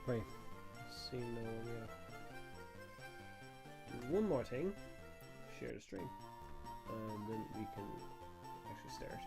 Right. Let's see now. Yeah. Do one more thing. Share the stream, and then we can actually start.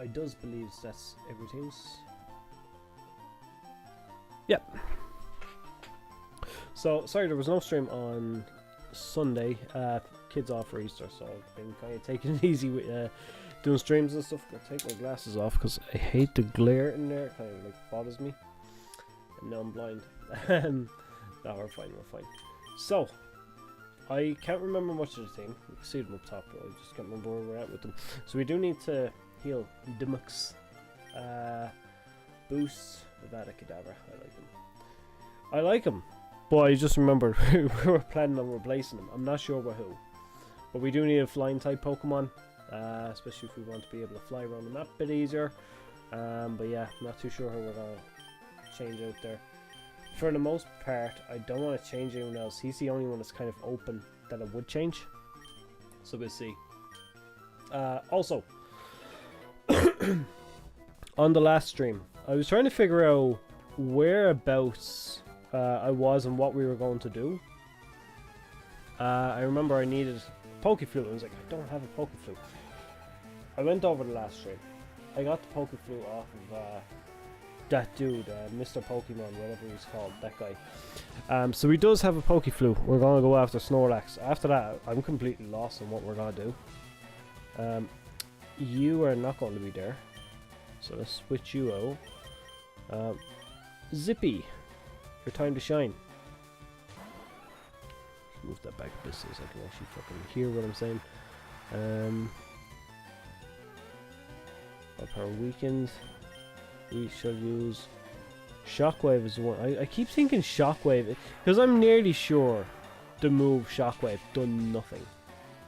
I does believe that's everything's. Yep. So sorry there was no stream on Sunday. Kids off for Easter, so I've been kind of taking it easy with doing streams and stuff. I'll take my glasses off because I hate the glare in there. It kind of like bothers me. And now I'm blind. No, we're fine. We're fine. So I can't remember much of the thing. You can see them up top, but I just can't remember where we're at with them. So we do need to heal Dimux, boost Nevada Kedavra. I like them, but I just remembered we were planning on replacing them. I'm not sure with who, but we do need a flying type Pokemon, especially if we want to be able to fly around the map a bit easier. But yeah, not too sure who we're gonna change out there. For the most part, I don't want to change anyone else. He's the only one that's kind of open that I would change, so we'll see. Also, on the last stream, I was trying to figure out whereabouts I was and what we were going to do. I remember I needed Pokeflute. I was like, I don't have a Pokeflute. I went over the last stream. I got the Pokeflute off of that dude, Mr. Pokemon, whatever he's called, that guy. So he does have a Pokeflute. We're going to go after Snorlax. After that, I'm completely lost on what we're going to do. You are not going to be there, so let's switch you out. Zippy, your time to shine. Let's move that back a bit so I can actually fucking hear what I'm saying. Up our weekend, we shall use Shockwave as one. I keep thinking Shockwave because I'm nearly sure the move Shockwave done nothing.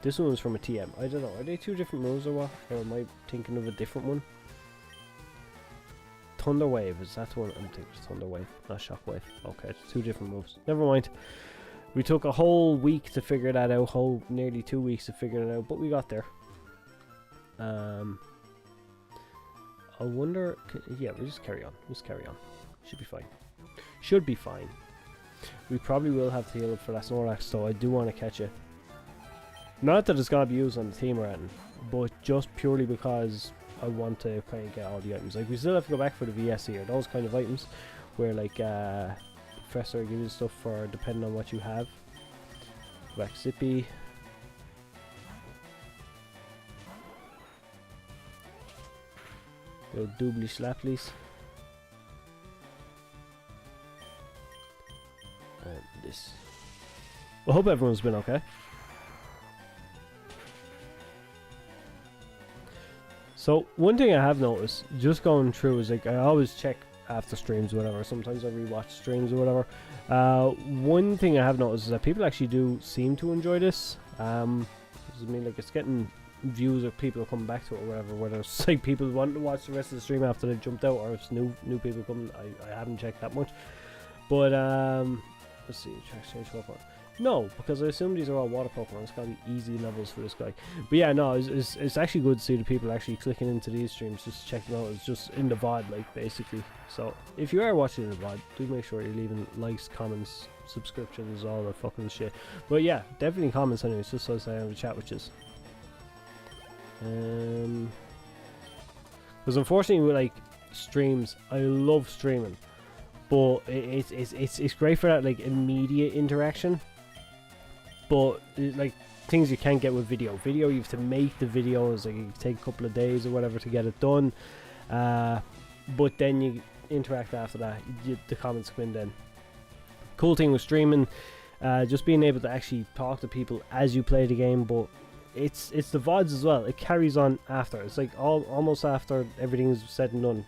This one was from a TM. I don't know. Are they two different moves or what? Or am I thinking of a different one? Thunder Wave. Is that the one? I'm thinking Thunder Wave, not Shockwave. Okay, it's two different moves. Never mind. We took a whole week to figure that out. Nearly 2 weeks to figure it out, but we got there. I wonder. Yeah, we'll just carry on. Just carry on. Should be fine. Should be fine. We probably will have to heal up for that Snorlax, so I do want to catch it. Not that it's going to be used on the team or anything, but just purely because I want to kind of get all the items. Like, we still have to go back for the VS here. Those kind of items where, like, Professor gives you stuff for depending on what you have. Go back Zippy. Go doubly slapleys. And this. I hope everyone's been okay. So one thing I have noticed, just going through, is like I always check after streams or whatever. Sometimes I rewatch streams or whatever. One thing I have noticed is that people actually do seem to enjoy this. I mean, like, it's getting views of people coming back to it or whatever. Whether it's like people want to watch the rest of the stream after they jumped out, or it's new people coming. I haven't checked that much. But let's see, change Pokemon. No, because I assume these are all water Pokemon. It's gotta be easy levels for this guy. But yeah, no, it's actually good to see the people actually clicking into these streams just to check them out. It's just in the VOD, like, basically. So if you are watching the VOD, do make sure you're leaving likes, comments, subscriptions, all that fucking shit. But yeah, definitely comments anyways, just so I have a chat with you. Because unfortunately with like streams, I love streaming, but it's great for that like immediate interaction. But like things you can't get with video. Video, you have to make the videos. Like, it take a couple of days or whatever to get it done. But then you interact after that. The comments come in then. Cool thing with streaming, just being able to actually talk to people as you play the game. But it's the VODs as well. It carries on after. It's like almost after everything's said and done.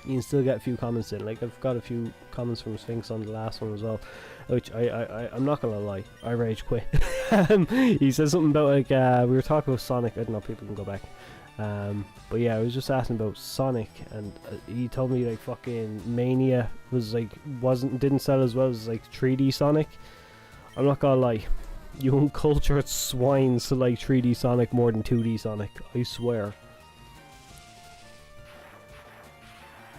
you can still get a few comments in. Like, I've got a few comments from Sphinx on the last one as well, which I'm not gonna lie, I rage quit. He said something about, like, we were talking about Sonic. I don't know, people can go back. But yeah, I was just asking about Sonic, and he told me, like, fucking Mania was like, didn't sell as well as, like, 3D Sonic. I'm not gonna lie, you uncultured swines to like 3D Sonic more than 2D Sonic, I swear.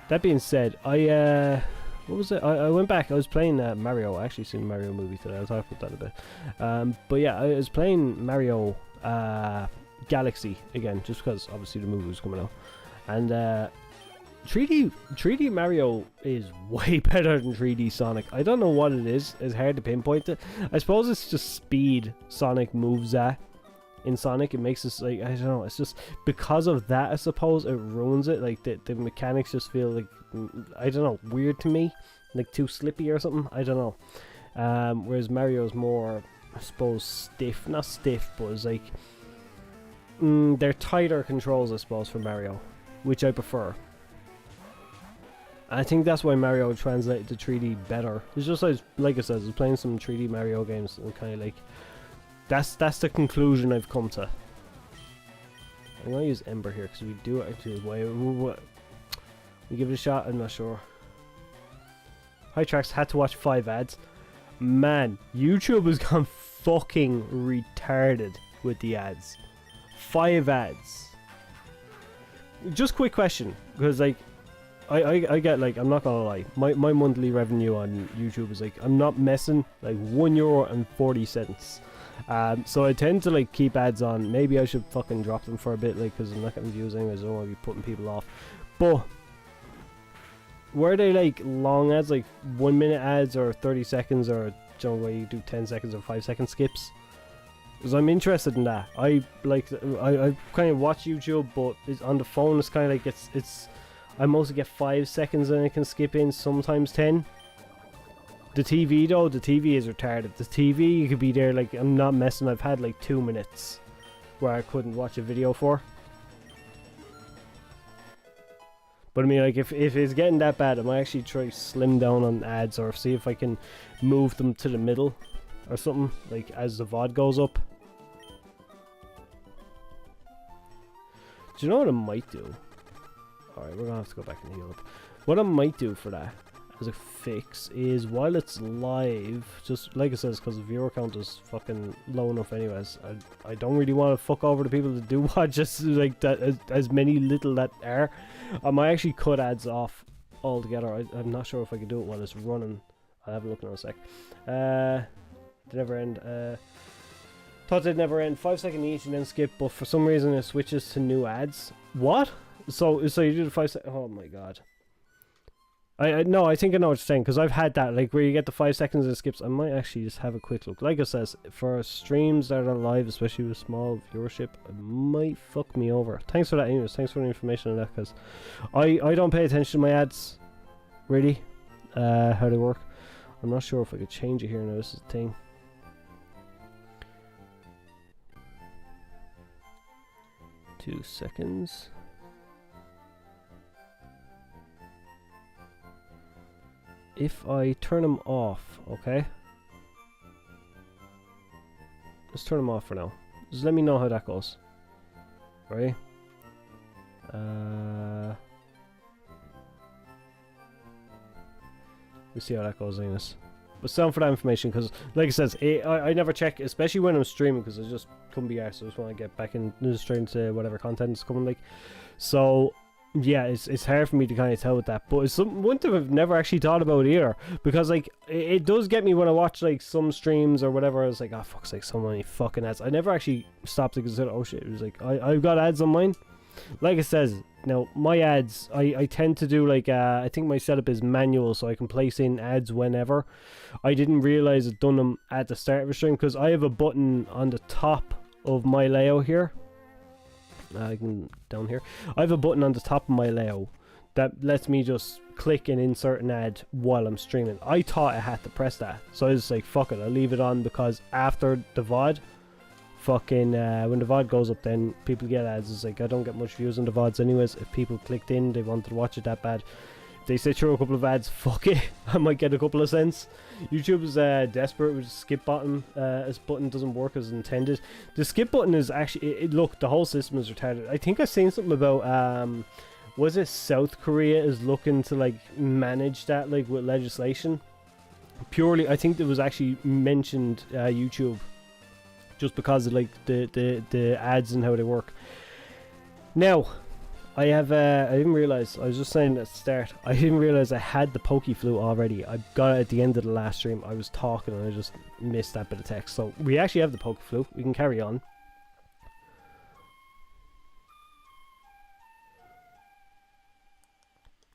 That being said, what was it? I went back, I was playing Mario. I actually seen the Mario movie today, I'll talk about that a bit. But yeah, I was playing Mario Galaxy again, just because obviously the movie was coming out. And 3D Mario is way better than 3D Sonic. I don't know what it is. It's hard to pinpoint it. I suppose it's just speed Sonic moves at in Sonic. It makes us, like, I don't know, it's just because of that, I suppose it ruins it. Like the mechanics just feel like, I don't know, weird to me, like too slippy or something. I don't know. Whereas Mario's more, I suppose, stiff. Not stiff, but it's like they're tighter controls, I suppose, for Mario, which I prefer. I think that's why Mario translated to 3D better. It's just like I said, I was playing some 3D Mario games and kind of like, that's the conclusion I've come to. I'm gonna use Ember here because we do it actually. We give it a shot. I'm not sure. High Tracks had to watch 5 ads. Man, YouTube has gone fucking retarded with the ads. 5 ads. Just quick question, because like I get, like, I'm not gonna lie, my monthly revenue on YouTube is, like, I'm not messing, like €1.40. So I tend to, like, keep ads on. Maybe I should fucking drop them for a bit, like, because I'm not getting views anyways. I don't want to be putting people off. But were they, like, long ads, like 1 minute ads or 30 seconds, or, you know, where you do 10 seconds or 5-second skips? Because I'm interested in that. I kind of watch YouTube, but it's on the phone. It's kind of like it's I mostly get 5 seconds and I can skip in, sometimes 10. The TV though, the TV is retarded. The TV, you could be there, like, I'm not messing, I've had like 2 minutes where I couldn't watch a video for. But I mean, like, if it's getting that bad, I might actually try slim down on ads, or see if I can move them to the middle or something, like, as the VOD goes up. Do you know what I might do? Alright, we're gonna have to go back and heal up. What I might do for that as a fix is, while it's live, just like it says, because the viewer count is fucking low enough anyways, I don't really want to fuck over the people that do watch, just like that, as many little that are. I might actually cut ads off altogether. I'm not sure if I can do it while it's running. I'll have a look in a sec. They never end. Thought they'd never end. 5 seconds each and then skip, but for some reason it switches to new ads. What? So you do the 5 seconds. Oh my god. No, I think I know what you're saying, because I've had that, like, where you get the 5 seconds and it skips. I might actually just have a quick look. Like it says, for streams that are live, especially with small viewership, it might fuck me over. Thanks for that anyways. Thanks for the information on that, because I don't pay attention to my ads, really, how they work. I'm not sure if I could change it here now. This is the thing. Two seconds. If I turn them off, okay? Let's turn them off for now. Just let me know how that goes. Right? We'll see how that goes, Linus. But sound for that information, because, like it says, I never check, especially when I'm streaming, because I just couldn't be arsed. So I just want to get back into the stream to whatever content is coming, like. So yeah, it's hard for me to kind of tell with that, but it's one thing I've never actually thought about either, because, like, it does get me when I watch, like, some streams or whatever. I was like, oh fuck's sake, so many fucking ads. I never actually stopped to consider, oh shit, it was like, I've got ads on mine. Like it says, now my ads, I tend to do, like, I think my setup is manual, so I can place in ads whenever. I didn't realize I'd done them at the start of a stream, because I have a button on the top of my layout here. I can down here. I have a button on the top of my layout that lets me just click and insert an ad while I'm streaming. I thought I had to press that, so I was like, fuck it, I'll leave it on, because after the VOD, fucking when the VOD goes up, then people get ads. It's like, I don't get much views on the VODs anyways. If people clicked in, they wanted to watch it that bad, They say throw a couple of ads. Fuck it. I might get a couple of cents. YouTube is desperate with the skip button. This button doesn't work as intended. The skip button is actually... look, the whole system is retarded. I think I've seen something about... was it South Korea is looking to like manage that like with legislation? Purely, I think it was actually mentioned YouTube. Just because of like the ads and how they work. Now... I didn't realise, I was just saying at the start, I didn't realise I had the Poke Flute already. I got it at the end of the last stream. I was talking and I just missed that bit of text. So we actually have the Poke Flute. We can carry on.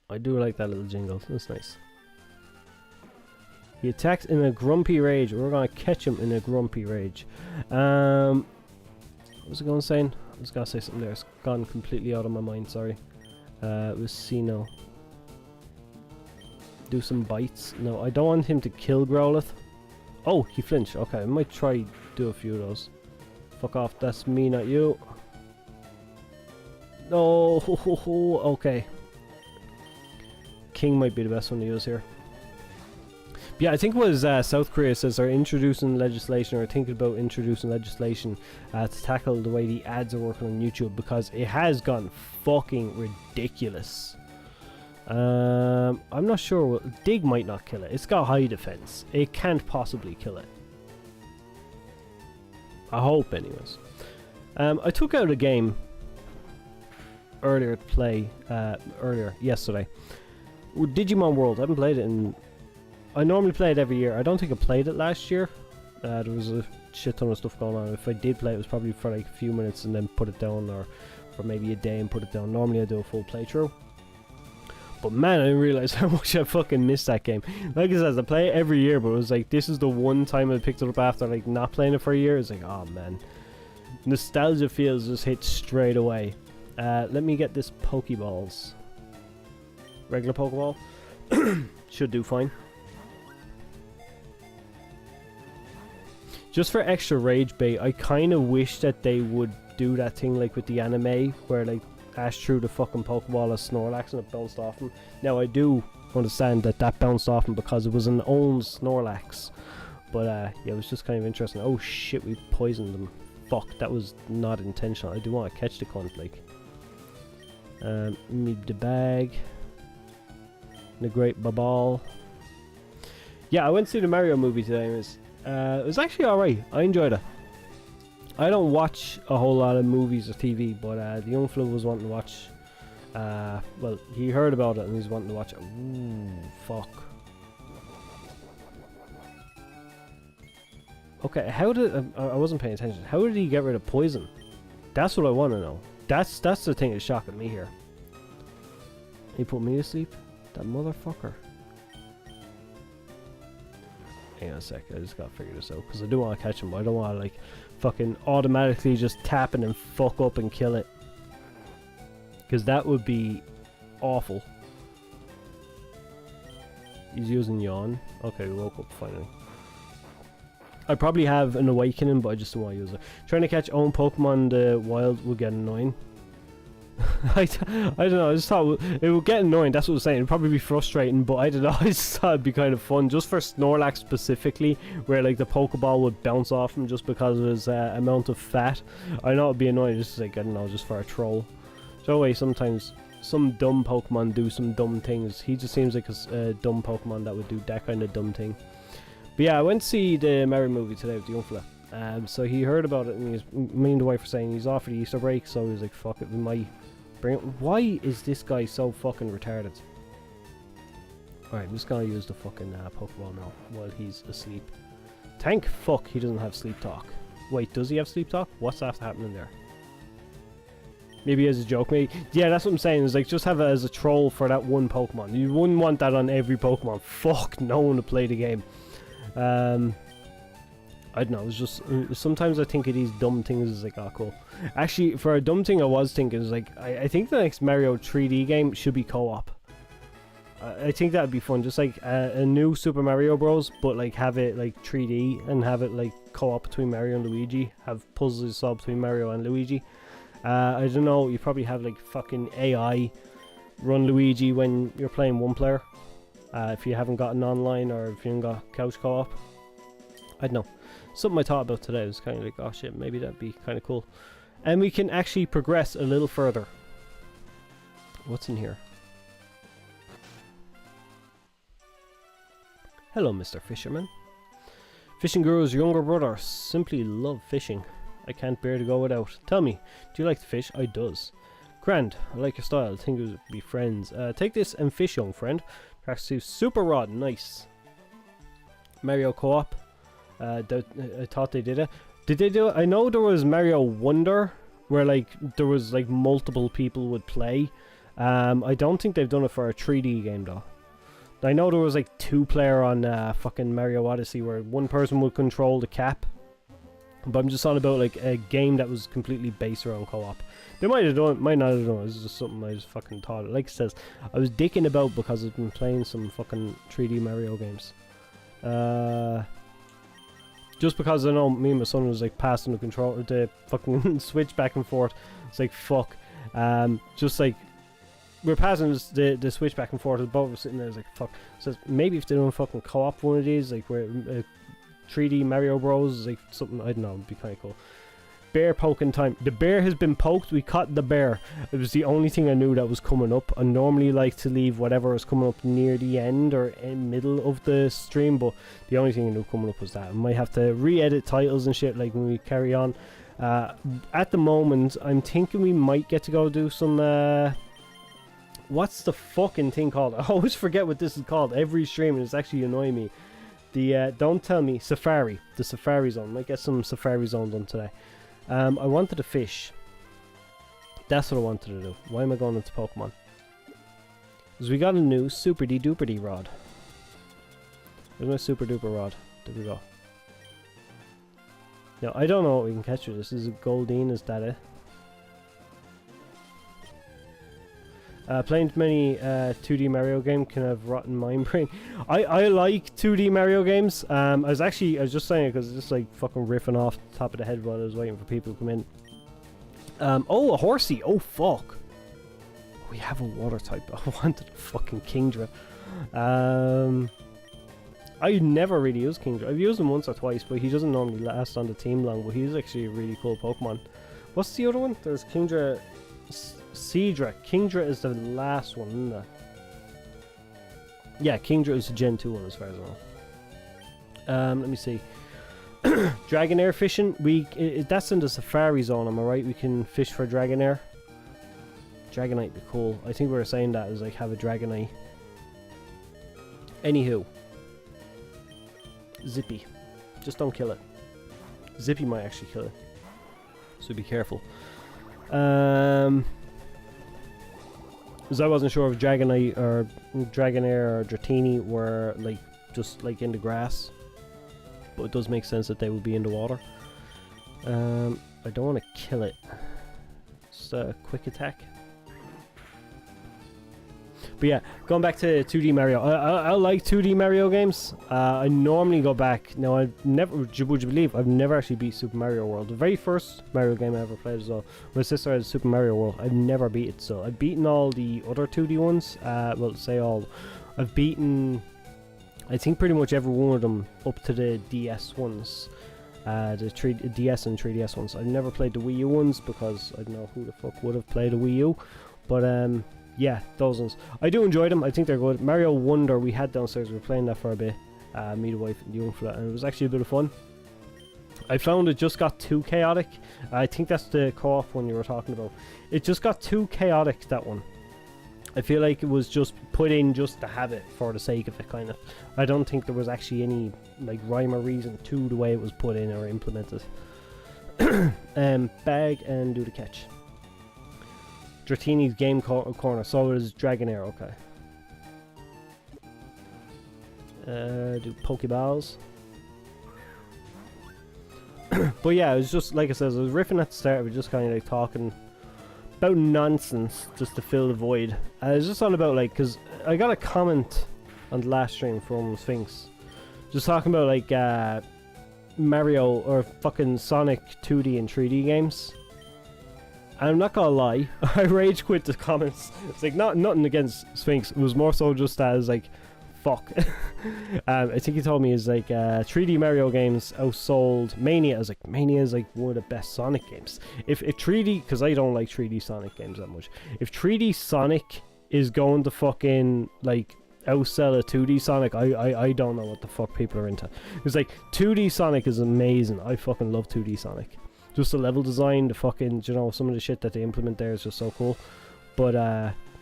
I do like that little jingle. That's nice. He attacks in a grumpy rage. We're going to catch him in a grumpy rage. What was I going to say? I was gonna say something there. It's gone completely out of my mind. Sorry. It was Sino. Do some bites. No, I don't want him to kill Growlithe. Oh, he flinched. Okay, I might try do a few of those. Fuck off. That's me, not you. No. Okay. King might be the best one to use here. Yeah, I think it was South Korea says they're introducing legislation or thinking about introducing legislation to tackle the way the ads are working on YouTube because it has gone fucking ridiculous. I'm not sure. Dig might not kill it. It's got high defense. It can't possibly kill it. I hope, anyways. I took out a game earlier to play yesterday. Digimon World. I haven't played it in... I normally play it every year. I don't think I played it last year. There was a shit ton of stuff going on. If I did play it, it was probably for like a few minutes and then put it down, or for maybe a day and put it down. Normally I do a full playthrough. But man, I didn't realize how much I fucking missed that game. Like I said, I play it every year, but it was like, this is the one time I picked it up after like not playing it for a year. It's like, oh man. Nostalgia feels just hit straight away. Let me get this Pokeballs. Regular Pokeball. Should do fine. Just for extra rage bait, I kind of wish that they would do that thing like with the anime, where like Ash threw the fucking Pokeball as Snorlax and it bounced off him. Now I do understand that that bounced off him because it was an own Snorlax. But yeah, it was just kind of interesting. Oh shit, we poisoned them. Fuck, that was not intentional. I do want to catch the cunt, like. Need the bag. The great babal. Yeah, I went to see the Mario movie today. It was actually alright. I enjoyed it. I don't watch a whole lot of movies or TV, but the young fella was wanting to watch. Well, he heard about it and he's wanting to watch it. Ooh, fuck. Okay, how did... I wasn't paying attention. How did he get rid of poison? That's what I want to know. That's the thing that's shocking me here. He put me to sleep? That motherfucker. Hang on a sec, I just gotta figure this out, because I do want to catch him, but I don't want to like fucking automatically just tap it and fuck up and kill it, because that would be awful. He's using Yawn. Okay, we woke up finally. I probably have an Awakening, but I just don't want to use it. Trying to catch own Pokemon in the wild would get annoying. I don't know, I just thought it would get annoying, that's what I was saying. It would probably be frustrating, but I don't know, I just thought it'd be kind of fun, just for Snorlax specifically, where like the Pokeball would bounce off him just because of his amount of fat. I know it'd be annoying, just like, I don't know, just for a troll. So anyway, sometimes some dumb Pokemon do some dumb things. He just seems like a dumb Pokemon that would do that kind of dumb thing. But yeah, I went to see the Mario movie today with the young fella. So he heard about it, and me and the wife were saying he's off for the Easter break, so he was like, fuck it, we might bring it. Why is this guy so fucking retarded? Alright, I'm just gonna use the fucking Pokeball now while he's asleep. Thank fuck he doesn't have sleep talk. Wait, does he have sleep talk? What's after happening there? Maybe as a joke, maybe. Yeah, that's what I'm saying, is like, just have it as a troll for that one Pokemon. You wouldn't want that on every Pokemon. Fuck no one to play the game. I don't know, it's just, sometimes I think of these dumb things as like, oh cool. Actually, for a dumb thing I was thinking is like, I think the next Mario 3D game should be co-op. I think that would be fun, just like a new Super Mario Bros, but like have it like 3D and have it like co-op between Mario and Luigi. Have puzzles solved between Mario and Luigi. I don't know, you probably have like fucking AI run Luigi when you're playing one player. If you haven't gotten online or if you haven't got couch co-op. I don't know. Something I thought about today was kind of like, oh shit, maybe that'd be kind of cool. And we can actually progress a little further. What's in here? Hello, Mr. Fisherman. Fishing Guru's younger brother. Simply love fishing. I can't bear to go without. Tell me, do you like to fish? I does. Grand, I like your style. I think we would be friends. Take this and fish, young friend. Tracks to Super Rod. Nice. Mario Co-op. I thought they did it. Did they do it? I know there was Mario Wonder, where like there was like multiple people would play. I don't think they've done it for a 3D game though. I know there was like 2-player on fucking Mario Odyssey, where one person would control the cap. But I'm just on about like a game that was completely based around co-op. They might have done it, might not have done it. This is just something I just fucking thought. Like it says, I was dicking about because I've been playing some fucking 3D Mario games. Just because I know me and my son was like passing the fucking switch back and forth. It's like fuck. Just like we're passing the switch back and forth. Both of us sitting there. It's like fuck. So maybe if they don't fucking co-op one of these, like where 3D Mario Bros is like something, I don't know, it'd be kind of cool. Bear poking time. The bear has been poked. We caught the bear. It was the only thing I knew that was coming up. I normally like to leave whatever is coming up near the end or in middle of the stream, but the only thing I knew coming up was that. I might have to re-edit titles and shit like when we carry on. At the moment, I'm thinking we might get to go do some what's the fucking thing called? I always forget what this is called every stream, and it's actually annoying me. The don't tell me, Safari. The Safari Zone. Might get some Safari Zone done today. I wanted to fish. That's what I wanted to do. Why am I going into Pokemon? Because we got a new Super Duper rod. Where's my Super Duper rod? There we go. Now, I don't know what we can catch with this. Is it Goldeen? Is that it? Playing too many 2D Mario game can have rotten mind brain. I like 2D Mario games. I was just saying it because it's just like fucking riffing off the top of the head while I was waiting for people to come in. Oh, a horsey. Oh, fuck. We have a water type. I wanted a fucking Kingdra. I never really used Kingdra. I've used him once or twice, but he doesn't normally last on the team long, but he's actually a really cool Pokemon. What's the other one? There's Kingdra... Seadra. Kingdra is the last one, isn't it? Yeah, Kingdra is the Gen 2 one as far as I know. Let me see. Dragonair fishing. That's in the Safari Zone, am I right? We can fish for Dragonair. Dragonite would be cool. I think we were saying that is like have a Dragonite. Anywho. Zippy. Just don't kill it. Zippy might actually kill it. So be careful. Because I wasn't sure if Dragonite or Dragonair or Dratini were like just like in the grass, but it does make sense that they would be in the water. I don't want to kill it. Just a quick attack. But yeah, going back to 2D Mario, I like 2D Mario games. I normally go back. Now, would you believe, I've never actually beat Super Mario World. The very first Mario game I ever played as well. My sister had Super Mario World. I've never beat it, so I've beaten all the other 2D ones. Well, say all. I've beaten, I think, pretty much every one of them up to the DS ones. The DS and 3DS ones. I've never played the Wii U ones because I don't know who the fuck would have played a Wii U. But, yeah, those ones. I do enjoy them. I think they're good. Mario Wonder we had downstairs. We were playing that for a bit. Me, the wife, and the young fella, and it was actually a bit of fun. I found it just got too chaotic. I think that's the co-op one you were talking about. It just got too chaotic, that one. I feel like it was just put in just to have it for the sake of it, kind of. I don't think there was actually any like rhyme or reason to the way it was put in or implemented. Bag and do the catch. Dratini's game corner, so is Dragonair, okay. Do Pokeballs. But yeah, it was just, like I said, I was riffing at the start, we just kind of like talking about nonsense, just to fill the void. I was just on about like, because I got a comment on the last stream from Sphinx. Just talking about like Mario or fucking Sonic 2D and 3D games. I'm not gonna lie, I rage quit the comments. It's like nothing against Sphinx. It was more so just that it's like, fuck. I think he told me is like 3D Mario games outsold Mania. I was like, Mania is like one of the best Sonic games. If 3D, because I don't like 3D Sonic games that much. If 3D Sonic is going to fucking like outsell a 2D Sonic, I don't know what the fuck people are into. It's like 2D Sonic is amazing. I fucking love 2D Sonic. Just the level design, the fucking, you know, some of the shit that they implement there is just so cool. But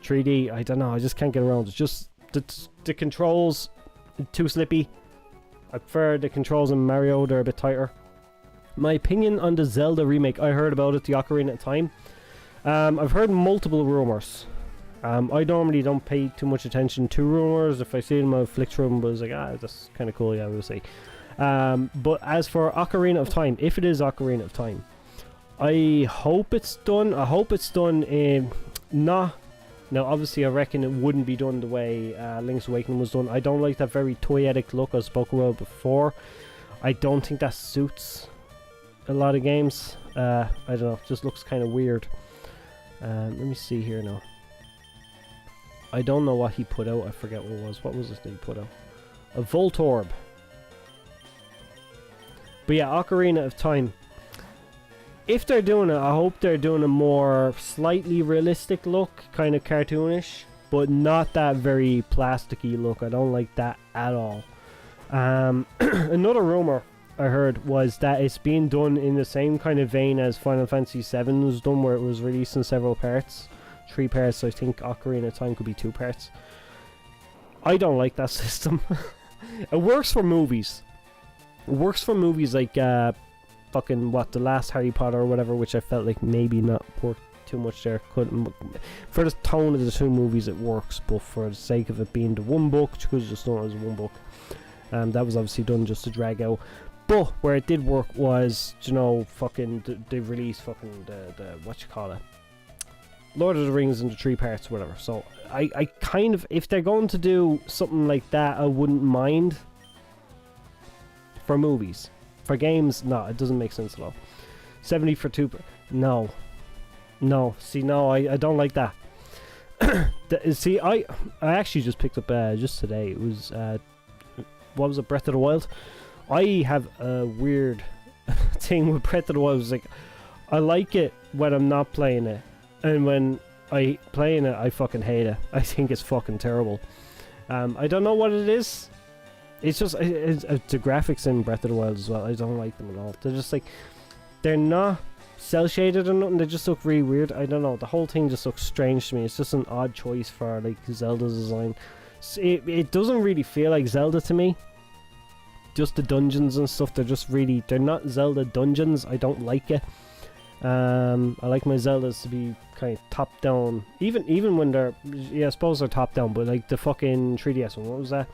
3D, I don't know, I just can't get around. It's just the controls too slippy. I prefer the controls in Mario, they're a bit tighter. My opinion on the Zelda remake, I heard about it, the Ocarina of Time. I've heard multiple rumors. I normally don't pay too much attention to rumors. If I see them, I'll flick through them, but I was like, that's kind of cool, yeah, we'll see. But as for Ocarina of Time, if it is Ocarina of Time, I hope it's done. I hope it's done in Now, obviously, I reckon it wouldn't be done the way Link's Awakening was done. I don't like that very toyetic look I spoke about before. I don't think that suits a lot of games. I don't know, it just looks kind of weird. Let me see here now. I don't know what he put out. I forget what it was. What was it that he put out? A Voltorb. But yeah, Ocarina of Time. If they're doing it, I hope they're doing a more slightly realistic look, kind of cartoonish, but not that very plasticky look. I don't like that at all. Another rumor I heard was that it's being done in the same kind of vein as Final Fantasy VII was done, where it was released in several parts. 3 parts, so I think Ocarina of Time could be 2 parts. I don't like that system. It works for movies. It works for movies like fucking the last Harry Potter or whatever, which I felt like maybe not worked too much there. Couldn't, for the tone of the 2 movies it works, but for the sake of it being the one book, because it's just known as one book, that was obviously done just to drag out. But where it did work was, you know, fucking they released fucking the what you call it, Lord of the Rings into 3 parts, whatever. So I kind of, if they're going to do something like that, I wouldn't mind. For movies. For games, no, it doesn't make sense at all. 70 for 2. No. See, no, I don't like that. See, I actually just picked up just today. It was what was it? Breath of the Wild. I have a weird thing with Breath of the Wild. It's like, I like it when I'm not playing it, and when I playing it, I fucking hate it. I think it's fucking terrible. I don't know what it is. It's just the graphics in Breath of the Wild as well. I don't like them at all. They're just like, they're not cell shaded or nothing. They just look really weird. I don't know. The whole thing just looks strange to me. It's just an odd choice for like Zelda's design. It doesn't really feel like Zelda to me. Just the dungeons and stuff. They're not Zelda dungeons. I don't like it. I like my Zeldas to be kind of top down. Even when they're, yeah, I suppose they're top down. But like the fucking 3DS one. What was that?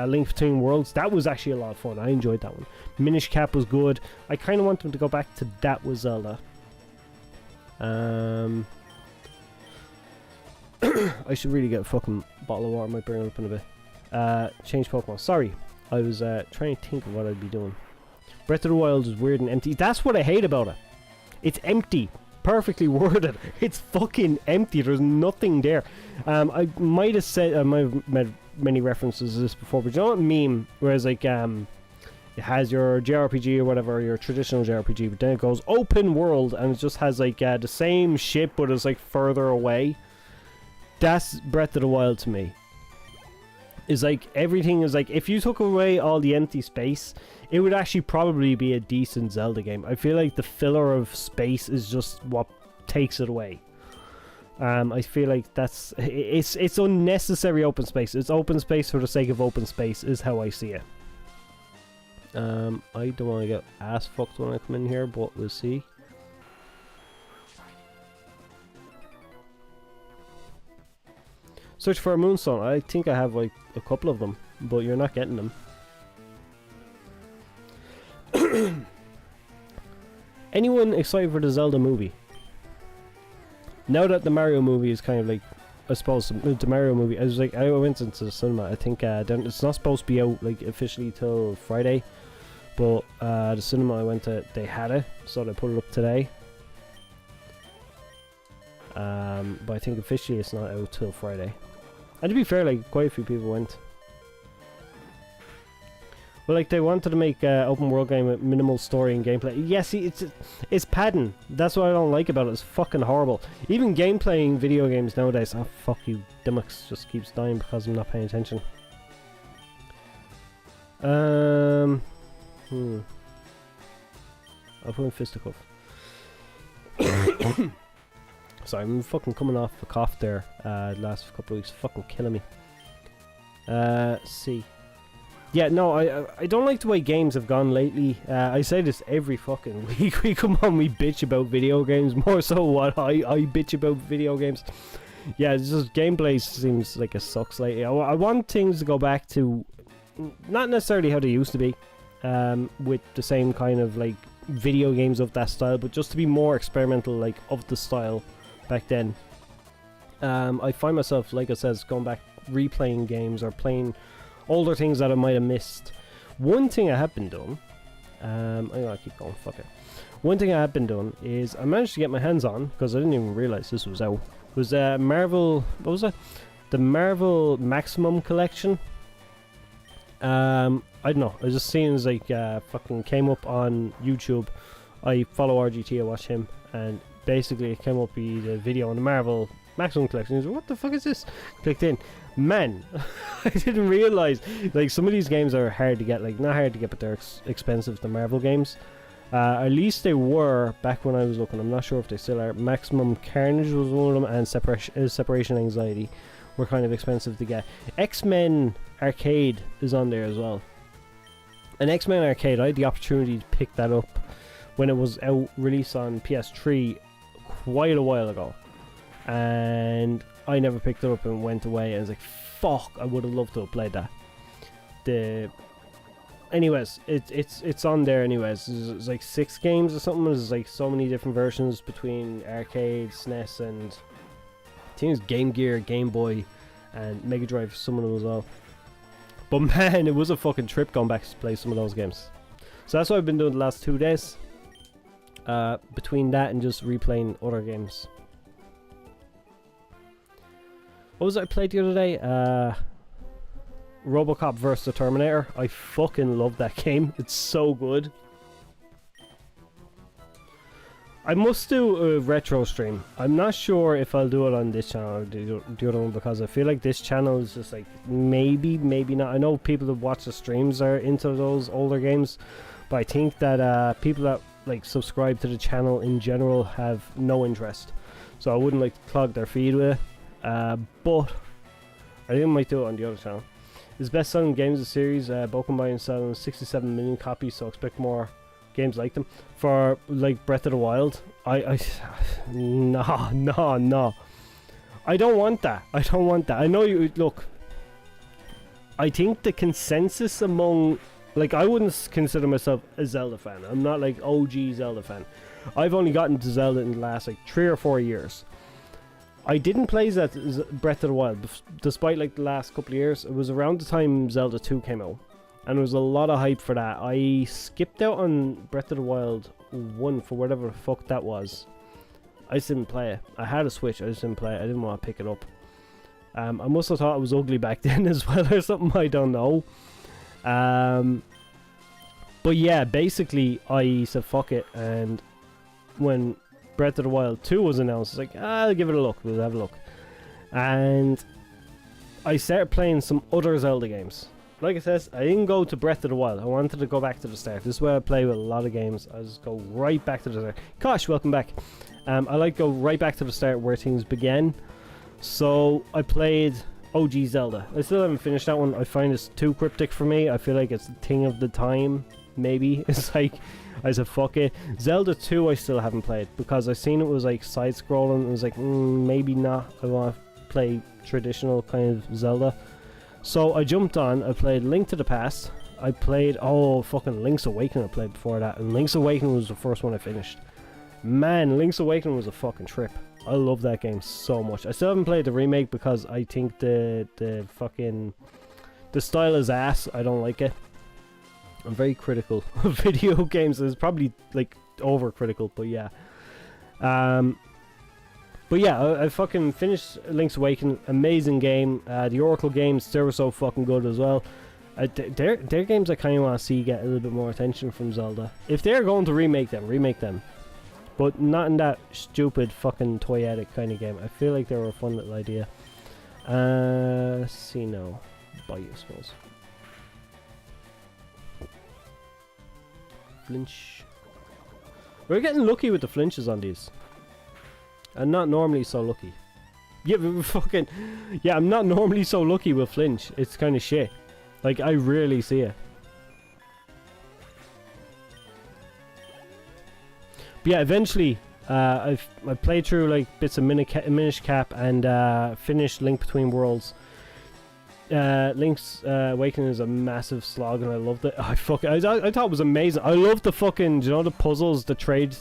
Link Between Worlds, that was actually a lot of fun. I enjoyed that one. Minish Cap was good. I kind of want them to go back to that with Zelda. I should really get a fucking bottle of water. Might burn up in a bit. Change Pokemon. Sorry, I was trying to think of what I'd be doing. Breath of the Wild is weird and empty. That's what I hate about it. It's empty. Perfectly worded. It's fucking empty. There's nothing there. I might have said, I might have made many references to this before, but you know what meme? Whereas like it has your JRPG or whatever, your traditional JRPG, but then it goes open world and it just has like the same shit, but it's like further away. That's Breath of the Wild to me. Is like everything is like, if you took away all the empty space, it would actually probably be a decent Zelda game. I feel like the filler of space is just what takes it away. I feel like it's unnecessary open space. It's open space for the sake of open space is how I see it. I don't want to get ass fucked when I come in here, but we'll see. Search for a moonstone. I think I have like a couple of them, but you're not getting them. Anyone excited for the Zelda movie? Now that the Mario movie is kind of like, I suppose the Mario movie, I was like, I went into the cinema. I think it's not supposed to be out like officially till Friday, but the cinema I went to, they had it, so they put it up today. but I think officially it's not out till Friday. And to be fair, like, quite a few people went. Well, like, they wanted to make open world game with minimal story and gameplay. Yeah, see, it's padding. That's what I don't like about it. It's fucking horrible. Even gameplay in video games nowadays. Oh, fuck you. Dimmox just keeps dying because I'm not paying attention. I'll put in fisticuff. Sorry, I'm fucking coming off a cough there the last couple of weeks. Fucking killing me. See. Yeah, no, I don't like the way games have gone lately. I say this every fucking week. We come on, we bitch about video games. More so what I bitch about video games. Yeah, it's just gameplay seems like it sucks lately. I want things to go back to not necessarily how they used to be, with the same kind of like video games of that style, but just to be more experimental, like of the style back then. I find myself, like I says, going back replaying games or playing older things that I might have missed. One thing I have been doing, I'm gonna keep going, fuck it. One thing I have been doing is I managed to get my hands on, because I didn't even realize this was out, was Marvel, what was it? The Marvel Maximum Collection. I don't know, I just seen it as like fucking came up on YouTube. I follow RGT, I watch him, and basically it came up with the video on the Marvel Maximum Collection. He's like, what the fuck is this? Clicked in. Man, I didn't realize, like, some of these games are hard to get, like, not hard to get, but they're expensive, the Marvel games. At least they were back when I was looking. I'm not sure if they still are. Maximum Carnage was one of them, and Separation Anxiety were kind of expensive to get. X-Men Arcade is on there as well. And X-Men Arcade, I had the opportunity to pick that up when it was out, released on PS3 quite a while ago. And I never picked it up and went away. I was like, fuck, I would have loved to have played that. Anyways, it's on there anyways. There's like 6 games or something. There's like so many different versions between arcade, SNES, and I think it's Game Gear, Game Boy, and Mega Drive, some of them as well. But man, it was a fucking trip going back to play some of those games. So that's what I've been doing the last 2 days. Between that and just replaying other games. What was it I played the other day? Robocop vs. the Terminator. I fucking love that game. It's so good. I must do a retro stream. I'm not sure if I'll do it on this channel or the other one, because I feel like this channel is just like maybe not. I know people that watch the streams are into those older games, but I think that people that like subscribe to the channel in general have no interest. So I wouldn't like to clog their feed with it. But I think I might do it on the other channel. His best-selling games of the series, Pokémon selling 67 million copies, so expect more games like them. For like Breath of the Wild, no. I don't want that. I know you look. I think the consensus among, like, I wouldn't consider myself a Zelda fan. I'm not like OG Zelda fan. I've only gotten to Zelda in the last like 3 or 4 years. I didn't play Breath of the Wild, despite like the last couple of years. It was around the time Zelda 2 came out, and there was a lot of hype for that. I skipped out on Breath of the Wild 1 for whatever the fuck that was. I just didn't play it. I had a Switch, I just didn't play it. I didn't want to pick it up. I must have thought it was ugly back then as well, or something, I don't know. But yeah, basically I said fuck it, and when Breath of the Wild 2 was announced, I was like, I'll give it a look, we'll have a look. And I started playing some other Zelda games. Like I said, I didn't go to Breath of the Wild. I wanted to go back to the start. This is where I play with a lot of games. I just go right back to the start. Kosh, welcome back. I like to go right back to the start where things began. So I played OG Zelda. I still haven't finished that one. I find it's too cryptic for me. I feel like it's the thing of the time, maybe. It's like, I said fuck it. Zelda 2 I still haven't played, because I seen it was like side-scrolling. It was like, maybe not. I want to play traditional kind of Zelda. So I jumped on, I played Link to the Past. I played, fucking Link's Awakening I played before that. And Link's Awakening was the first one I finished. Man, Link's Awakening was a fucking trip. I love that game so much. I still haven't played the remake because I think the style is ass. I don't like it. I'm very critical of video games. It's probably like overcritical, but yeah. But yeah, I fucking finished Link's Awakening. Amazing game. The Oracle games, they were so fucking good as well. They're games I kind of want to see get a little bit more attention from Zelda. If they're going to remake them. But not in that stupid fucking toyetic kind of game. I feel like they were a fun little idea. Let's see now. Bite, I suppose. Flinch. We're getting lucky with the flinches on these. I'm not normally so lucky. Yeah, but fucking... Yeah, I'm not normally so lucky with flinch. It's kind of shit. Like, I rarely see it. But yeah, eventually, I played through like bits of Minish Cap and finished Link Between Worlds. Link's Awakening is a massive slog, and I loved it. I thought it was amazing. I love the fucking, you know, the puzzles, the trade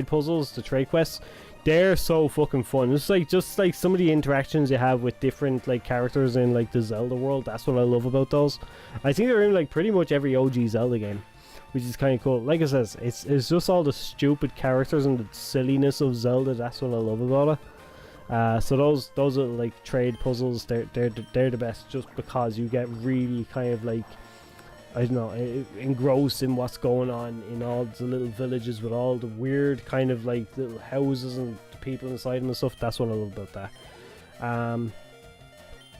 puzzles, the trade quests. They're so fucking fun. It's like just like some of the interactions you have with different like characters in like the Zelda world. That's what I love about those. I think they're in like pretty much every OG Zelda game, which is kind of cool. Like I says, it's just all the stupid characters and the silliness of Zelda. That's what I love about it. So those are like trade puzzles. They're the best, just because you get really kind of like, I don't know, engrossed in what's going on in all the little villages with all the weird kind of like little houses and the people inside and stuff. That's what I love about that.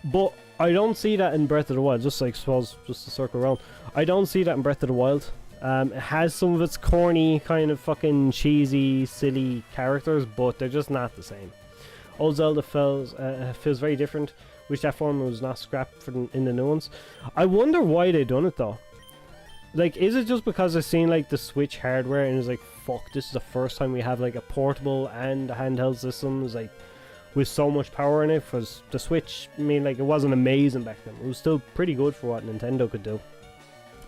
But I don't see that in Breath of the Wild. Just like, suppose, just to circle around, I don't see that in Breath of the Wild. It has some of its corny, kind of fucking cheesy, silly characters, but they're just not the same. Old Zelda feels very different, which that formula was not scrapped in the new ones. I wonder why they done it though. Like, is it just because they've seen like the Switch hardware and it's like, fuck, this is the first time we have like a portable and a handheld system, it's like with so much power in it. For the Switch, I mean, like, it wasn't amazing back then. It was still pretty good for what Nintendo could do.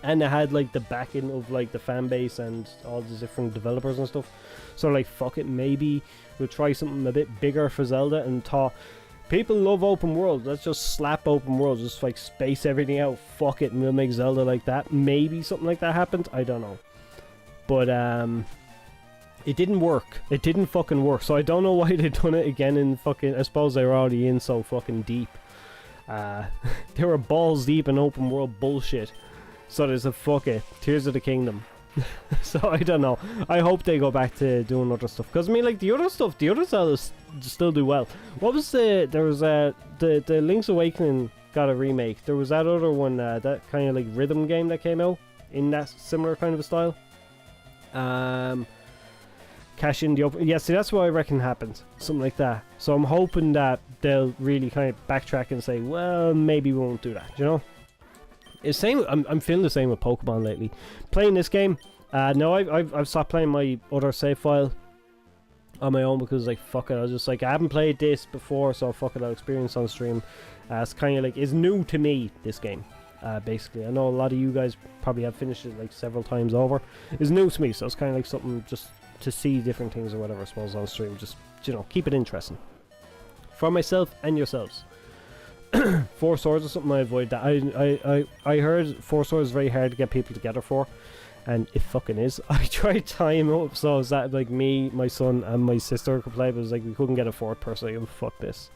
And it had like the backing of like the fan base and all the different developers and stuff. So like, fuck it, maybe we'll try something a bit bigger for Zelda. And thought, people love open world, let's just slap open world, just like space everything out, fuck it, and we'll make Zelda like that. Maybe something like that happened, I don't know. But it didn't work. It didn't fucking work. So I don't know why they done it again in fucking, I suppose they were already in so fucking deep. They were balls deep in open world bullshit. So there's a fuck it, Tears of the Kingdom. So I don't know. I hope they go back to doing other stuff, because I mean, like, the other Zeldas still do well. What was the Link's Awakening got a remake. There was that other one, that kind of like rhythm game that came out in that similar kind of a style. Cash in the open. Yeah, see, that's what I reckon happens. Something like that. So I'm hoping that they'll really kind of backtrack and say, well, maybe we won't do that, you know? It's same. I'm feeling the same with Pokemon lately. Playing this game, no, I've stopped playing my other save file on my own, because like, fuck it, I was just like, I haven't played this before, so fuck it, I'll experience on stream. It's kind of like, it's new to me, this game. Basically, I know a lot of you guys probably have finished it like several times over. It's new to me, so it's kind of like something just to see different things or whatever, I suppose, on stream. Just, you know, keep it interesting for myself and yourselves. Four Swords is something I avoid. That I heard Four Swords is very hard to get people together for, and it fucking is. I tried tying up so is that like me, my son, and my sister could play, but it was like we couldn't get a fourth person. Like, oh, fuck this.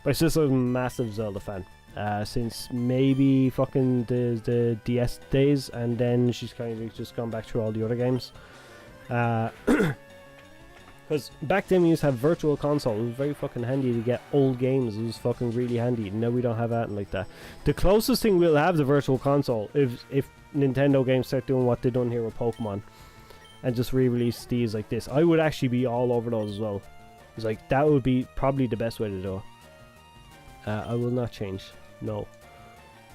My sister's a massive Zelda fan, since maybe fucking the DS days, and then she's kind of just gone back through all the other games. Because back then we used to have Virtual Console. It was very fucking handy to get old games. It was fucking really handy. Now we don't have that like that. The closest thing we'll have to Virtual Console if Nintendo games start doing what they've done here with Pokemon and just re-release these like this. I would actually be all over those as well. It's like, that would be probably the best way to do it. I will not change. No.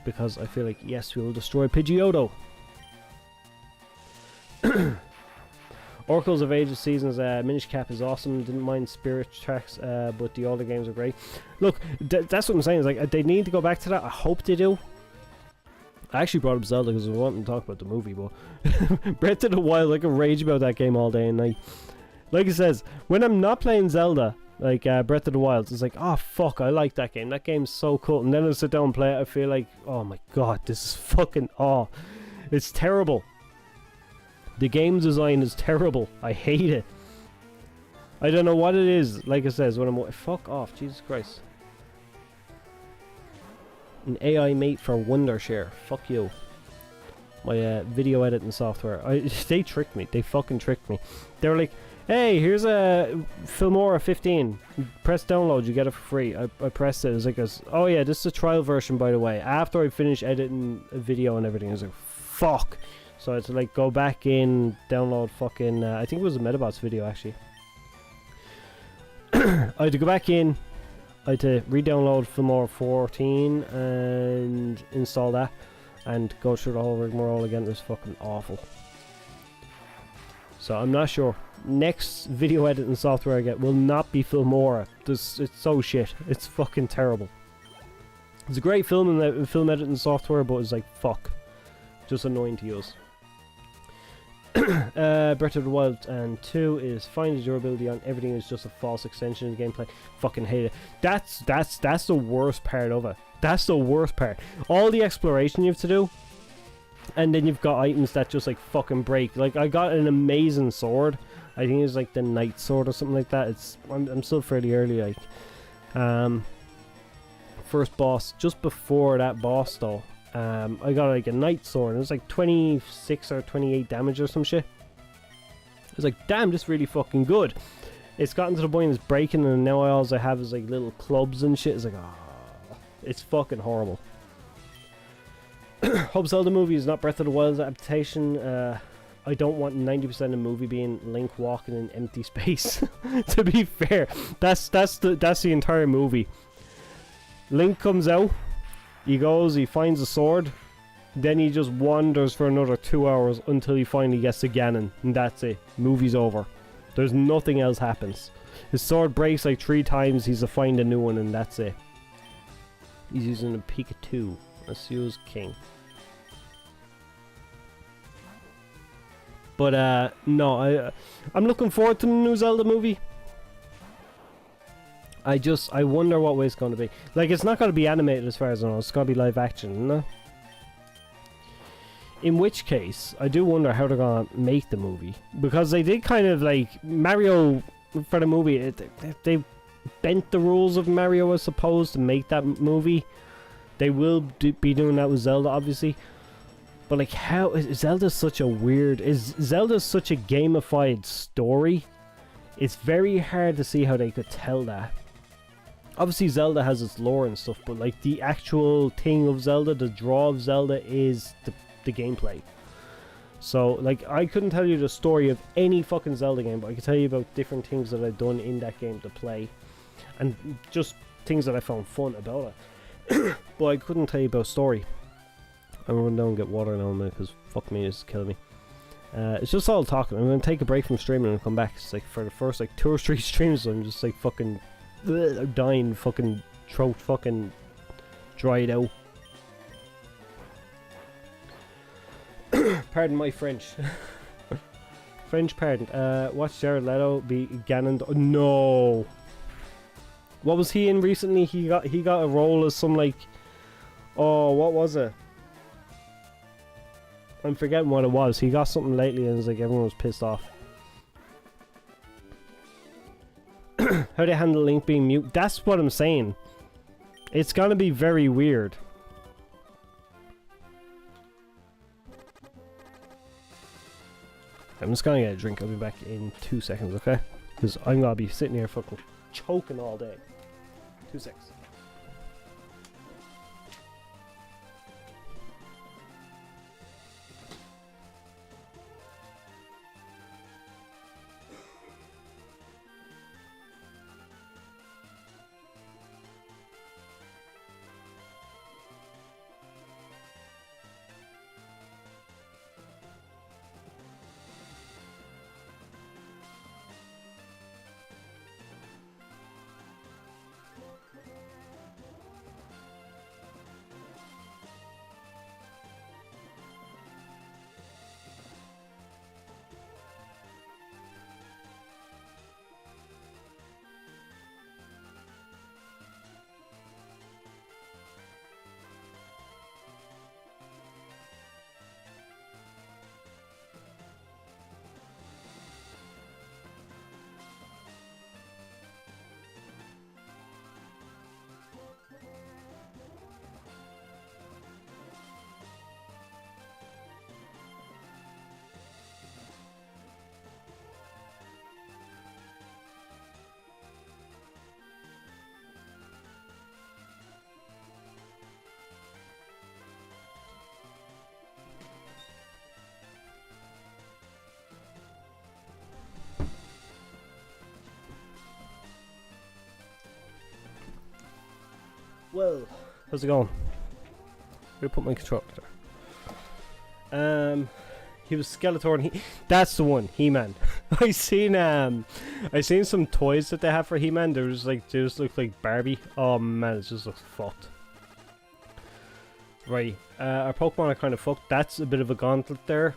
Because I feel like, yes, we will destroy Pidgeotto. Oracles of Ages Seasons, Minish Cap is awesome. Didn't mind Spirit Tracks, but the older games are great. Look, that's what I'm saying. Is like, they need to go back to that. I hope they do. I actually brought up Zelda because I wanted to talk about the movie, but Breath of the Wild, I can rage about that game all day and night. Like it says, when I'm not playing Zelda, like Breath of the Wild, it's like, oh fuck, I like that game. That game's so cool. And then I sit down and play it, I feel like, oh my god, this is fucking it's terrible. The game design is terrible. I hate it. I don't know what it is. Like it says, when I'm fuck off, Jesus Christ. An AI mate for Wondershare. Fuck you. My video editing software. They tricked me. They fucking tricked me. They were like, hey, here's a Filmora 15. Press download, you get it for free. I pressed it. It was like, oh yeah, this is a trial version, by the way. After I finished editing a video and everything, I was like, fuck. So I had to like go back in, download fucking, I think it was a Metabots video actually. I had to go back in, I had to re-download Filmora 14 and install that and go through the whole rigmarole again. It was fucking awful. So I'm not sure. Next video editing software I get will not be Filmora. It's so shit. It's fucking terrible. It's a great film editing software, but it's like fuck. Just annoying to use. Breath of the Wild and 2 is fine. The durability on everything is just a false extension of the gameplay. Fucking hate it. That's the worst part of it. That's the worst part. All the exploration you have to do, and then you've got items that just like fucking break. Like I got an amazing sword. I think it's like the Knight Sword or something like that. I'm still fairly early. Like, first boss. Just before that boss though. I got like a Knight Sword. It was like 26 or 28 damage or some shit. I was like, damn, this is really fucking good. It's gotten to the point it's breaking, and now all I have is like little clubs and shit. It's like, ah, it's fucking horrible. Hope Zelda movie is not Breath of the Wild's adaptation. I don't want 90% of the movie being Link walking in empty space. To be fair, that's the entire movie. Link comes out. He goes, he finds a sword, then he just wanders for another 2 hours until he finally gets to Ganon, and that's it. Movie's over. There's nothing else happens. His sword breaks like 3 times, he's to find a new one, and that's it. He's using a Pikachu. Let's use King. But no, I'm looking forward to the new Zelda movie. I wonder what way it's going to be. Like, it's not going to be animated as far as I know. It's going to be live action, no? In which case, I do wonder how they're going to make the movie. Because they did kind of, like, Mario, for the movie, they bent the rules of Mario, I suppose, to make that movie. They will be doing that with Zelda, obviously. But, like, how... Is Zelda such a weird... Is Zelda such a gamified story? It's very hard to see how they could tell that. Obviously Zelda has its lore and stuff, but like the actual thing of Zelda, the draw of Zelda is the gameplay. So like I couldn't tell you the story of any fucking Zelda game, but I can tell you about different things that I've done in that game to play. And just things that I found fun about it. But I couldn't tell you about story. I'm gonna run down and get water now in a minute because fuck me, it's killing me. It's just all talking. I'm gonna take a break from streaming and come back. It's like for the first like 2 or 3 streams I'm just like fucking dying, fucking throat fucking dried out. Pardon my French. French pardon. Watch Jared Leto be Ganon. No. What was he in recently? He got a role as some like, oh, what was it? I'm forgetting what it was. He got something lately and it's like everyone was pissed off. How they handle Link being mute. That's what I'm saying. It's gonna be very weird. I'm just gonna get a drink. I'll be back in 2 seconds, okay? Because I'm gonna be sitting here fucking choking all day. 2 seconds. well. How's it going? Where put my controller there? He was Skeletor. And that's the one. He-Man. I seen some toys that they have for He-Man. They just look like Barbie. Oh man, it just looks fucked. Right. Our Pokemon are kind of fucked. That's a bit of a gauntlet there.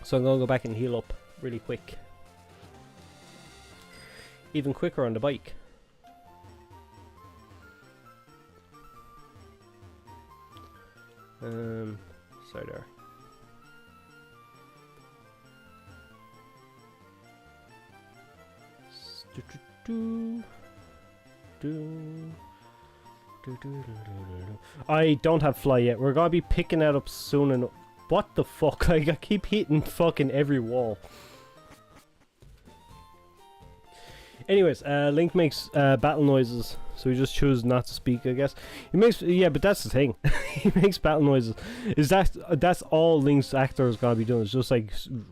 So I'm gonna go back and heal up really quick. Even quicker on the bike. Sorry there. I don't have fly yet. We're gonna be picking that up soon enough. What the fuck? I keep hitting fucking every wall. Anyways, Link makes battle noises, so we just choose not to speak, I guess. He makes, yeah, but that's the thing. He makes battle noises. That's all Link's actor is gonna be doing. It's just like,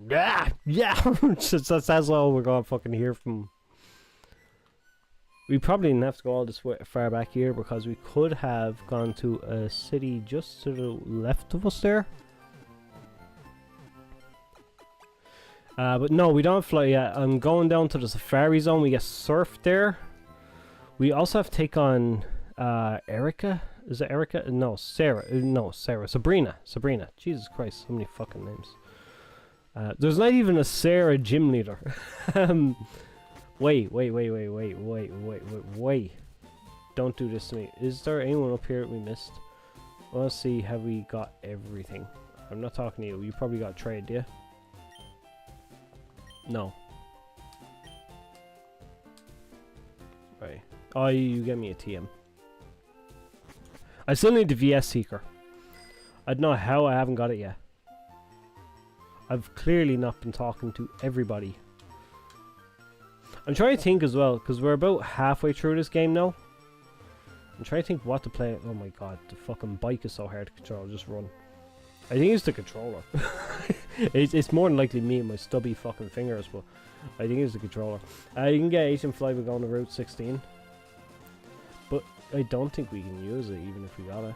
yeah, yeah. that's all we're gonna fucking hear from. We probably didn't have to go all this way far back here because we could have gone to a city just to the left of us there. But no, we don't fly yet. I'm going down to the Safari Zone. We get Surf there. We also have to take on Erica. Is it Erica? No, Sarah. No, Sarah. Sabrina. Jesus Christ, so many fucking names. There's not even a Sarah gym leader. Wait. Don't do this to me. Is there anyone up here that we missed? I want to see, have we got everything? I'm not talking to you. You probably got trade, do you? No. Right. Oh, you get me a TM. I still need the VS Seeker. I don't know how I haven't got it yet. I've clearly not been talking to everybody. I'm trying to think as well, because we're about halfway through this game now. I'm trying to think what to play. Oh my god, the fucking bike is so hard to control. Just run. I think it's the controller. it's more than likely me and my stubby fucking fingers, but I think it's the controller. You can get Asian Fly by going to Route 16. But I don't think we can use it even if we got it.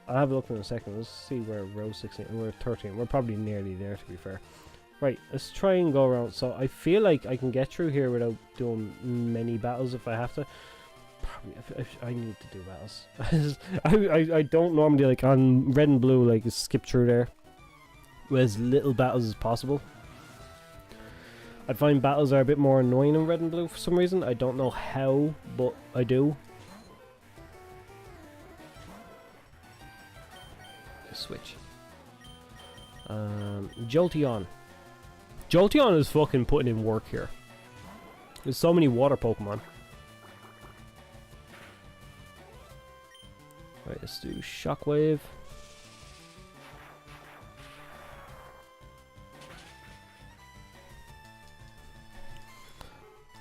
I'll have a look in a second. Let's see where Route 16... We're 13. We're probably nearly there, to be fair. Right, let's try and go around. So I feel like I can get through here without doing many battles if I have to. Probably, I need to do battles. I don't normally, like, on red and blue, like, skip through there with as little battles as possible. I find battles are a bit more annoying in red and blue for some reason. I don't know how, but I do. Switch. Jolteon. Jolteon is fucking putting in work here. There's so many water Pokemon. Right, let's do Shockwave.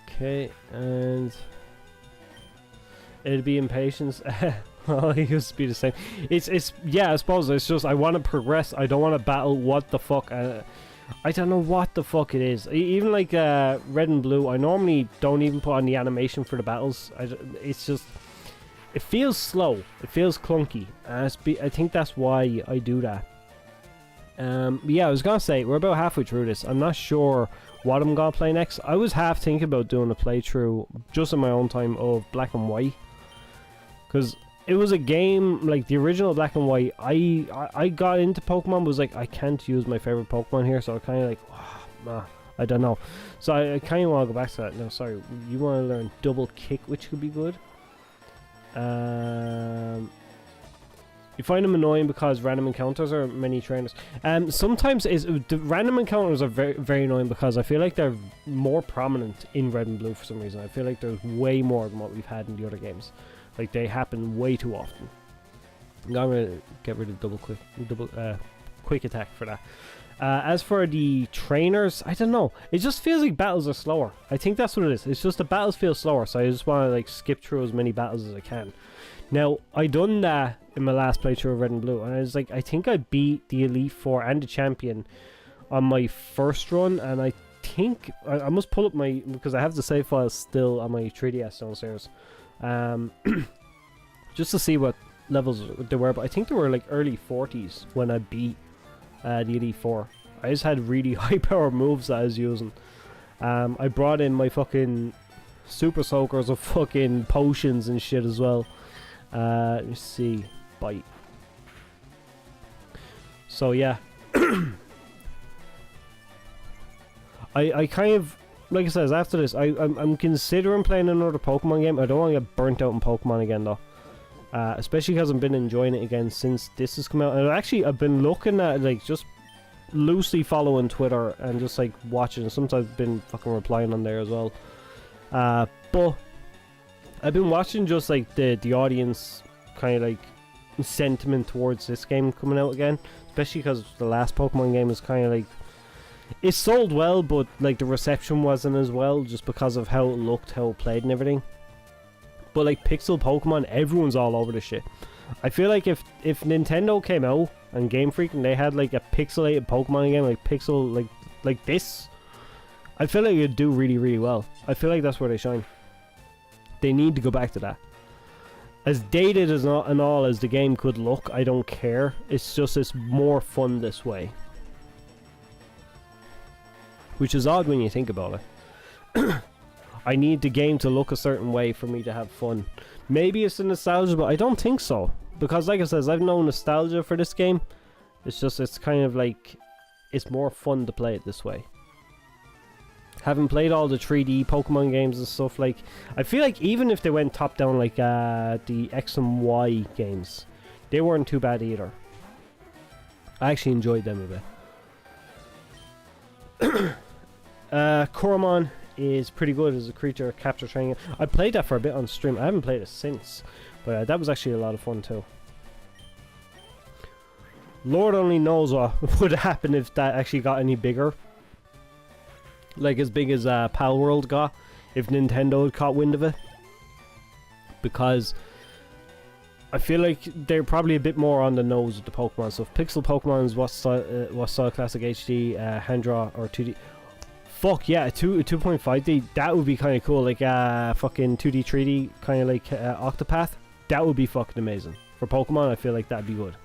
Okay, and it'd be Impatience. Oh, it used to be the same. It's yeah, I suppose it's just I want to progress. I don't want to battle. What the fuck? I don't know what the fuck it is. Even like red and blue, I normally don't even put on the animation for the battles. It's just, it feels slow. It feels clunky. I think that's why I do that. But yeah, I was gonna say we're about halfway through this. I'm not sure what I'm gonna play next. I was half thinking about doing a playthrough just in my own time of Black and White, because it was a game like the original Black and White. I got into Pokemon, was like I can't use my favorite Pokemon here, so I kind of like, oh, I don't know. So I kind of want to go back to that. No, sorry, you want to learn Double Kick, which could be good. You find them annoying because random encounters are many trainers. Sometimes the random encounters are very, very annoying because I feel like they're more prominent in Red and Blue for some reason. I feel like there's way more than what we've had in the other games. Like they happen way too often. I'm gonna get rid of double quick attack for that. As for the trainers, I don't know. It just feels like battles are slower. I think that's what it is. It's just the battles feel slower, so I just want to like skip through as many battles as I can. Now, I done that in my last playthrough of Red and Blue, and I was like, I think I beat the Elite Four and the Champion on my first run, and I think I must pull up my, because I have the save files still on my 3DS downstairs. just to see what levels they were. But I think they were like early 40s when I beat the Elite Four. I just had really high power moves that I was using. I brought in my fucking super soakers of fucking potions and shit as well. Let me see. Bite. So yeah. I kind of, like I said, after this, I'm considering playing another Pokemon game. I don't want to get burnt out in Pokemon again though. Especially because I've been enjoying it again since this has come out. And actually, I've been looking at, like, just loosely following Twitter and just, like, watching. Sometimes I've been fucking replying on there as well. But I've been watching just, like, the audience kind of, like, sentiment towards this game coming out again. Especially because the last Pokemon game is kind of, like, it sold well, but, like, the reception wasn't as well just because of how it looked, how it played and everything. But like pixel Pokemon, everyone's all over this shit. I feel like if Nintendo came out and Game Freak and they had like a pixelated Pokemon game, like pixel like this, I feel like it'd do really, really well. I feel like that's where they shine. They need to go back to that. As dated as not and all as the game could look, I don't care. It's just it's more fun this way. Which is odd when you think about it. I need the game to look a certain way for me to have fun. Maybe it's the nostalgia, but I don't think so. Because like I said, I've no nostalgia for this game. It's just, it's kind of like, it's more fun to play it this way. Having played all the 3D Pokemon games and stuff, like, I feel like even if they went top down like the X and Y games, they weren't too bad either. I actually enjoyed them a bit. Coromon is pretty good as a creature capture training. I played that for a bit on stream. I haven't played it since, but that was actually a lot of fun too. Lord only knows what would happen if that actually got any bigger, like as big as Pal World got, if Nintendo had caught wind of it, because I feel like they're probably a bit more on the nose with the Pokemon stuff. Pixel Pokemon is what style Classic HD, hand draw or 2D. Fuck yeah, 2.5D, that would be kind of cool, like fucking 2D, 3D, kind of like Octopath. That would be fucking amazing. For Pokemon, I feel like that'd be good.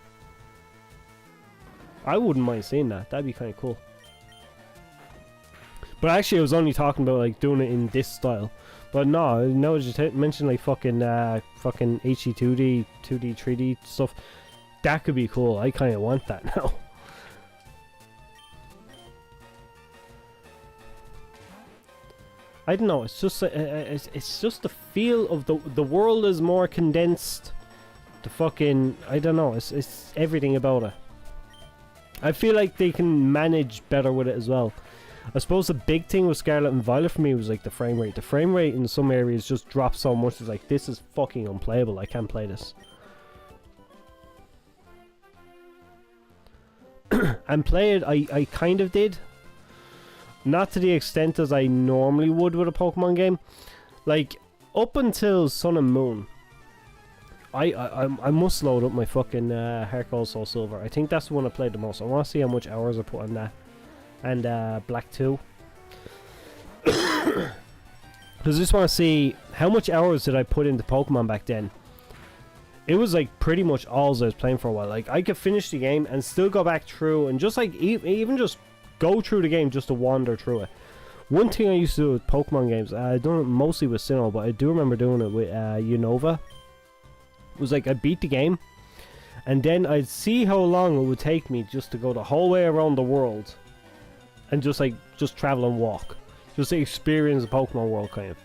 I wouldn't mind seeing that, that'd be kind of cool. But actually I was only talking about like doing it in this style. But no, just mention like fucking fucking HD 2D, 2D, 3D stuff. That could be cool, I kind of want that now. I don't know. It's just the feel of the world is more condensed. The fucking, I don't know. It's everything about it. I feel like they can manage better with it as well. I suppose the big thing with Scarlet and Violet for me was like the frame rate. The frame rate in some areas just dropped so much. It's like, this is fucking unplayable. I can't play this. And play it, I kind of did. Not to the extent as I normally would with a Pokemon game. Like, up until Sun and Moon, I must load up my fucking Heart Gold Soul Silver. I think that's the one I played the most. I want to see how much hours I put on that. And Black 2. Because I just want to see how much hours did I put into Pokemon back then. It was like pretty much all I was playing for a while. Like, I could finish the game and still go back through and just like even just go through the game just to wander through it. One thing I used to do with Pokemon games, I done it mostly with Sinnoh, but I do remember doing it with Unova. It was like I'd beat the game, and then I'd see how long it would take me just to go the whole way around the world, and just travel and walk, just to experience the Pokemon world kind of.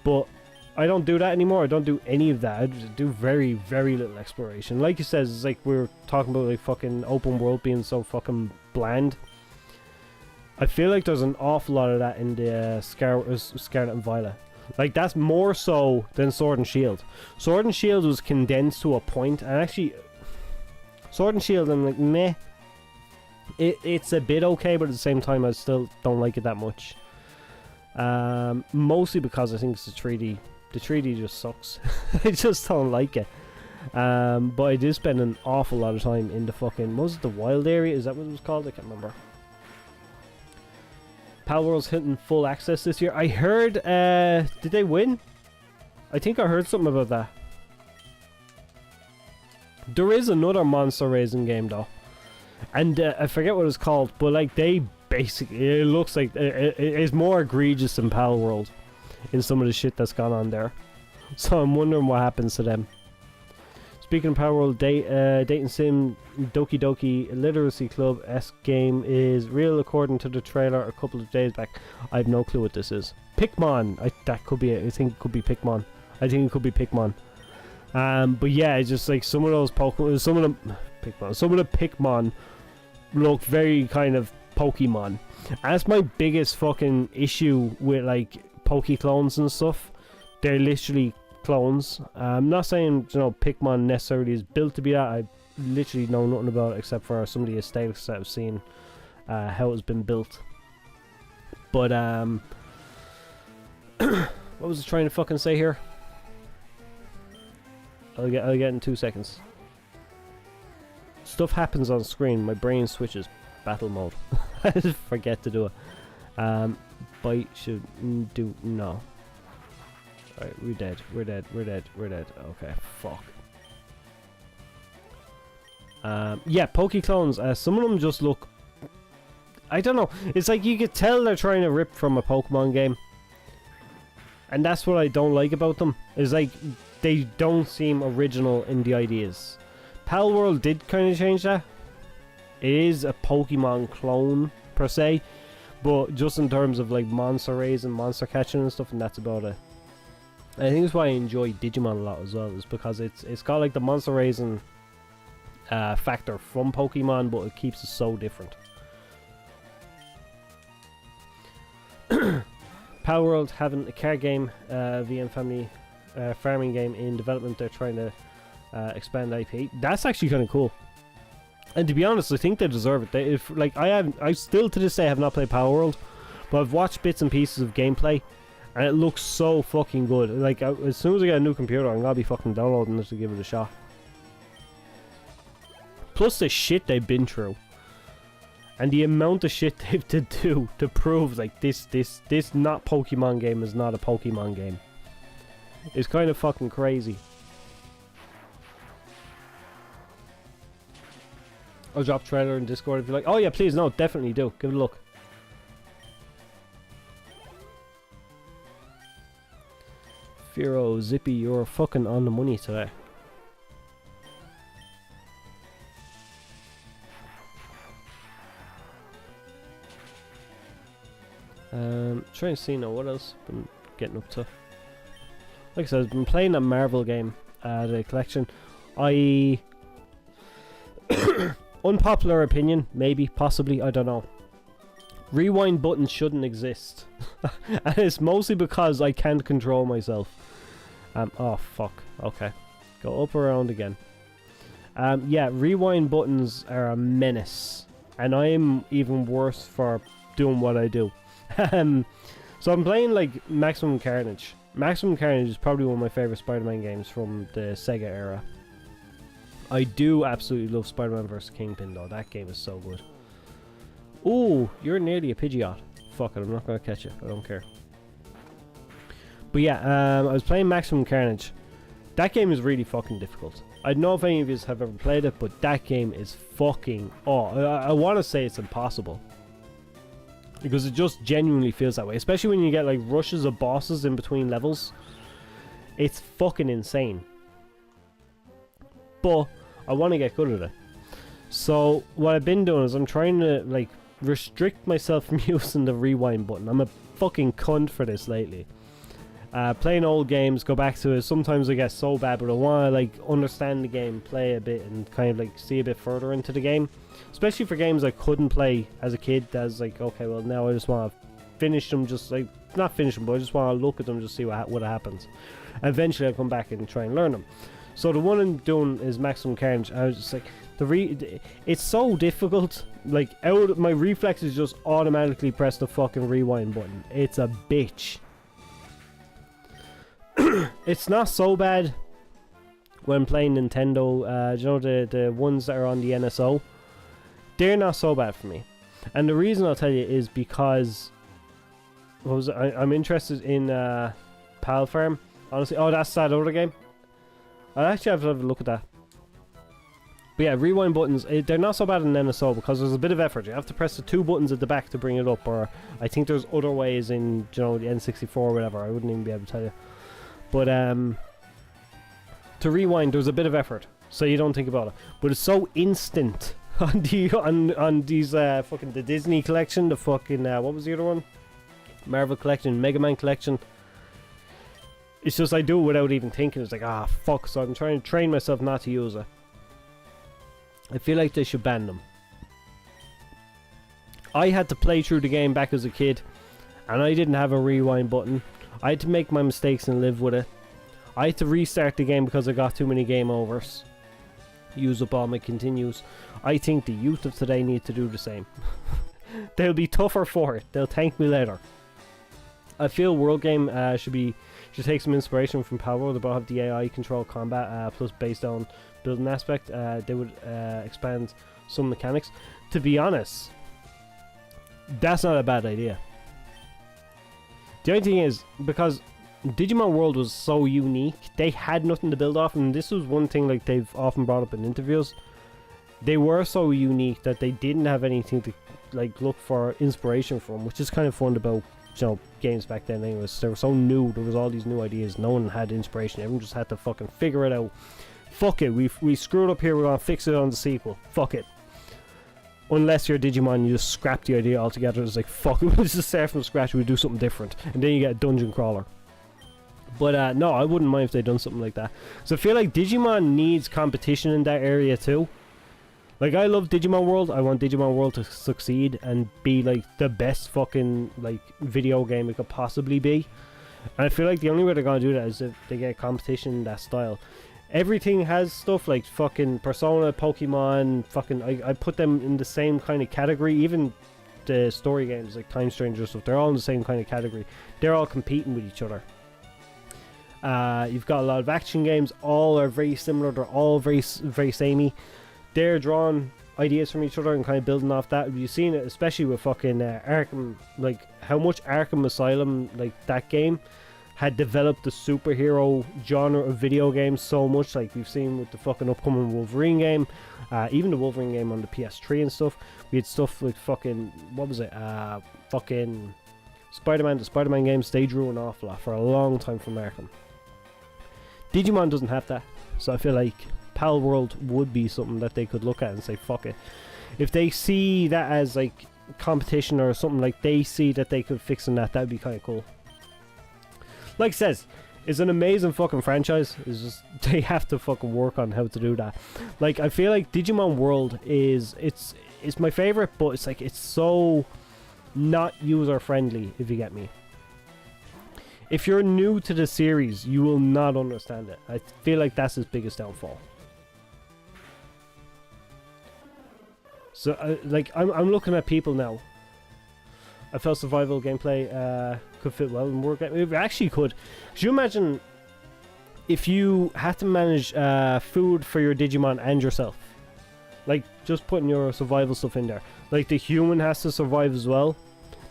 But I don't do that anymore. I don't do any of that. I just do very, very little exploration. Like you said, it's like we were talking about like fucking open world being so fucking bland. I feel like there's an awful lot of that in the Scarlet and Violet. Like, that's more so than Sword and Shield. Sword and Shield was condensed to a point, and actually, Sword and Shield, I'm like, meh. It's a bit okay, but at the same time, I still don't like it that much. Mostly because I think it's the 3D. The 3D just sucks. I just don't like it. But I did spend an awful lot of time in the fucking, was it the wild area? Is that what it was called? I can't remember. Pal World's hitting full access this year. I heard, did they win? I think I heard something about that. There is another monster raising game though, and I forget what it's called, but like they basically, it looks like it's more egregious than Pal World in some of the shit that's gone on there. So I'm wondering what happens to them. Speaking of Power World, Dating Sim Doki Doki Literacy Club-esque game is real according to the trailer a couple of days back. I have no clue what this is. Pikmin! That could be it. I think it could be Pikmin. I think it could be Pikmin. But yeah, it's just like some of those Pokemon, some of the Pikmin look very kind of Pokemon. And that's my biggest fucking issue with like Pokeclones and stuff. They're literally clones. I'm not saying, you know, Pikmin necessarily is built to be that. I literally know nothing about it except for some of the aesthetics that I've seen, how it's been built. But what was I trying to fucking say here? I'll get in 2 seconds. Stuff happens on screen. My brain switches battle mode. I just forget to do it. Bite should do no. Alright, we're dead. We're dead. Okay, fuck. Yeah, Pokeclones. Some of them just look, I don't know. It's like you could tell they're trying to rip from a Pokemon game. And that's what I don't like about them. Is like they don't seem original in the ideas. Pal World did kind of change that. It is a Pokemon clone per se, but just in terms of like monster raising, monster catching and stuff, and that's about it. I think that's why I enjoy Digimon a lot as well, is because it's got like the monster raising factor from Pokemon, but it keeps it so different. Power World having a card game, VM Family farming game in development. They're trying to expand IP. That's actually kind of cool. And to be honest, I think they deserve it. I still to this day have not played Power World, but I've watched bits and pieces of gameplay, and it looks so fucking good. Like as soon as I get a new computer, I'm gonna be fucking downloading this to give it a shot. Plus the shit they've been through. And the amount of shit they've to do to prove like this not Pokemon game is not a Pokemon game. It's kind of fucking crazy. I'll drop trailer in Discord if you like. Oh yeah, please, no, definitely do. Give it a look. Firo, Zippy, you're fucking on the money today. Trying to see now what else I've been getting up to. Like I said, I've been playing a Marvel game, the collection. Unpopular opinion, maybe, possibly, I don't know. Rewind buttons shouldn't exist. And it's mostly because I can't control myself. Oh fuck, okay. Go up around again. Yeah, rewind buttons are a menace. And I'm even worse for doing what I do. So I'm playing like Maximum Carnage. Maximum Carnage is probably one of my favourite Spider-Man games from the Sega era. I do absolutely love Spider-Man vs. Kingpin though. That game is so good. Ooh, you're nearly a Pidgeot. Fuck it, I'm not going to catch you. I don't care. But yeah, I was playing Maximum Carnage. That game is really fucking difficult. I don't know if any of you have ever played it, but that game is fucking... Oh, I want to say it's impossible. Because it just genuinely feels that way. Especially when you get like rushes of bosses in between levels. It's fucking insane. But I want to get good at it. So what I've been doing is I'm trying to like restrict myself from using the rewind button. I'm a fucking cunt for this lately. Playing old games, go back to it. Sometimes I get so bad, but I want to like understand the game, play a bit, and kind of like see a bit further into the game. Especially for games I couldn't play as a kid. That's like, okay, well now I just want to finish them, just like not finish them, but I just want to look at them, just see what happens. Eventually I'll come back and try and learn them. So the one I'm doing is Maximum Carnage. I was just like, it's so difficult. Like my reflexes just automatically press the fucking rewind button. It's a bitch. It's not so bad when playing Nintendo. You know the ones that are on the NSO. They're not so bad for me, and the reason I'll tell you is because I'm interested in Pal Farm. Honestly, oh, that's that other game. I'll actually have to have a look at that. But yeah, rewind buttons, they're not so bad in NSO because there's a bit of effort. You have to press the 2 buttons at the back to bring it up, or I think there's other ways in, you know, the N64 or whatever. I wouldn't even be able to tell you. But to rewind, there's a bit of effort, so you don't think about it. But it's so instant on these fucking the Disney collection, the fucking what was the other one? Marvel collection, Mega Man collection. It's just I do it without even thinking. It's like, ah, fuck. So I'm trying to train myself not to use it. I feel like they should ban them. I had to play through the game back as a kid, and I didn't have a rewind button. I had to make my mistakes and live with it. I had to restart the game because I got too many game overs. Use up all my continues. I think the youth of today need to do the same. They'll be tougher for it. They'll thank me later. I feel World Game should take some inspiration from Power World. They both have the AI control combat plus based on building aspect. They would expand some mechanics. To be honest, that's not a bad idea. The only thing is, because Digimon World was so unique, they had nothing to build off, and this was one thing like they've often brought up in interviews. They were so unique that they didn't have anything to like look for inspiration from, which is kind of fun about, you know, games back then. Anyways, they were so new. There was all these new ideas. No one had inspiration. Everyone just had to fucking figure it out. Fuck it. We screwed up here. We're gonna fix it on the sequel. Fuck it. Unless you're Digimon, you just scrap the idea altogether. It's like, fuck it, we'll just start from scratch. We do something different, and then you get a dungeon crawler. But no, I wouldn't mind if they done something like that. So I feel like Digimon needs competition in that area too. Like, I love Digimon World. I want Digimon World to succeed and be like the best fucking like video game it could possibly be. And I feel like the only way they're gonna do that is if they get competition in that style. Everything has stuff like fucking Persona, Pokemon, fucking I put them in the same kind of category. Even the story games like Time Stranger stuff, they're all in the same kind of category. They're all competing with each other. You've got a lot of action games. All are very similar. They're all very samey. They're drawing ideas from each other and kind of building off that. You've seen it, especially with fucking Arkham, like how much Arkham Asylum, like that game, had developed the superhero genre of video games so much. Like we've seen with the fucking upcoming Wolverine game, even the Wolverine game on the PS3 and stuff. We had stuff like fucking, what was it? Fucking Spider-Man. The Spider-Man games, they drew an awful lot for a long time from Arkham. Digimon doesn't have that, so I feel like Pal World would be something that they could look at and say, fuck it. If they see that as like competition or something, like they see that they could fix in that, that'd be kind of cool. Like it says, it's an amazing fucking franchise. It's just they have to fucking work on how to do that. Like I feel like Digimon World is it's my favorite, but it's like it's so not user friendly, if you get me. If you're new to the series, you will not understand it. I feel like that's his biggest downfall. So, like, I'm looking at people now. I felt survival gameplay could fit well in work. It actually could. Could you imagine if you had to manage food for your Digimon and yourself? Like, just putting your survival stuff in there. Like, the human has to survive as well.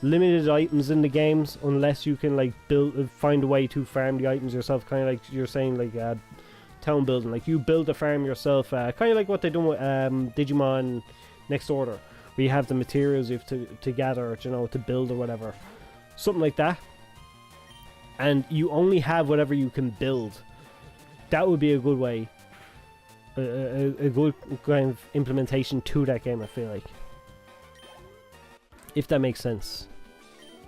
Limited items in the games unless you can like find a way to farm the items yourself, kind of like you're saying, like town building. Like you build a farm yourself, kind of like what they done with Digimon Next Order, where you have the materials you have to gather, you know, to build or whatever, something like that, and you only have whatever you can build. That would be a good way, a good kind of implementation to that game, I feel like. If that makes sense.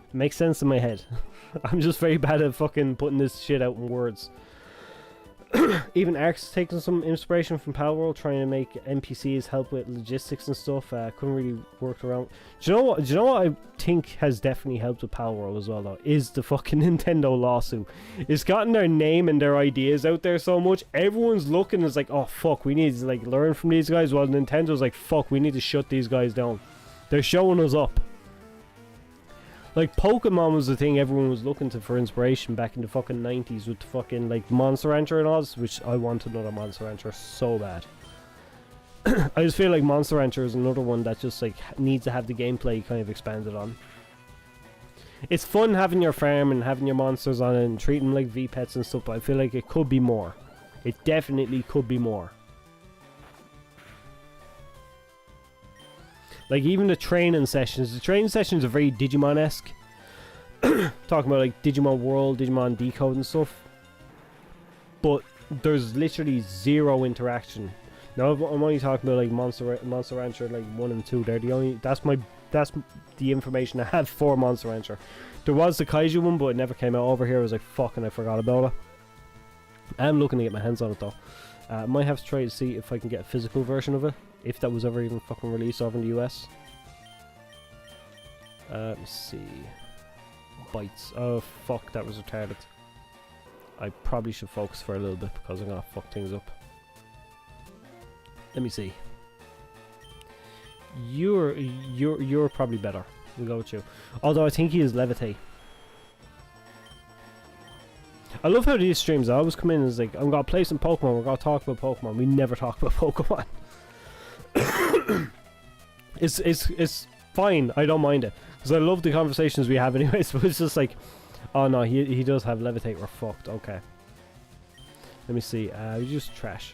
It makes sense in my head. I'm just very bad at fucking putting this shit out in words. Even Ark's taking some inspiration from Pal World, trying to make NPCs help with logistics and stuff. Couldn't really work around. Do you know what I think has definitely helped with Pal World as well, though? Is the fucking Nintendo lawsuit. It's gotten their name and their ideas out there so much. Everyone's looking, it's like, oh fuck, we need to like learn from these guys. While Nintendo's like, fuck, we need to shut these guys down. They're showing us up. Like, Pokemon was the thing everyone was looking to for inspiration back in the fucking 90s with the fucking, like, Monster Rancher and all this, which I want another Monster Rancher so bad. I just feel like Monster Rancher is another one that just, like, needs to have the gameplay kind of expanded on. it's fun having your farm and having your monsters on it and treating them like V-Pets and stuff, but I feel like it could be more. It definitely could be more. Like, even the training sessions are very Digimon-esque. Talking about, like, Digimon World, Digimon Decode and stuff. But there's literally zero interaction. Now, I'm only talking about, like, Monster Rancher, like, 1 and 2. They're the only... That's the information I have for Monster Rancher. There was the Kaiju one, but it never came out over here. I was like, fucking, I forgot about it. I'm looking to get my hands on it, though. I might have to try to see if I can get a physical version of it. If that was ever even fucking released over in the US. Let me see. Bites. Oh, fuck, that was retarded. I probably should focus for a little bit because I'm gonna fuck things up. Let me see. You're probably better. We'll go with you. Although I think he is Levitate. I love how these streams, I always come in and it's like, I'm gonna play some Pokemon, we're gonna talk about Pokemon. We never talk about Pokemon. It's fine, I don't mind it. Because I love the conversations we have anyways, but it's just like, oh no, he does have Levitate, we're fucked, okay. Let me see, we just trash.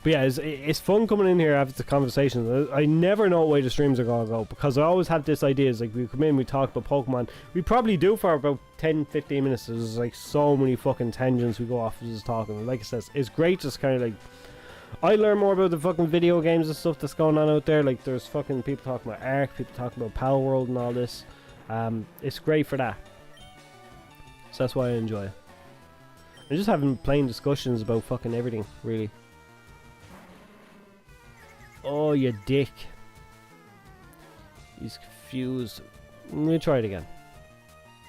But yeah, it's fun coming in here after the conversations. I never know what way the streams are going to go, because I always have this idea, it's like we come in, we talk about Pokemon. We probably do for about 10-15 minutes. There's like so many fucking tangents we go off just talking. Like I said, it's great just kind of like, I learn more about the fucking video games and stuff that's going on out there. Like there's fucking people talking about Ark, people talking about Pal World and all this. It's great for that. So that's why I enjoy it. I'm just having plain discussions about fucking everything, really. Oh, you dick. He's confused. Let me try it again.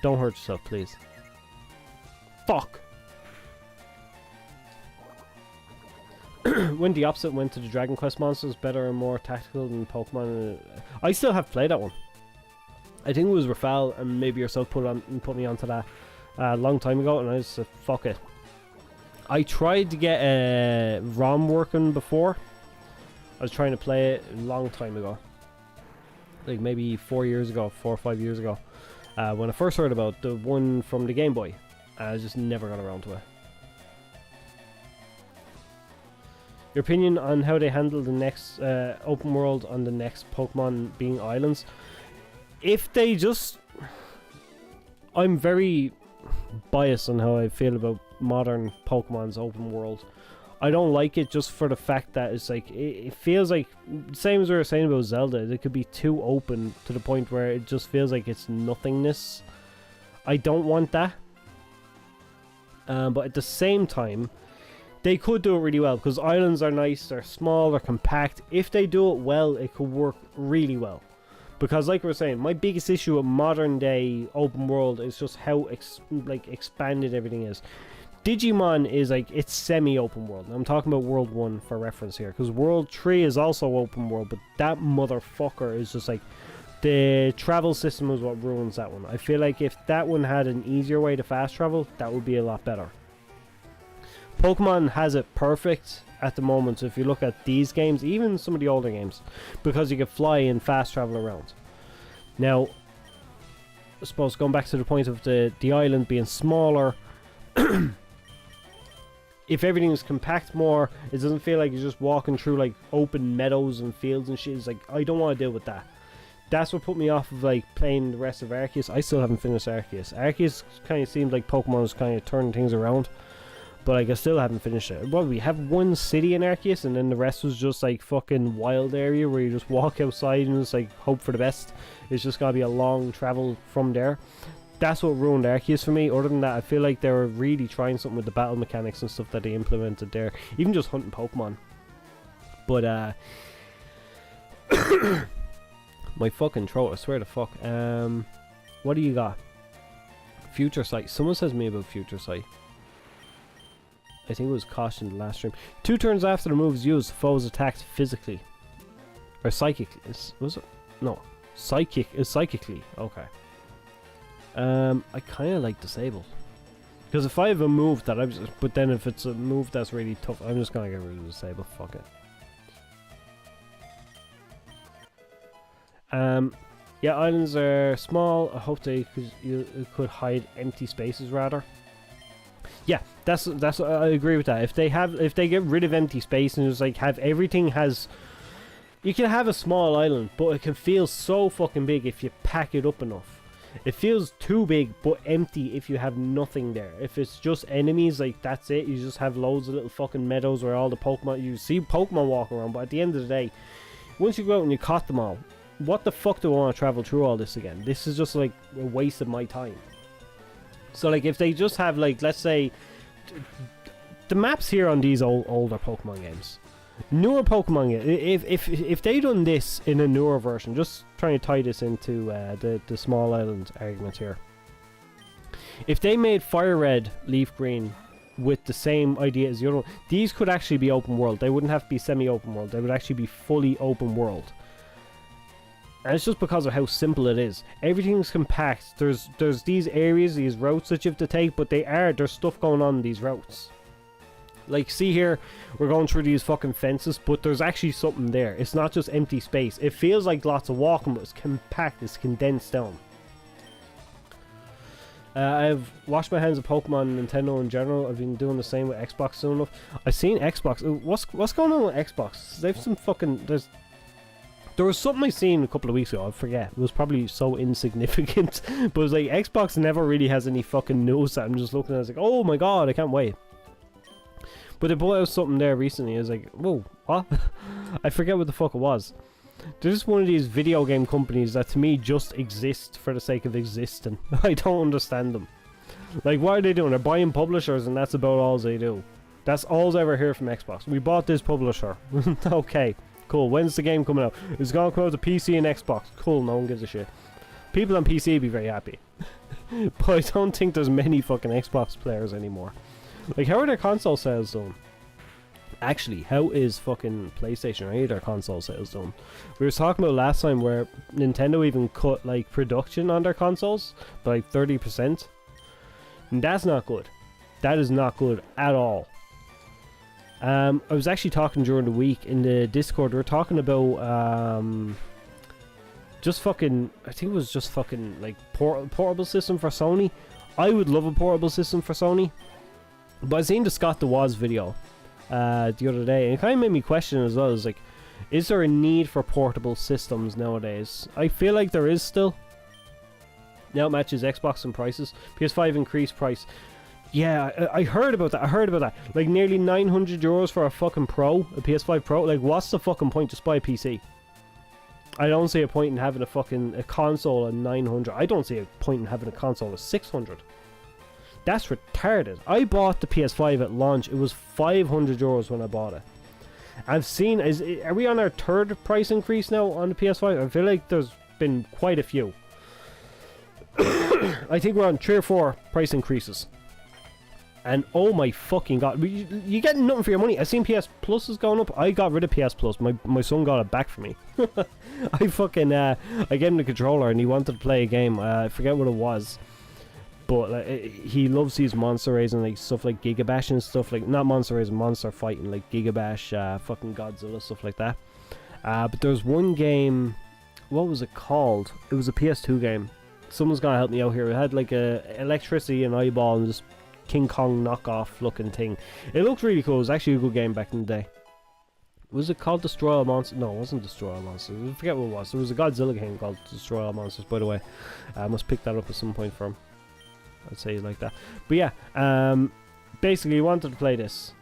Don't hurt yourself, please. Fuck! When the opposite went to the Dragon Quest monsters, better and more tactical than Pokemon. I still have played that one. I think it was Rafal and maybe yourself put me onto that a long time ago, and I just said, fuck it. I tried to get a ROM working before. I was trying to play it a long time ago. Like maybe 4 or 5 years ago. When I first heard about the one from the Game Boy. I just never got around to it. Your opinion on how they handle the next open world on the next Pokemon being islands? If they just... I'm very biased on how I feel about modern Pokemon's open world. I don't like it just for the fact that it's like, it feels like, same as we were saying about Zelda, it could be too open to the point where it just feels like it's nothingness. I don't want that. But at the same time, they could do it really well, because islands are nice, they're small, they're compact. If they do it well, it could work really well. Because like we were saying, my biggest issue with modern day open world is just how expanded everything is. Digimon is like, it's semi-open world. I'm talking about World 1 for reference here, because World 3 is also open world, but that motherfucker is just like, the travel system is what ruins that one. I feel like if that one had an easier way to fast travel, that would be a lot better. Pokemon has it perfect at the moment, so if you look at these games, even some of the older games, because you can fly and fast travel around. Now, I suppose going back to the point of the island being smaller, if everything is compact more, it doesn't feel like you're just walking through like open meadows and fields and shit. It's like, I don't want to deal with that. That's what put me off of like playing the rest of Arceus. I still haven't finished Arceus. Arceus kind of seemed like Pokemon was kind of turning things around, but like I still haven't finished it. Well, we have one city in Arceus, and then the rest was just like fucking wild area where you just walk outside and just like hope for the best. It's just gotta be a long travel from there. That's what ruined Arceus for me. Other than that, I feel like they were really trying something with the battle mechanics and stuff that they implemented there. Even just hunting Pokemon. But, my fucking throat, I swear to fuck. What do you got? Future Sight. Someone says to me about Future Sight. I think it was cautioned in the last stream. 2 turns after the move is used, the foe is attacked physically. Or psychically. Was it? No. Psychically. Okay. I kind of like Disable. Because if I have a move that but then if it's a move that's really tough, I'm just gonna get rid of Disable. Fuck it. Yeah, islands are small. I hope they could hide empty spaces rather. Yeah, that's I agree with that. If they get rid of empty space and just like have everything has, you can have a small island, but it can feel so fucking big if you pack it up enough. It feels too big but empty if you have nothing there. If it's just enemies, like that's it. You just have loads of little fucking meadows where all the Pokemon, you see Pokemon walking around, but at the end of the day, once you go out and you caught them all, what the fuck do I want to travel through all this again? This is just like a waste of my time. So like if they just have like, let's say, the maps here on these older Pokemon games, newer Pokemon games, if they done this in a newer version, just trying to tie this into the small island argument here. If they made Fire Red, Leaf Green with the same idea as the other one, these could actually be open world. They wouldn't have to be semi-open world. They would actually be fully open world. And it's just because of how simple it is. Everything's compact. There's these areas, these routes that you have to take, but there's stuff going on in these routes. Like, see here, we're going through these fucking fences, but there's actually something there. It's not just empty space. It feels like lots of walking, but it's compact, it's condensed down. I've washed my hands of Pokemon and Nintendo in general. I've been doing the same with Xbox soon enough. I've seen Xbox. What's going on with Xbox? They've some fucking... There was something I seen a couple of weeks ago, I forget. It was probably so insignificant. But it was like, Xbox never really has any fucking news that I'm just looking at. It's like, oh my god, I can't wait. But they put out something there recently. I was like, whoa, what? I forget what the fuck it was. They're just one of these video game companies that to me just exist for the sake of existing. I don't understand them. Like, what are they doing? They're buying publishers and that's about all they do. That's all I ever hear from Xbox. We bought this publisher. Okay. Cool. When's the game coming out? It's gonna come out to PC and Xbox. Cool, no one gives a shit. People on PC be very happy. But I don't think there's many fucking Xbox players anymore. Like, how are their console sales doing? Actually, how is fucking PlayStation or any of their console sales doing? We were talking about last time where Nintendo even cut like production on their consoles by like 30%. And that's not good. That is not good at all. I was actually talking during the week in the Discord. We were talking about just fucking, I think it was just fucking like portable system for Sony. I would love a portable system for Sony, but I seen the Scott DeWaz video the other day, and it kind of made me question as well. It's like, is there a need for portable systems nowadays? I feel like there is still. Now it matches Xbox in prices. PS5 increased price. Yeah, I heard about that. Like nearly 900 euros for a fucking Pro, a PS5 Pro. Like, what's the fucking point? Just buy a PC. I don't see a point in having a console at 900. I don't see a point in having a console at 600. That's retarded. I bought the PS5 at launch. It was 500 euros when I bought it. I've seen... Are we on our third price increase now on the PS5? I feel like there's been quite a few. I think we're on 3 or 4 price increases. And oh my fucking god, you get nothing for your money. I seen PS Plus is going up. I got rid of PS Plus. My son got it back for me. I fucking I gave him the controller and he wanted to play a game. I forget what it was, but he loves these monster raising like stuff like Gigabash and stuff like, not monster raising, monster fighting like Gigabash, fucking Godzilla, stuff like that. But there's one game. What was it called? It was a PS2 game. Someone's gonna help me out here. It had like a electricity and eyeball and just King Kong knockoff looking thing. It looked really cool. It was actually a good game back in the day. Was it called Destroy All Monsters? No, it wasn't Destroy All Monsters. I forget what it was. There was a Godzilla game called Destroy All Monsters, by the way. I must pick that up at some point from. I'd say like that. But yeah, basically he wanted to play this.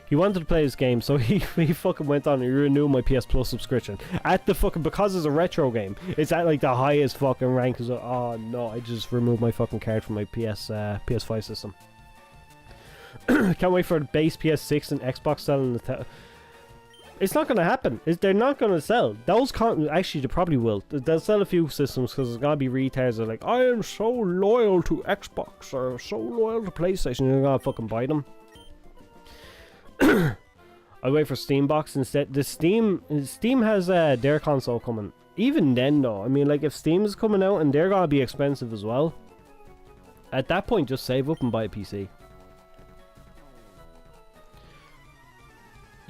He wanted to play this game, so he fucking went on and he renewed my PS Plus subscription. At the fucking, because it's a retro game, it's at like the highest fucking rank. So, oh no, I just removed my fucking card from my PS5 system. Can't wait for the base PS6 and Xbox selling it's not going to happen. They're not going to sell. Those actually, they probably will. They'll sell a few systems because there's going to be retards that are like, I am so loyal to Xbox or so loyal to PlayStation. You're going to fucking buy them. I wait for Steam Box instead. The Steam has their console coming. Even then though, I mean, like if Steam is coming out and they're gonna be expensive as well, at that point just save up and buy a PC.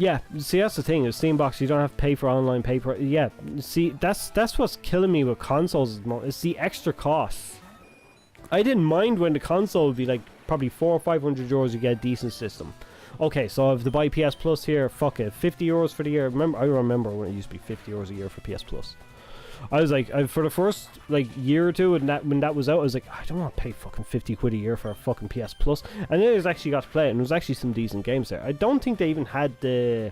Yeah, see, that's the thing. With Steambox, you don't have to pay for online pay for. Yeah, see, that's what's killing me with consoles at the moment. It's the extra costs. I didn't mind when the console would be like probably 400 or 500 euros. You get a decent system. Okay, so if to buy PS Plus here, fuck it, 50 euros for the year. I remember when it used to be 50 euros a year for PS Plus. I was like, for the first like year or two, and when that was out, I was like, I don't want to pay fucking 50 quid a year for a fucking PS Plus. And then I was actually got to play it, and there was actually some decent games there. I don't think they even had they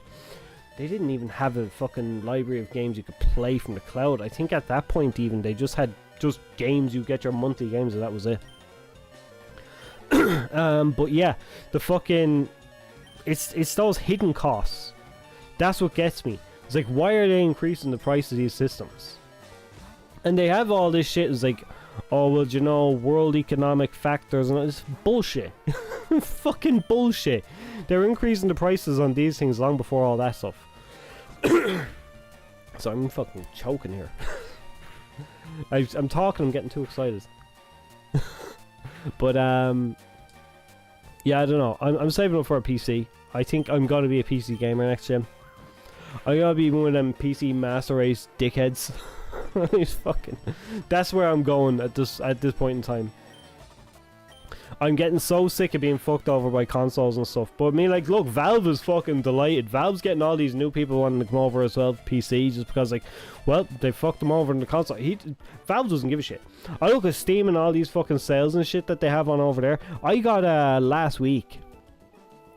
didn't even have a fucking library of games you could play from the cloud. I think at that point even they just had just games. You get your monthly games, and that was it. But yeah, the fucking it's those hidden costs. That's what gets me. It's like, why are they increasing the price of these systems? And they have all this shit. It's like, oh, well, you know, world economic factors, and it's bullshit. Fucking bullshit. They're increasing the prices on these things long before all that stuff. So I'm fucking choking here. I'm talking, I'm getting too excited. But yeah, I don't know. I'm saving up for a PC. I think I'm gonna be a PC gamer next gen. I gotta be one of them PC master race dickheads. He's fucking. That's where I'm going at this point in time. I'm getting so sick of being fucked over by consoles and stuff. But I mean, like, look, Valve is fucking delighted. Valve's getting all these new people wanting to come over as well, PC, just because, like, well, they fucked them over in the console. Valve doesn't give a shit. I look at Steam and all these fucking sales and shit that they have on over there. I got last week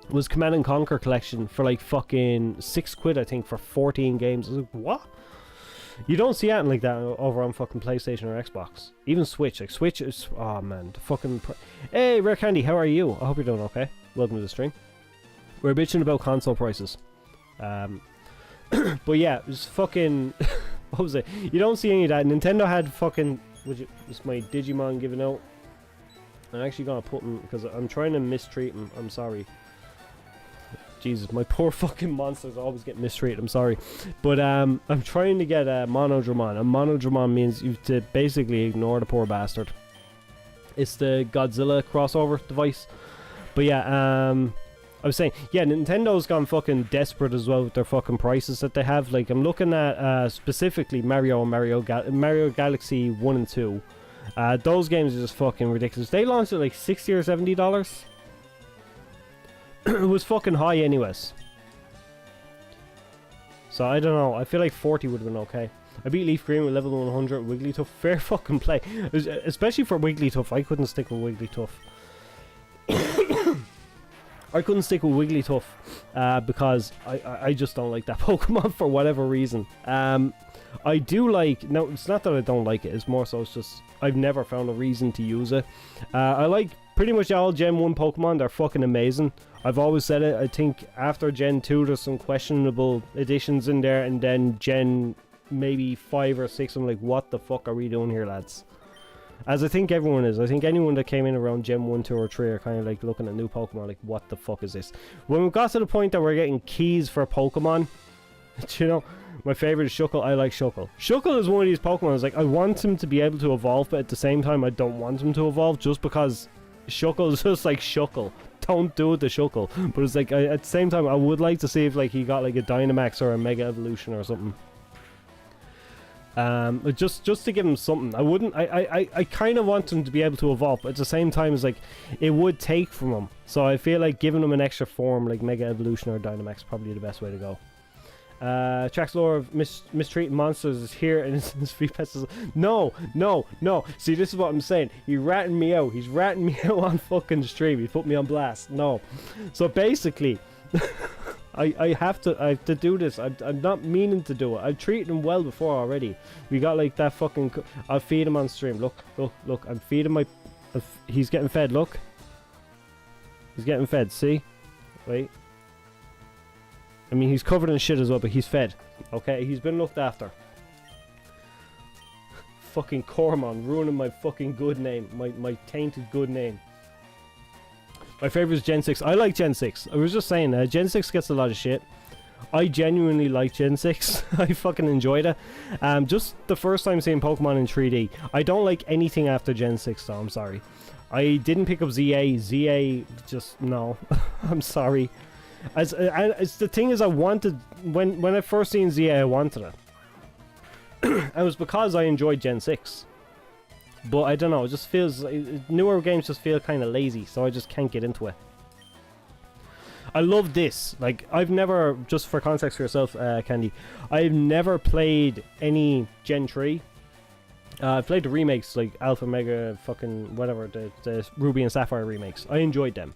was Command and Conquer collection for like fucking 6 quid, I think, for 14 games. I was like, what? You don't see anything like that over on fucking PlayStation or Xbox. Even Switch. Like, Switch is... Oh, man. The fucking... Hey, Rare Candy, how are you? I hope you're doing okay. Welcome to the stream. We're bitching about console prices. But yeah, it was fucking... What was it? You don't see any of that. Nintendo had fucking... It's my Digimon giving out. I'm actually gonna put him... Because I'm trying to mistreat him. I'm sorry. Jesus, my poor fucking monsters always get mistreated, I'm sorry. But I'm trying to get a Monodramon. A Monodramon means you have to basically ignore the poor bastard. It's the Godzilla crossover device. But yeah, I was saying, yeah, Nintendo's gone fucking desperate as well with their fucking prices that they have. Like, I'm looking at specifically Mario and Mario Galaxy 1 and 2. Those games are just fucking ridiculous. They launched at like $60 or $70. It was fucking high anyways. So I don't know. I feel like 40 would have been okay. I beat Leaf Green with level 100 Wigglytuff. Fair fucking play. Especially for Wigglytuff. I couldn't stick with Wigglytuff. I couldn't stick with Wigglytuff because I just don't like that Pokemon for whatever reason. I do like... No, it's not that I don't like it. It's more so it's just... I've never found a reason to use it. I like pretty much all Gen 1 Pokemon. They're fucking amazing. I've always said it. I think after Gen 2 there's some questionable additions in there. And then Gen maybe 5 or 6, I'm like, what the fuck are we doing here, lads? As I think everyone is. I think anyone that came in around Gen 1, 2 or 3 are kind of like looking at new Pokemon like, what the fuck is this? When we got to the point that we're getting keys for Pokemon, you know, my favorite is Shuckle. I like Shuckle. Shuckle is one of these Pokemon. It's like, I want him to be able to evolve, but at the same time I don't want him to evolve just because Shuckle is just like Shuckle. Don't do it to Shuckle. But it's like, at the same time, I would like to see if like he got like a Dynamax or a Mega Evolution or something. Just to give him something. I kind of want him to be able to evolve, but at the same time, it's like, it would take from him. So I feel like giving him an extra form like Mega Evolution or Dynamax is probably the best way to go. Track's lore of mistreating monsters is here, and his free pets is... No. See, this is what I'm saying. He's ratting me out. He's ratting me out on fucking stream. He put me on blast. No. So basically, I have to do this. I'm not meaning to do it. I've treated him well before already. We got like that fucking... I'll feed him on stream. Look. I'm feeding my... He's getting fed. Look. He's getting fed. See? Wait. I mean, he's covered in shit as well, but he's fed. Okay, he's been looked after. Fucking Cormon, ruining my fucking good name. My tainted good name. My favorite is Gen 6. I like Gen 6. I was just saying, Gen 6 gets a lot of shit. I genuinely like Gen 6. I fucking enjoyed it. Just the first time seeing Pokemon in 3D. I don't like anything after Gen 6, though. I'm sorry. I didn't pick up ZA. ZA, just, no. I'm sorry. It's the thing is, I wanted when I first seen ZA, I wanted it. It was because I enjoyed Gen 6. But I don't know, it just feels newer games just feel kind of lazy, so I just can't get into it. I love this. Like, I've never, just for context for yourself, Candy, I've never played any Gen 3. I've played the remakes, like Alpha, Mega, fucking whatever, the Ruby and Sapphire remakes. I enjoyed them.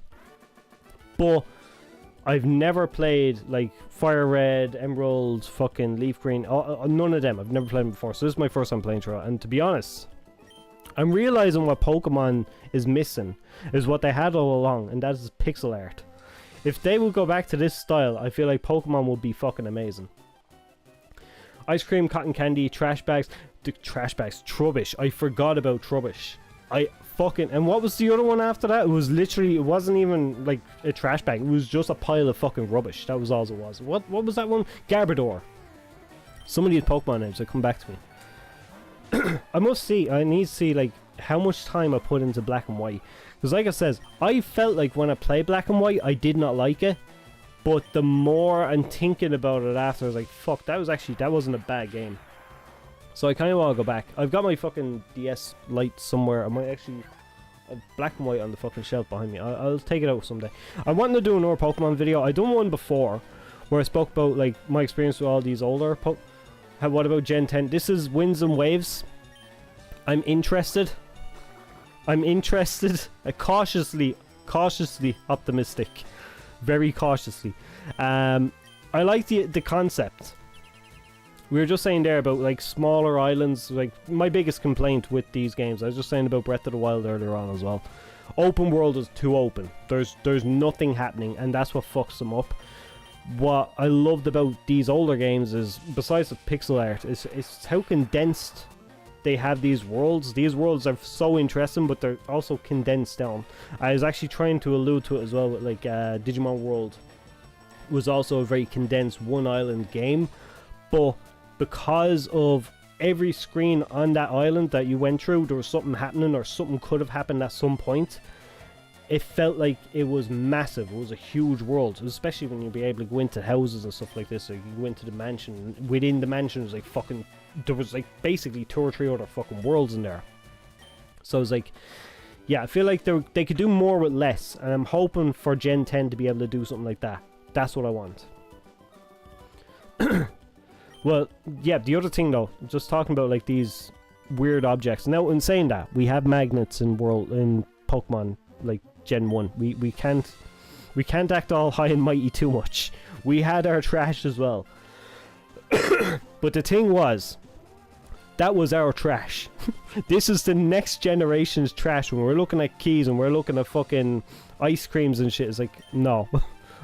But I've never played, like, Fire Red, Emerald, fucking Leaf Green, none of them. I've never played them before, so this is my first time playing through it. And to be honest, I'm realizing what Pokemon is missing is what they had all along, and that is pixel art. If they would go back to this style, I feel like Pokemon would be fucking amazing. Ice cream, cotton candy, trash bags. The trash bags. Trubbish. I forgot about Trubbish. And what was the other one after that? It was literally, it wasn't even like a trash bag. It was just a pile of fucking rubbish. That was all it was. What was that one? Garbodor. Some of these Pokemon names that come back to me. I need to see like how much time I put into Black and White. Because like I says, I felt like when I played Black and White, I did not like it. But the more I'm thinking about it after, I was like, fuck, that wasn't a bad game. So I kind of want to go back. I've got my fucking DS Lite somewhere. I might actually have Black and White on the fucking shelf behind me. I'll take it out someday. I wanted to do another Pokemon video. I done one before where I spoke about like my experience with all these older what about Gen 10? This is Winds and Waves. I'm interested. Cautiously optimistic. Very cautiously. I like the concept. We were just saying there about like smaller islands. Like my biggest complaint with these games, I was just saying about Breath of the Wild earlier on as well. Open world is too open. There's nothing happening, and that's what fucks them up. What I loved about these older games is, besides the pixel art, is how condensed they have these worlds. These worlds are so interesting, but they're also condensed down. I was actually trying to allude to it as well with like Digimon World was also a very condensed one island game, but because of every screen on that island that you went through, there was something happening or something could have happened at some point. It felt like it was massive. It was a huge world, especially when you'd be able to go into houses and stuff like this. Like you go into the mansion, and within the mansion was like fucking, there was like basically 2 or 3 other fucking worlds in there. So I was like, yeah, I feel like they could do more with less, and I'm hoping for Gen 10 to be able to do something like that. That's what I want. Well, yeah, the other thing though, just talking about like these weird objects. Now, in saying that, we have magnets in Pokemon like Gen 1. We can't act all high and mighty too much. We had our trash as well. But the thing was, that was our trash. This is the next generation's trash. When we're looking at keys and we're looking at fucking ice creams and shit, it's like, no.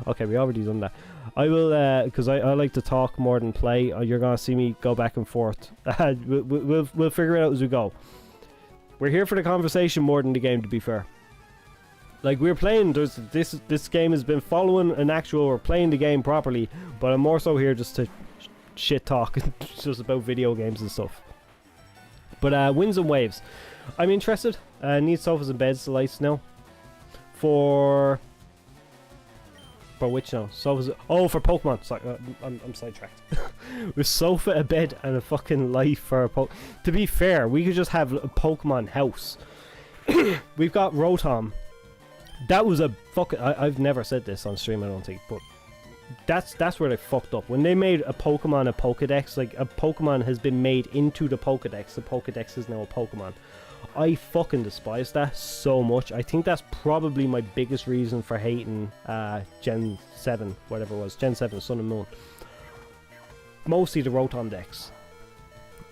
Okay, we already done that. I will, because I like to talk more than play. You're gonna see me go back and forth. We'll figure it out as we go. We're here for the conversation more than the game, to be fair. Like, we're playing, this game has been following an actual, we're playing the game properly, but I'm more so here just to shit talk, just about video games and stuff. But Winds and Waves, I'm interested. Need sofas and beds, the lights now. For which now? Sofas, oh, for Pokemon, sorry, I'm sidetracked. With sofa, a bed, and a fucking light for a to be fair, we could just have a Pokemon house. We've got Rotom. That was a fucking, I've never said this on stream, I don't think, but that's where they fucked up. When they made a Pokemon a Pokedex, like a Pokemon has been made into the Pokedex is now a Pokemon. I fucking despise that so much. I think that's probably my biggest reason for hating Gen 7, whatever it was, Gen 7, Sun and Moon. Mostly the Rotom Dex.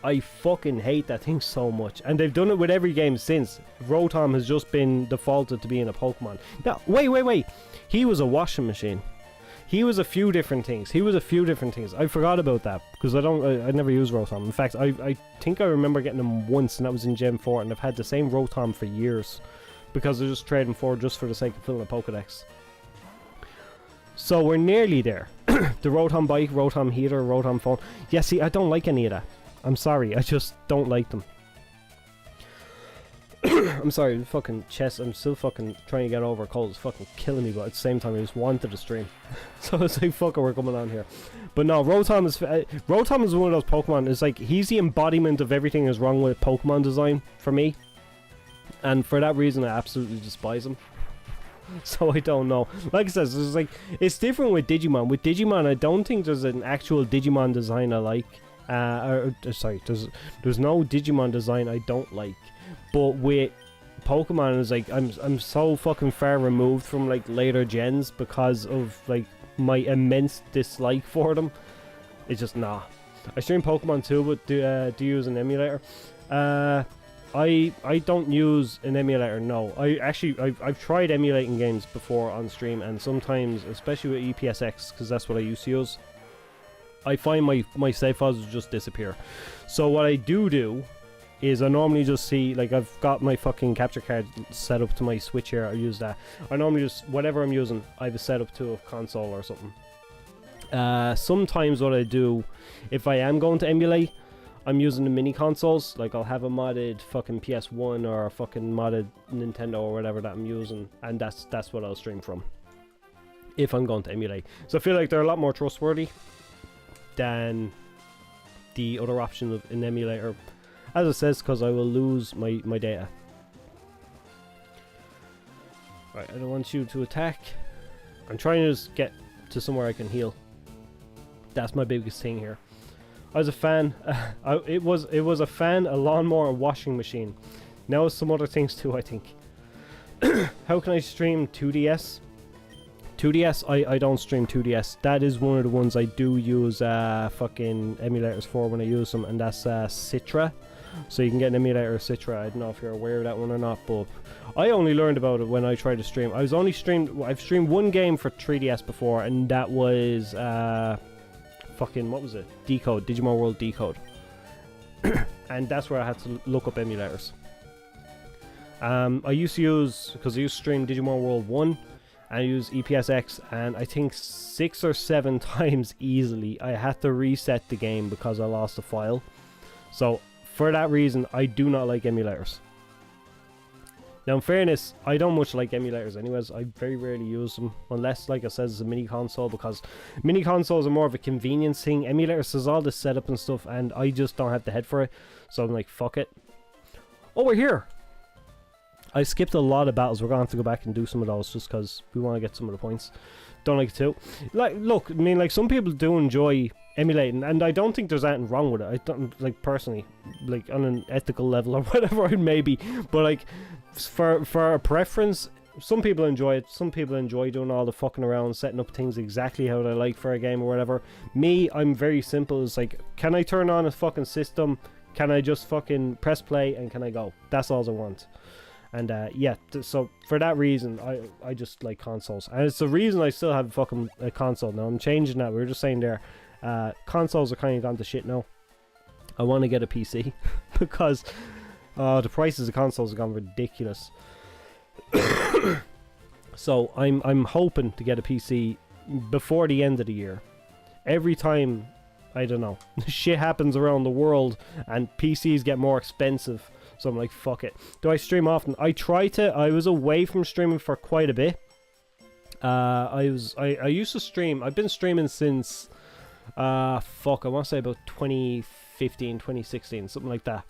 I fucking hate that thing so much. And they've done it with every game since. Rotom has just been defaulted to being a Pokemon. Now, wait. He was a washing machine. He was a few different things. I forgot about that because I never use Rotom. In fact, I think I remember getting him once, and that was in Gen 4, and I've had the same Rotom for years because I just trade him for just for the sake of filling a Pokedex. So we're nearly there. The Rotom bike, Rotom heater, Rotom phone. Yeah, see, I don't like any of that. I'm sorry, I just don't like them. I'm sorry, fucking chest. I'm still fucking trying to get over a cold. It's fucking killing me, but at the same time, I just wanted to stream. So it's like, fuck it, we're coming on here. But no, Rotom is one of those Pokemon. It's like, he's the embodiment of everything that's wrong with Pokemon design for me. And for that reason, I absolutely despise him. So I don't know. Like I said, it's like, it's different with Digimon. With Digimon, I don't think there's an actual Digimon design I like. Sorry, there's no Digimon design I don't like. But with Pokemon, it's like I'm so fucking far removed from like later gens because of like my immense dislike for them. It's just nah. I stream Pokemon too, but do you use an emulator? I don't use an emulator. No, I've tried emulating games before on stream, and sometimes, especially with EPSX, because that's what I used to use, I find my save files just disappear. So what I do is I normally just see, like, I've got my fucking capture card set up to my Switch here. I use that. I normally just, whatever I'm using, I have it set up to a console or something. Sometimes what I do, if I am going to emulate, I'm using the mini consoles. Like, I'll have a modded fucking PS1 or a fucking modded Nintendo or whatever that I'm using, and that's what I'll stream from if I'm going to emulate. So I feel like they're a lot more trustworthy than the other option of an emulator, as it says, because I will lose my data. Right, I don't want you to attack. I'm trying to just get to somewhere I can heal. That's my biggest thing here. I was a fan. It was a fan, a lawnmower, a washing machine. Now it's some other things too, I think. How can I stream 2DS? 2DS, I don't stream 2DS. That is one of the ones I do use fucking emulators for when I use them, and that's Citra. So you can get an emulator of Citra. I don't know if you're aware of that one or not, but I only learned about it when I tried to stream. I've streamed one game for 3DS before, and that was fucking, what was it? Decode, Digimon World Decode. And that's where I had to look up emulators. I used to use, because I used to stream Digimon World 1, and I used EPSX, and I think 6 or 7 times easily I had to reset the game because I lost a file. So for that reason, I do not like emulators. Now, in fairness, I don't much like emulators anyways. I very rarely use them, unless, like I said, it's a mini console, because mini consoles are more of a convenience thing. Emulators, there's all this setup and stuff, and I just don't have the head for it. So I'm like, fuck it. Oh, we're here! I skipped a lot of battles. We're going to have to go back and do some of those, just because we want to get some of the points. Don't like it too. Like, look, I mean, like, some people do enjoy emulating, and I don't think there's anything wrong with it. I don't, like, personally, like, on an ethical level or whatever it may be, but like, for a preference, some people enjoy it. Some people enjoy doing all the fucking around, setting up things exactly how they like for a game or whatever. Me, I'm very simple. It's like, can I turn on a fucking system? Can I just fucking press play and can I go? That's all I want. And yeah, so for that reason, I just like consoles, and it's the reason I still have fucking a console. Now I'm changing that. We were just saying there, consoles are kind of gone to shit now. I want to get a PC because the prices of consoles have gone ridiculous. So I'm hoping to get a PC before the end of the year. Every time, I don't know, shit happens around the world and PCs get more expensive. So I'm like, fuck it. Do I stream often? I try to. I was away from streaming for quite a bit. I used to stream. I've been streaming since, fuck, I want to say about 2015, 2016, something like that.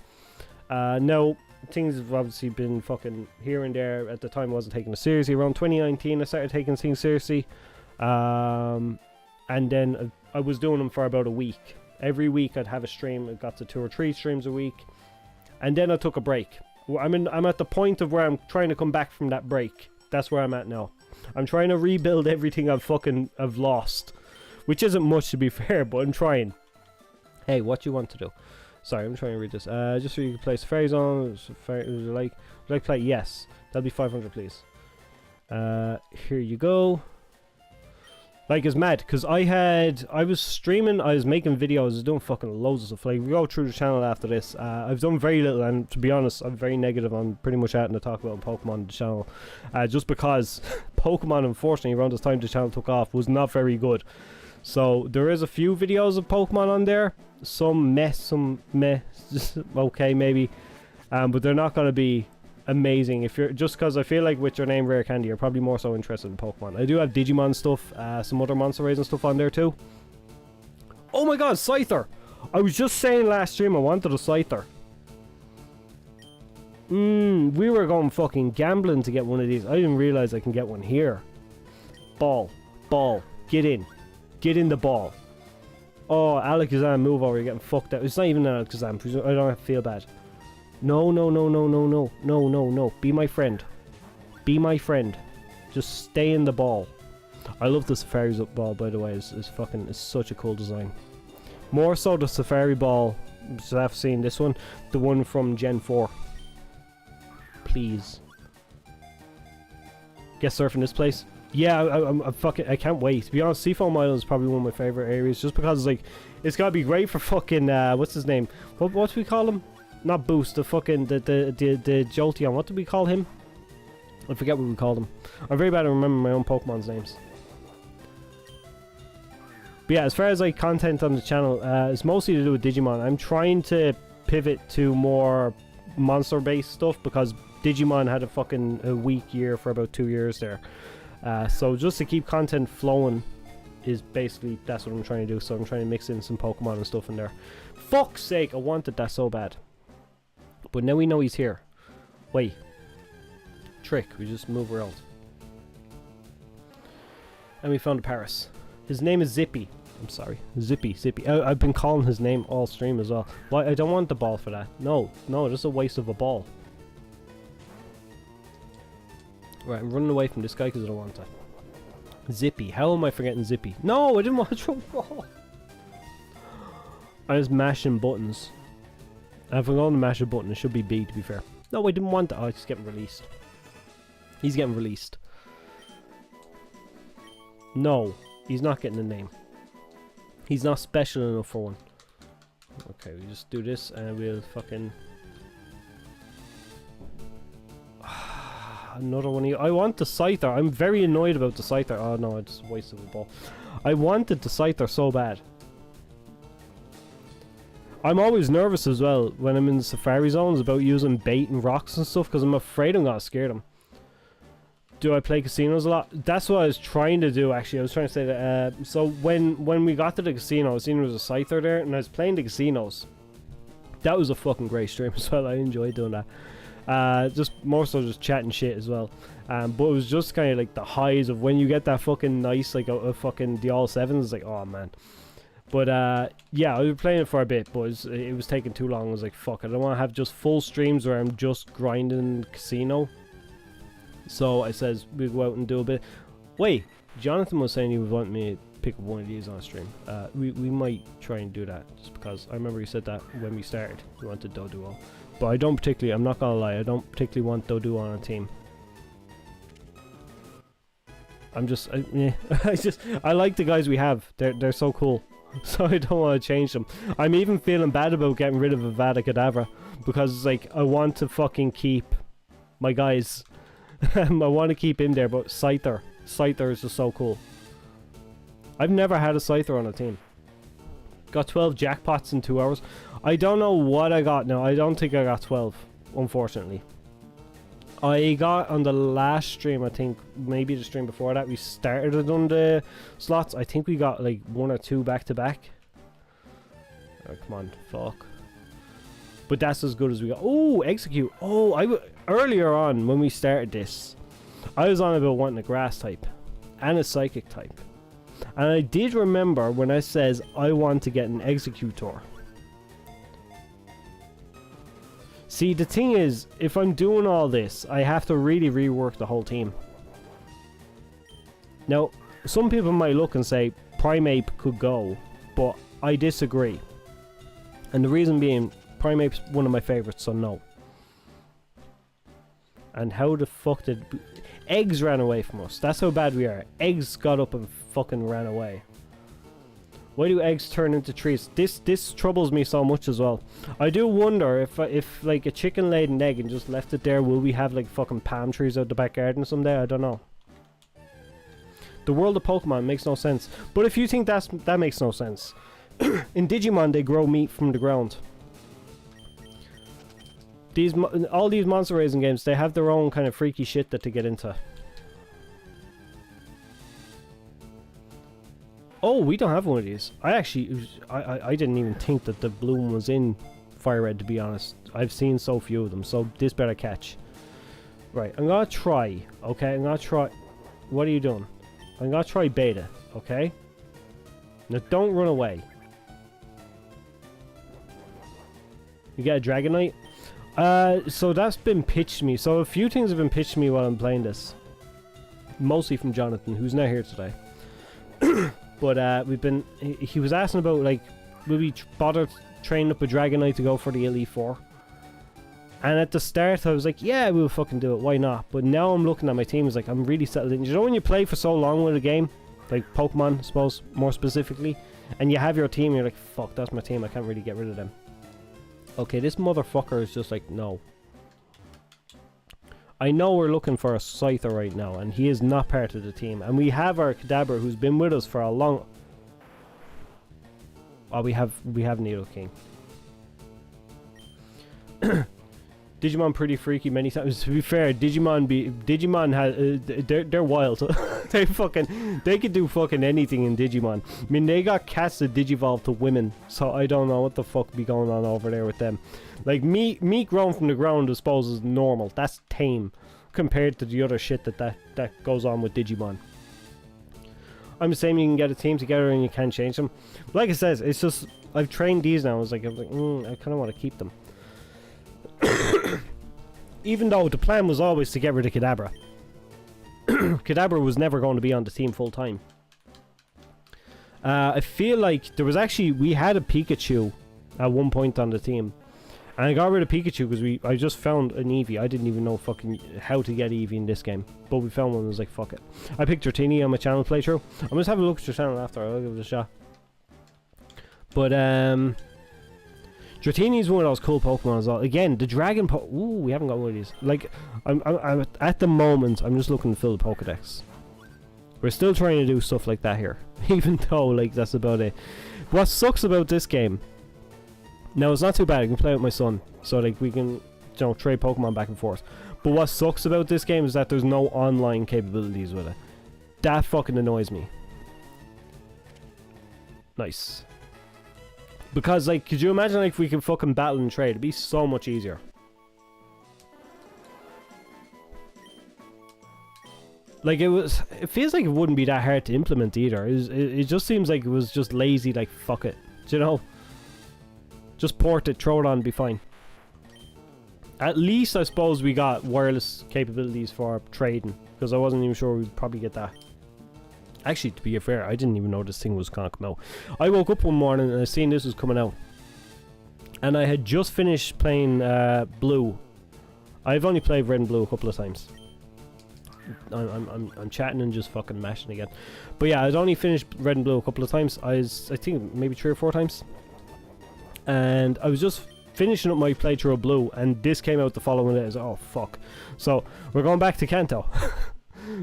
Now, things have obviously been fucking here and there. At the time, I wasn't taking it seriously. Around 2019, I started taking things seriously. And then I was doing them for about a week. Every week I'd have a stream. I got to 2 or 3 streams a week. And then I took a break. I'm at the point of where I'm trying to come back from that break. That's where I'm at now. I'm trying to rebuild everything I've lost. Which isn't much, to be fair, but I'm trying. Hey, what do you want to do? Sorry, I'm trying to read this. Just so you can play Safari Zone. Would you like play? Yes. That'll be 500, please. Here you go. Like, it's mad, because I was streaming, I was making videos, I was doing fucking loads of stuff. Like, we go through the channel after this. I've done very little, and to be honest, I'm very negative on pretty much having to talk about Pokemon on the channel. Just because Pokemon, unfortunately, around this time the channel took off, was not very good. So, there is a few videos of Pokemon on there. Some meh, okay, maybe. But they're not going to be amazing. If you're just because I feel like with your name Rare Candy, you're probably more so interested in Pokemon. I do have Digimon stuff, some other Monster Raising stuff on there too. Oh my god, Scyther! I was just saying last stream I wanted a Scyther. We were going fucking gambling to get one of these. I didn't realize I can get one here. Ball. Get in. Get in the ball. Oh, Alakazam, move over. You're getting fucked up. It's not even an Alakazam. I don't have to feel bad. No. Be my friend. Be my friend. Just stay in the ball. I love the Safari's ball, by the way. It's such a cool design. More so the Safari ball. So I've seen this one. The one from Gen 4. Please. Get surfing this place. Yeah, I can't wait. To be honest, Seafoam Island is probably one of my favorite areas, just because it's gotta be great for fucking what's his name? What do we call him? Not Boost, the fucking the Jolteon. What do we call him? I forget what we called him. I'm very bad at remembering my own Pokemon's names. But yeah, as far as like content on the channel, it's mostly to do with Digimon. I'm trying to pivot to more monster-based stuff because Digimon had a weak year for about 2 years there. So just to keep content flowing is basically, that's what I'm trying to do. So I'm trying to mix in some Pokemon and stuff in there. Fuck's sake, I wanted that so bad. But now we know he's here. Wait. Trick, we just move around. And we found a Paris. His name is Zippy. I'm sorry. Zippy. I've been calling his name all stream as well. Why? I don't want the ball for that. No, just a waste of a ball. Right, I'm running away from this guy because I don't want that. Zippy. How am I forgetting Zippy? No, I didn't want to throw the ball. I was mashing buttons. If I'm going to mash a button, it should be B, to be fair. No, I didn't want that. Oh, he's getting released. He's getting released. No, he's not getting a name. He's not special enough for one. Okay, we just do this and we'll fucking... Another one here. I want the Scyther. I'm very annoyed about the Scyther. Oh no, I just wasted the ball. I wanted the Scyther so bad. I'm always nervous as well when I'm in the Safari zones about using bait and rocks and stuff because I'm afraid I'm gonna scare them. Do I play casinos a lot? That's what I was trying to do actually. I was trying to say that so when we got to the casino, I seen there was a Scyther there and I was playing the casinos. That was a fucking great stream as well. I enjoyed doing that. Just more so just chatting shit as well. But it was just kind of like the highs of when you get that fucking nice like a fucking the all sevens, like oh man. But yeah, I was playing it for a bit, but it was taking too long. I was like, fuck, I don't want to have just full streams where I'm just grinding casino. So I says we go out and do a bit. Wait, Jonathan was saying he would want me to pick up one of these on stream. We might try and do that just because I remember he said that when we started. We wanted Doduo. But I don't particularly, I'm not gonna lie, I don't particularly want Doduo on a team. I'm just, I like the guys we have. They're so cool. So I don't want to change them. I'm even feeling bad about getting rid of Avada Kedavra because it's like I want to fucking keep my guys. I want to keep him there, but Scyther is just so cool. I've never had a Scyther on a team. Got 12 jackpots in 2 hours. I don't know what I got now. I don't think I got 12, unfortunately. I got on the last stream, I think, maybe the stream before that, we started it on the slots. I think we got like 1 or 2 back to back. Oh, come on, fuck. But that's as good as we got. Oh, execute. Oh, earlier on when we started this, I was on about wanting a grass type and a psychic type. And I did remember when I says I want to get an executor. See, the thing is, if I'm doing all this, I have to really rework the whole team. Now, some people might look and say Primeape could go, but I disagree. And the reason being, Primeape's one of my favorites, so no. And how the fuck did... Eggs ran away from us. That's how bad we are. Eggs got up and fucking ran away. Why do eggs turn into trees? This troubles me so much as well. I do wonder if like a chicken laid an egg and just left it there, will we have like fucking palm trees out the back garden someday? I don't know. The world of Pokemon makes no sense. But if you think that makes no sense, in Digimon they grow meat from the ground. all these monster raising games, they have their own kind of freaky shit that they get into. Oh, we don't have one of these. I didn't even think that the bloom was in Fire Red, to be honest. I've seen so few of them, so this better catch. Right, I'm gonna try, okay? I'm gonna try... What are you doing? I'm gonna try Beta, okay? Now, don't run away. You get a Dragonite? So that's been pitched to me. So a few things have been pitched to me while I'm playing this. Mostly from Jonathan, who's not here today. But we've been... He was asking about, like, will we bother training up a Dragonite to go for the Elite Four? And at the start, I was like, yeah, we'll fucking do it. Why not? But now I'm looking at my team, it's like, I'm really settled in. You know when you play for so long with a game? Like Pokemon, I suppose, more specifically. And you have your team, and you're like, fuck, that's my team. I can't really get rid of them. Okay, this motherfucker is just like, no. I know we're looking for a Scyther right now, and he is not part of the team. And we have our Kadabra, who's been with us for a long... Oh, we have Nidoking. Digimon pretty freaky many times. To be fair, Digimon has they're wild. They could do fucking anything in Digimon. I mean, they got cats that digivolve to women, so I don't know what the fuck be going on over there with them. Like meat grown from the ground, I suppose, is normal. That's tame compared to the other shit that goes on with Digimon. I'm saying you can get a team together and you can change them. Like I said, it's just I've trained these now. I was like, I kind of want to keep them. Even though the plan was always to get rid of Kadabra. Kadabra was never going to be on the team full time. I feel like there was actually... We had a Pikachu at one point on the team. And I got rid of Pikachu because I just found an Eevee. I didn't even know fucking how to get Eevee in this game. But we found one and was like, fuck it. I picked Dratini on my channel playthrough. I'm just having a look at your channel after. I'll give it a shot. But, Dratini is one of those cool Pokemon as well. Again, the Dragon Ooh, we haven't got one of these. Like, I'm at the moment, I'm just looking to fill the Pokedex. We're still trying to do stuff like that here. Even though, like, that's about it. What sucks about this game... Now, it's not too bad. I can play with my son. So, like, we can, you know, trade Pokemon back and forth. But what sucks about this game is that there's no online capabilities with it. That fucking annoys me. Nice. Because, like, could you imagine, like, if we could fucking battle and trade? It'd be so much easier. Like, it feels like it wouldn't be that hard to implement either. It just seems like it was just lazy, like, fuck it. Do you know? Just port it, throw it on, be fine. At least, I suppose, we got wireless capabilities for trading. Because I wasn't even sure we'd probably get that. Actually, to be fair, I didn't even know this thing was gonna come out. I woke up one morning and I seen this was coming out. And I had just finished playing Blue. I've only played Red and Blue a couple of times. I'm chatting and just fucking mashing again. But yeah, I'd only finished Red and Blue a couple of times. I think maybe 3 or 4 times. And I was just finishing up my playthrough of Blue, and this came out the following day. I was like, oh fuck. So we're going back to Kanto.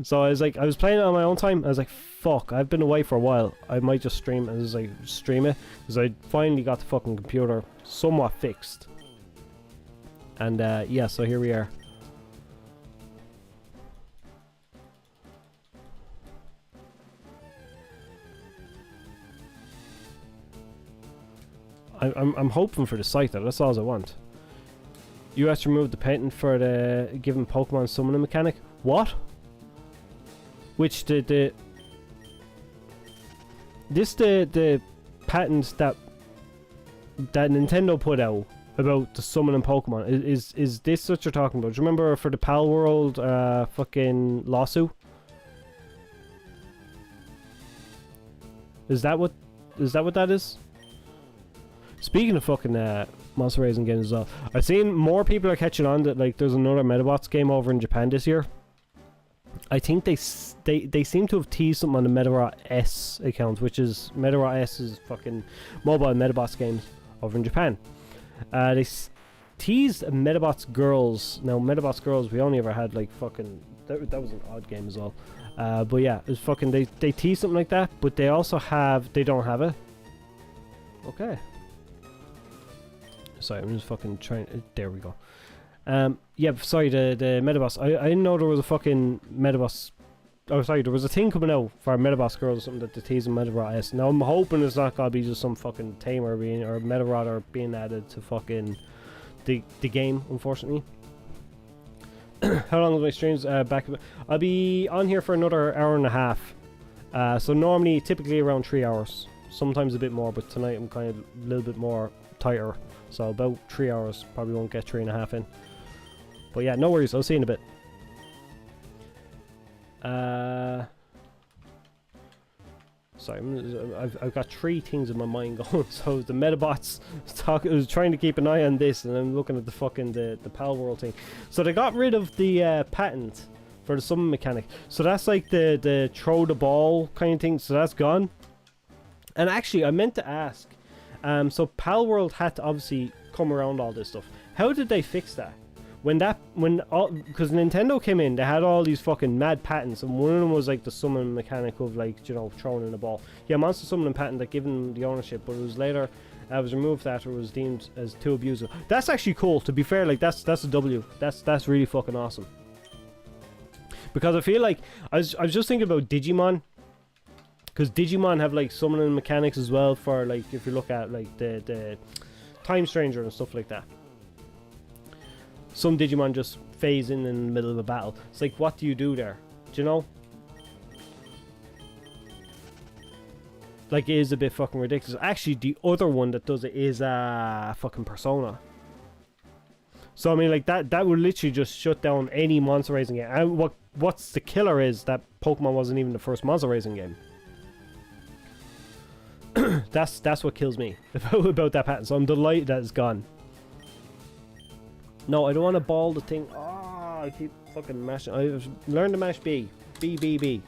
So I was like, I was playing it on my own time. I was like, fuck, I've been away for a while. I might just stream. I was like, stream it. Because I finally got the fucking computer somewhat fixed. And yeah, so here we are. I'm hoping for the Scyther. That's all I want. You have to remove the patent for the given Pokemon summoning mechanic. What? Which the patent that Nintendo put out about the summoning Pokemon is this what you're talking about? Do you remember for the Pal World fucking lawsuit? Is that what that is? Speaking of fucking monster raising games as well, I've seen more people are catching on that like there's another Metabots game over in Japan this year. I think they seem to have teased something on the Medarot S account, which is Medarot S is fucking mobile Metabots games over in Japan. They teased Metabots Girls. Now Metabots Girls, we only ever had like fucking that was an odd game as well. But yeah, it was fucking they teased something like that, but they also have they don't have it. Okay. Sorry, I'm just fucking trying. There we go. Yeah, sorry, the Metaboss. I didn't know there was a fucking Metaboss. Oh, sorry, there was a thing coming out for Metaboss girls or something that the teasing Metarod is. Now I'm hoping it's not gonna be just some fucking tamer being or Metarod or being added to fucking the game, unfortunately. How long is my streams back? I'll be on here for another hour and a half. So normally, typically around 3 hours. Sometimes a bit more, but tonight I'm kind of a little bit more tighter. So about 3 hours. Probably won't get 3.5 in. But yeah, no worries. I'll see you in a bit. Sorry, I've got 3 things in my mind going. So the Metabots I was trying to keep an eye on this, and I'm looking at the fucking the Pal World thing. So they got rid of the patent for the summon mechanic. So that's like the throw the ball kind of thing. So that's gone. And actually, I meant to ask. So Pal World had to obviously come around all this stuff. How did they fix that? Because Nintendo came in, they had all these fucking mad patents, and one of them was like the summon mechanic of like, you know, throwing in a ball. Yeah, monster summoning patent that given the ownership, but it was later was removed after it was deemed as too abusive. That's actually cool. To be fair, like that's a W. That's really fucking awesome. Because I feel like I was just thinking about Digimon. Because Digimon have like summoning mechanics as well for like if you look at like the Time Stranger and stuff like that. Some Digimon just phase in the middle of a battle. It's like, what do you do there? Do you know? Like, it is a bit fucking ridiculous. Actually, the other one that does it is fucking Persona. So I mean, like that would literally just shut down any monster raising game. And what's the killer is that Pokemon wasn't even the first monster raising game. That's what kills me about that patent. So I'm delighted that it's gone. No, I don't want to ball the thing. Oh, I keep fucking mashing. I've learned to mash B. B, B, B.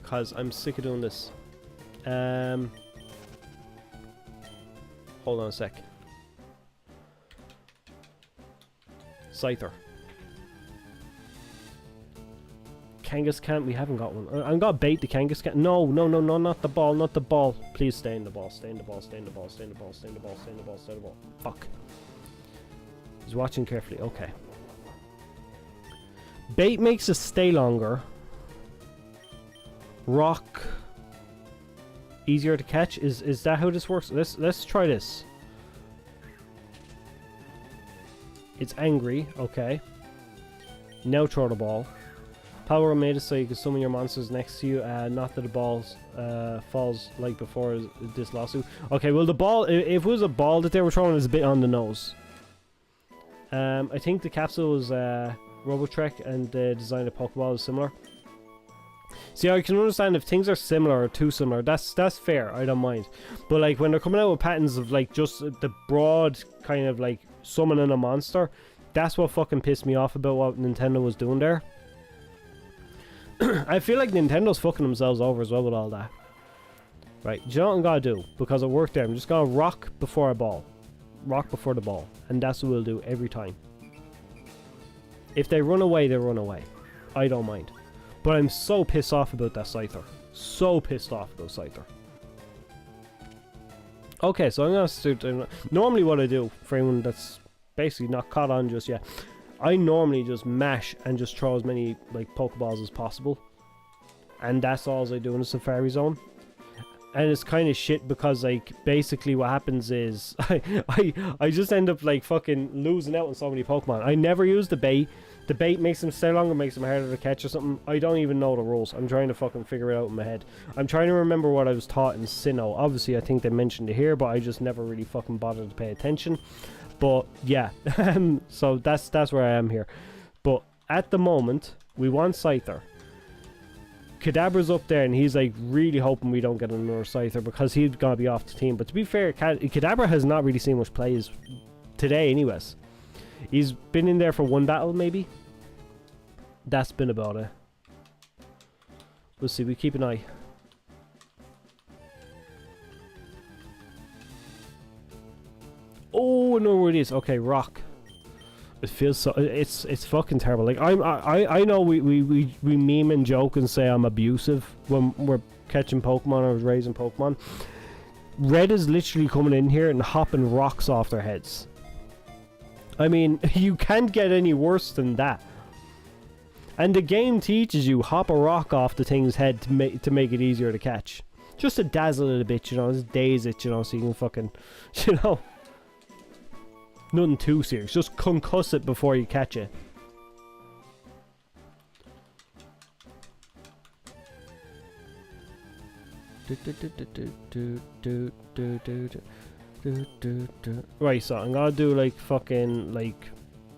Because I'm sick of doing this. Hold on a sec. Scyther. Kangaskhan, we haven't got one. I'm gonna bait the Kangaskhan. No, not the ball, not the ball. Please stay in the ball, stay in the ball, stay in the ball, stay in the ball, stay in the ball, stay in the ball, stay in the ball. Fuck. He's watching carefully, okay. Bait makes us stay longer. Rock easier to catch. Is that how this works? Let's try this. It's angry, okay. Now throw the ball. Power made it so you can summon your monsters next to you, not that the ball falls like before this lawsuit. Okay, well the ball, if it was a ball that they were throwing, is a bit on the nose. I think the capsule was Robotrek and the design of Pokeball is similar. See, I can understand if things are similar or too similar, that's fair, I don't mind. But like when they're coming out with patterns of like just the broad kind of like summoning a monster, that's what fucking pissed me off about what Nintendo was doing there. I feel like Nintendo's fucking themselves over as well with all that. Right, do you know what I'm gonna do? Because it worked there, I'm just gonna rock before I ball. Rock before the ball. And that's what we'll do every time. If they run away, they run away. I don't mind. But I'm so pissed off about that Scyther. So pissed off about Scyther. Okay, so I'm gonna start doing... Normally what I do, for anyone that's basically not caught on just yet, I normally just mash and just throw as many like Pokeballs as possible. And that's all I do in the Safari Zone. And it's kind of shit because like basically what happens is I just end up like fucking losing out on so many Pokemon. I never use the bait. The bait makes them stay longer, makes them harder to catch or something. I don't even know the rules. I'm trying to fucking figure it out in my head. I'm trying to remember what I was taught in Sinnoh. Obviously I think they mentioned it here, but I just never really fucking bothered to pay attention. But yeah, so that's where I am here. But at the moment, we want Scyther. Kadabra's up there, and he's like really hoping we don't get another Scyther because he's gonna be off the team. But to be fair, Kadabra has not really seen much plays today, anyways. He's been in there for one battle, maybe. That's been about it. We'll see. We keep an eye. Oh, I know where it is. Okay, rock. It feels so. It's fucking terrible. Like I know we meme and joke and say I'm abusive when we're catching Pokemon or raising Pokemon. Red is literally coming in here and hopping rocks off their heads. I mean, you can't get any worse than that. And the game teaches you hop a rock off the thing's head to make it easier to catch. Just to dazzle it a bit, you know, just daze it, you know, so you can fucking, you know. Nothing too serious, just concuss it before you catch it. Right, so I'm gonna do like fucking like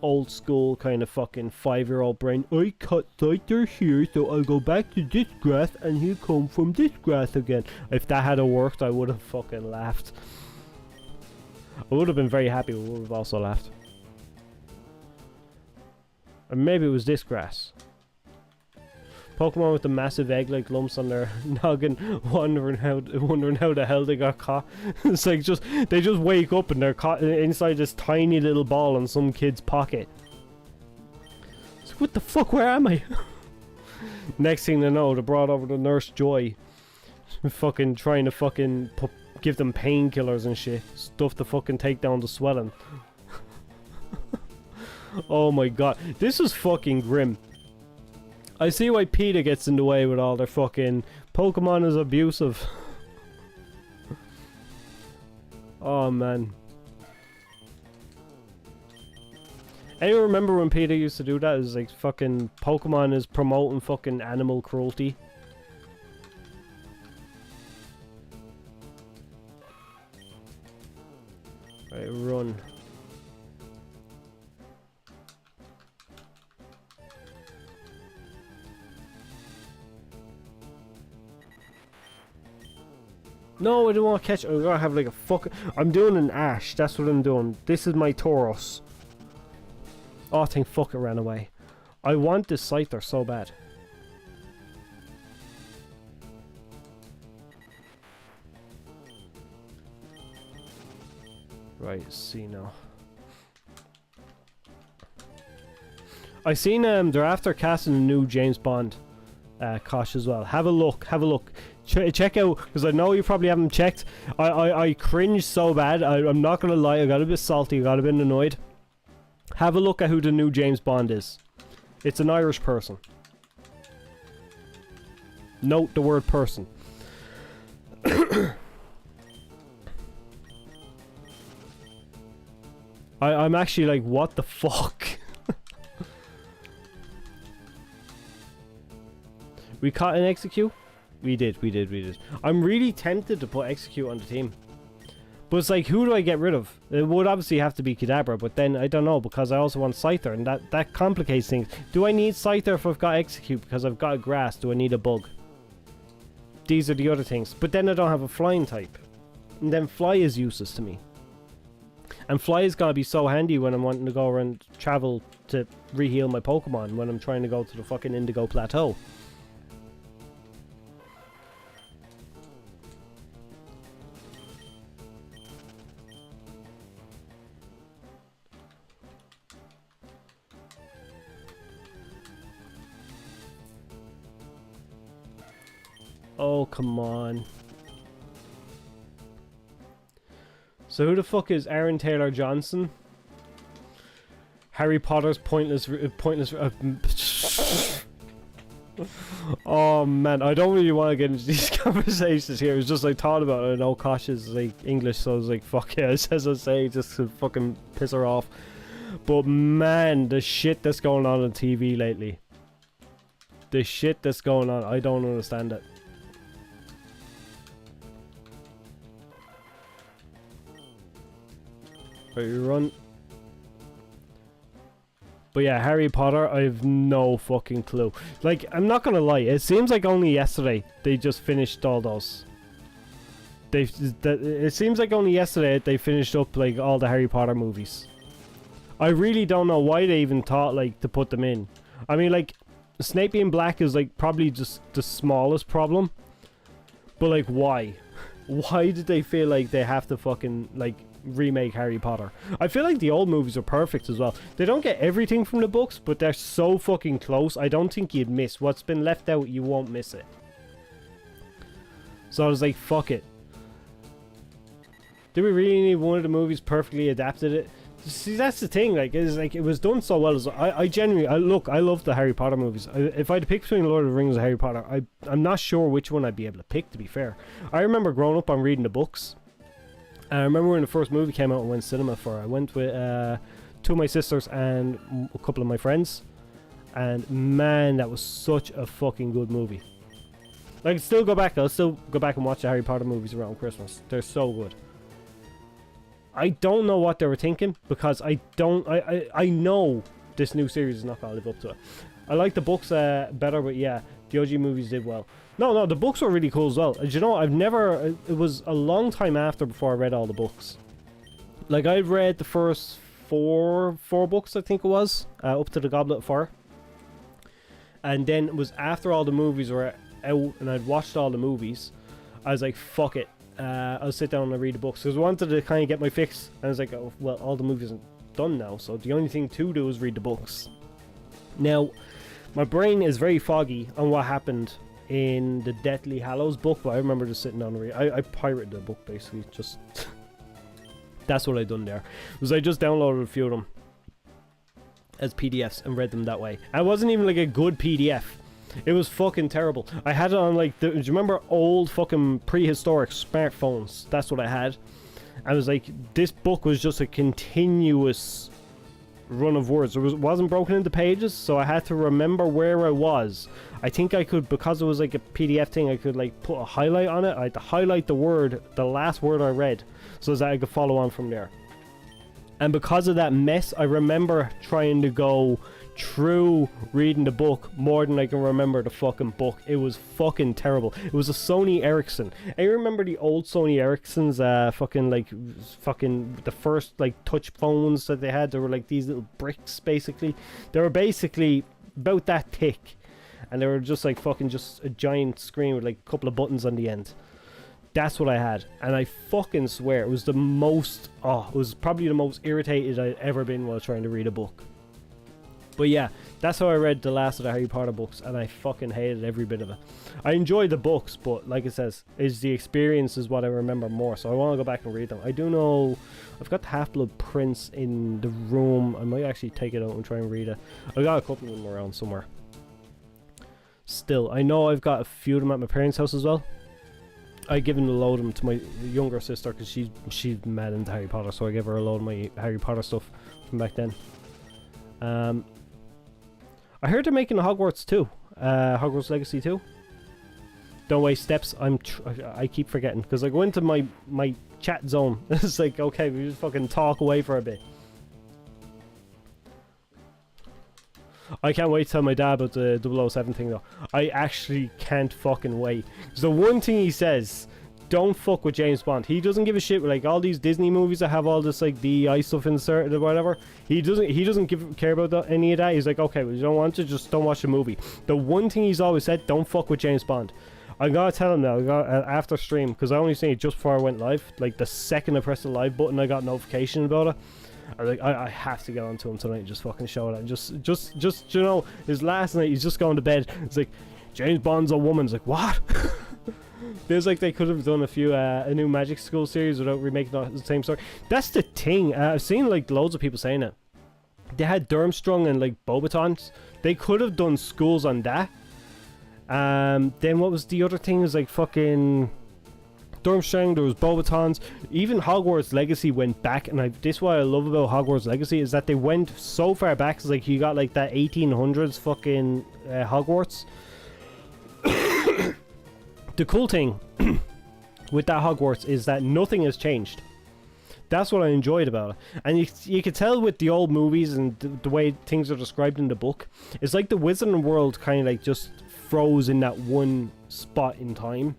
old school kind of fucking 5-year-old brain. I cut cider here, so I'll go back to this grass and he'll come from this grass again. If that had worked, I would have fucking laughed. I would have been very happy, but would have also laughed. Or maybe it was this grass. Pokemon with the massive egg-like lumps on their noggin, wondering how the hell they got caught. It's like they just wake up and they're caught inside this tiny little ball in some kid's pocket. It's like, what the fuck? Where am I? Next thing they know, they brought over the Nurse Joy, fucking trying to fucking give them painkillers and shit, stuff to fucking take down the swelling. Oh my god, this is fucking grim. I see why PETA gets in the way with all their fucking Pokemon is abusive. Oh man. Anyone remember when PETA used to do that? It was like fucking Pokemon is promoting fucking animal cruelty. Right, run. No, I don't want to catch it. I'm gonna have like a fuck. I'm doing an Ash. That's what I'm doing. This is my Tauros. Oh, thank fuck it ran away. I want this Scyther so bad. Right, see now. I seen they're after casting a new James Bond Kosh as well. Have a look, have a look. Check out, because I know you probably haven't checked. I cringed so bad. I'm not gonna lie, I got a bit salty, I got a bit annoyed. Have a look at who the new James Bond is. It's an Irish person. Note the word person. I'm actually like, what the fuck? We caught an Execute? We did. I'm really tempted to put Execute on the team. But it's like, who do I get rid of? It would obviously have to be Kadabra, but then I don't know, because I also want Scyther, and that complicates things. Do I need Scyther if I've got Execute because I've got a Grass? Do I need a Bug? These are the other things. But then I don't have a Flying type. And then Fly is useless to me. And Fly is gonna be so handy when I'm wanting to go around, travel to re-heal my Pokemon when I'm trying to go to the fucking Indigo Plateau. Oh, come on. So who the fuck is Aaron Taylor Johnson? Harry Potter's pointless. Oh man, I don't really want to get into these conversations here. It's just I thought about it. I know Kosh is like English, so I was like, fuck yeah, it says I say just to fucking piss her off. But man, the shit that's going on TV lately. The shit that's going on, I don't understand it. Right, you run. But yeah, Harry Potter, I have no fucking clue. Like, I'm not gonna lie, it seems like only yesterday they just finished all those. It seems like only yesterday they finished up like all the Harry Potter movies. I really don't know why they even thought like to put them in. I mean, like, Snape being black is like probably just the smallest problem. But like, why? Why did they feel like they have to fucking like remake Harry Potter? I feel like the old movies are perfect as well. They don't get everything from the books, but they're so fucking close. I don't think you'd miss. What's been left out, you won't miss it. So I was like, fuck it. Do we really need one of the movies perfectly adapted it See, that's the thing. Like, is like it was done so well. As I genuinely, I love the Harry Potter movies. If I had to pick between Lord of the Rings and Harry Potter, I'm not sure which one I'd be able to pick. To be fair, I remember growing up on reading the books. And I remember when the first movie came out and went cinema for. I went with two of my sisters and a couple of my friends, and man, that was such a fucking good movie. Like, I'll still go back and watch the Harry Potter movies around Christmas. They're so good. I don't know what they were thinking, because I know this new series is not going to live up to it. I like the books better, but yeah, the OG movies did well. No, the books were really cool as well. You know, it was a long time after before I read all the books. Like, I read the first four books, I think it was, up to the Goblet of Fire. And then it was after all the movies were out and I'd watched all the movies, I was like, fuck it. I'll sit down and read the books, because I wanted to kind of get my fix. And I was like, oh, well, all the movies are done now, so the only thing to do is read the books. Now, my brain is very foggy on what happened in the Deathly Hallows book, but I remember just sitting down and reading. I pirated the book, basically. Just that's what I done there. Was I just downloaded a few of them as PDFs and read them that way. And it wasn't even like a good PDF. It was fucking terrible. I had it on like, do you remember old fucking prehistoric smartphones? That's what I had. I was like, this book was just a continuous run of words. It wasn't broken into pages, so I had to remember where I was. I think I could, because it was like a PDF thing, I could like put a highlight on it. I had to highlight the word, the last word I read, so that I could follow on from there. And because of that mess, I remember trying to go through reading the book more than I can remember the fucking book. It was fucking terrible. It was a Sony Ericsson. I remember the old Sony Ericssons, fucking the first like touch phones that they had. They were like these little bricks, basically. They were basically about that thick, and they were just like fucking just a giant screen with like a couple of buttons on the end. That's what I had, and I fucking swear it was the most, it was probably the most irritated I'd ever been while trying to read a book. But yeah, that's how I read the last of the Harry Potter books, and I fucking hated every bit of it. I enjoyed the books, but like it says, is the experience is what I remember more, so I want to go back and read them. I do know I've got the Half-Blood Prince in the room. I might actually take it out and try and read it. I got a couple of them around somewhere. Still, I know I've got a few of them at my parents' house as well. I given a load of them to my younger sister, because she's mad into Harry Potter, so I gave her a load of my Harry Potter stuff from back then. I heard they're making a Hogwarts 2. Hogwarts Legacy 2. Don't waste steps. I keep forgetting, because I go into my chat zone. It's like, okay, we just fucking talk away for a bit. I can't wait to tell my dad about the 007 thing, though. I actually can't fucking wait. Because the one thing he says, don't fuck with James Bond. He doesn't give a shit with like all these Disney movies that have all this like DEI stuff inserted or whatever. He doesn't care about any of that. He's like, okay, well, you don't want to, just don't watch the movie. The one thing he's always said, don't fuck with James Bond. I gotta tell him now, after stream, because I only seen it just before I went live. Like the second I pressed the live button, I got notification about it. I was like, I have to get onto him tonight and just fucking show it. And just you know, his last night, he's just going to bed. It's like, James Bond's a woman. It's like, what? Feels like they could have done a new Magic School series without remaking the same story. That's the thing. I've seen like loads of people saying it. They had Durmstrang and like Bobatons. They could have done schools on that. Then what was the other thing? It was like fucking Durmstrang, there was Bobatons. Even Hogwarts Legacy went back, and this is what I love about Hogwarts Legacy, is that they went so far back. It's like you got like that 1800s fucking Hogwarts. The cool thing with that Hogwarts is that nothing has changed. That's what I enjoyed about it. And you can tell with the old movies and the way things are described in the book, it's like the Wizarding World kind of like just froze in that one spot in time.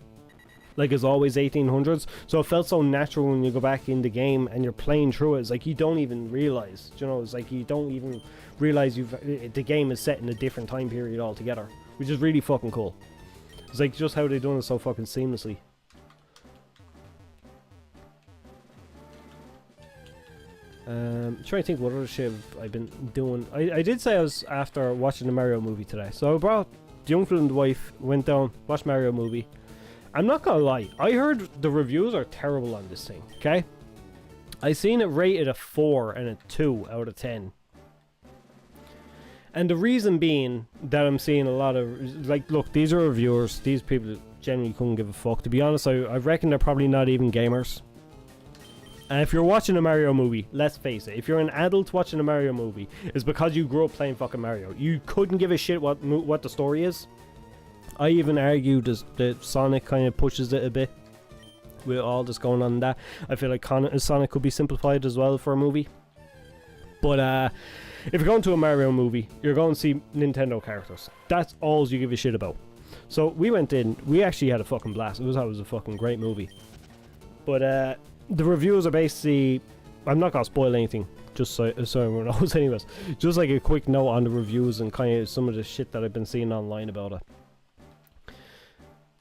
Like it's always 1800s. So it felt so natural when you go back in the game and you're playing through it. It's like you don't even realize, you know, it's like you don't even realize the game is set in a different time period altogether, which is really fucking cool. It's like just how they done it so fucking seamlessly. Trying to think what other shit I've been doing. I did say I was after watching the Mario movie today. So I brought the uncle and the wife, went down, watched Mario movie. I'm not gonna lie, I heard the reviews are terrible on this thing, okay? I seen it rated a 4 and a 2 out of 10. And the reason being that I'm seeing a lot of, like, look, these are reviewers. These people generally couldn't give a fuck. To be honest, I reckon they're probably not even gamers. And if you're watching a Mario movie, let's face it, if you're an adult watching a Mario movie, it's because you grew up playing fucking Mario. You couldn't give a shit what the story is. I even argue that Sonic kind of pushes it a bit with all this going on in that. I feel like Sonic could be simplified as well for a movie. But if you're going to a Mario movie, you're going to see Nintendo characters. That's all you give a shit about. So we went in, we actually had a fucking blast. It was a fucking great movie. But the reviews are basically, I'm not gonna spoil anything, just so everyone knows anyways. Just like a quick note on the reviews and kind of some of the shit that I've been seeing online about it.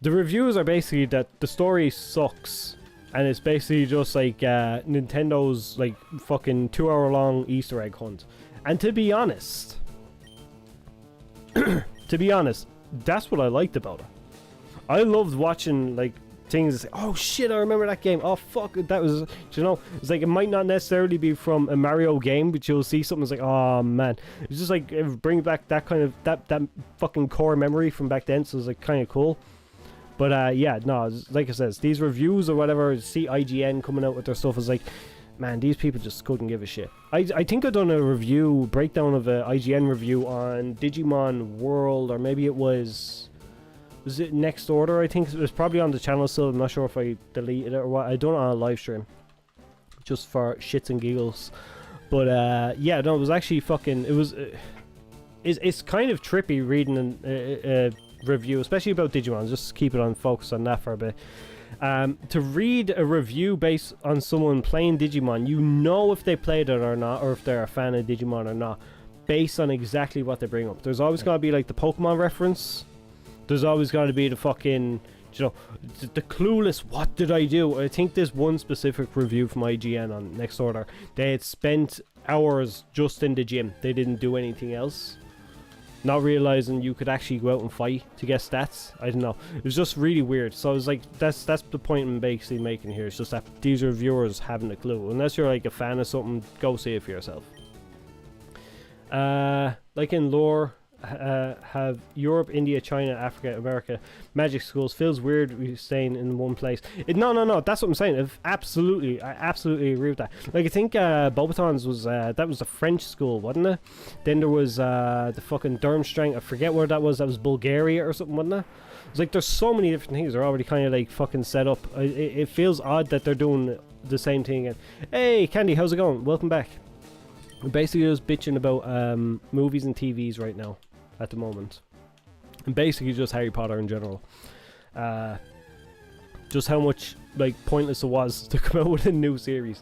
The reviews are basically that the story sucks, and it's basically just like Nintendo's like fucking 2-hour long Easter egg hunt. And to be honest, that's what I liked about it. I loved watching like things that say, oh shit, I remember that game. Oh fuck, that was, you know, it's like it might not necessarily be from a Mario game, but you'll see something that's like, oh man, it's just like it brings back that kind of that fucking core memory from back then. So it's like kind of cool. But yeah, no, like I said, these reviews or whatever, see IGN coming out with their stuff, is like, man, these people just couldn't give a shit. I think I've done a review, breakdown of a IGN review on Digimon World, or maybe it was it Next Order? I think it was probably on the channel still. I'm not sure if I deleted it or what. I done it on a live stream, just for shits and giggles. But yeah, no, it was actually fucking, it was, it's kind of trippy reading a review, especially about Digimon. Just keep it on focus on that for a bit. To read a review based on someone playing Digimon, you know if they played it or not, or if they're a fan of Digimon or not, based on exactly what they bring up. There's always going to be like the Pokemon reference. There's always going to be the fucking, you know, the clueless, what did I do? I think there's one specific review from IGN on Next Order. They had spent hours just in the gym. They didn't do anything else. Not realizing you could actually go out and fight to get stats. I don't know. It was just really weird. So I was like, that's the point I'm basically making here. It's just that these reviewers haven't a clue. Unless you're like a fan of something, go see it for yourself. Like in lore, have Europe, India, China, Africa, America magic schools. Feels weird we staying in one place. No, that's what I'm saying. I absolutely agree with that. Like I think Bobaton's was that was a French school, wasn't it? Then there was the fucking Durmstrang, I forget where that was Bulgaria or something, wasn't it? It's like there's so many different things. They're already kind of like fucking set up. It feels odd that they're doing the same thing again. Hey Candy, how's it going? Welcome back. We're basically just bitching about movies and TVs right now at the moment, and basically just Harry Potter in general. Just how much like pointless it was to come out with a new series.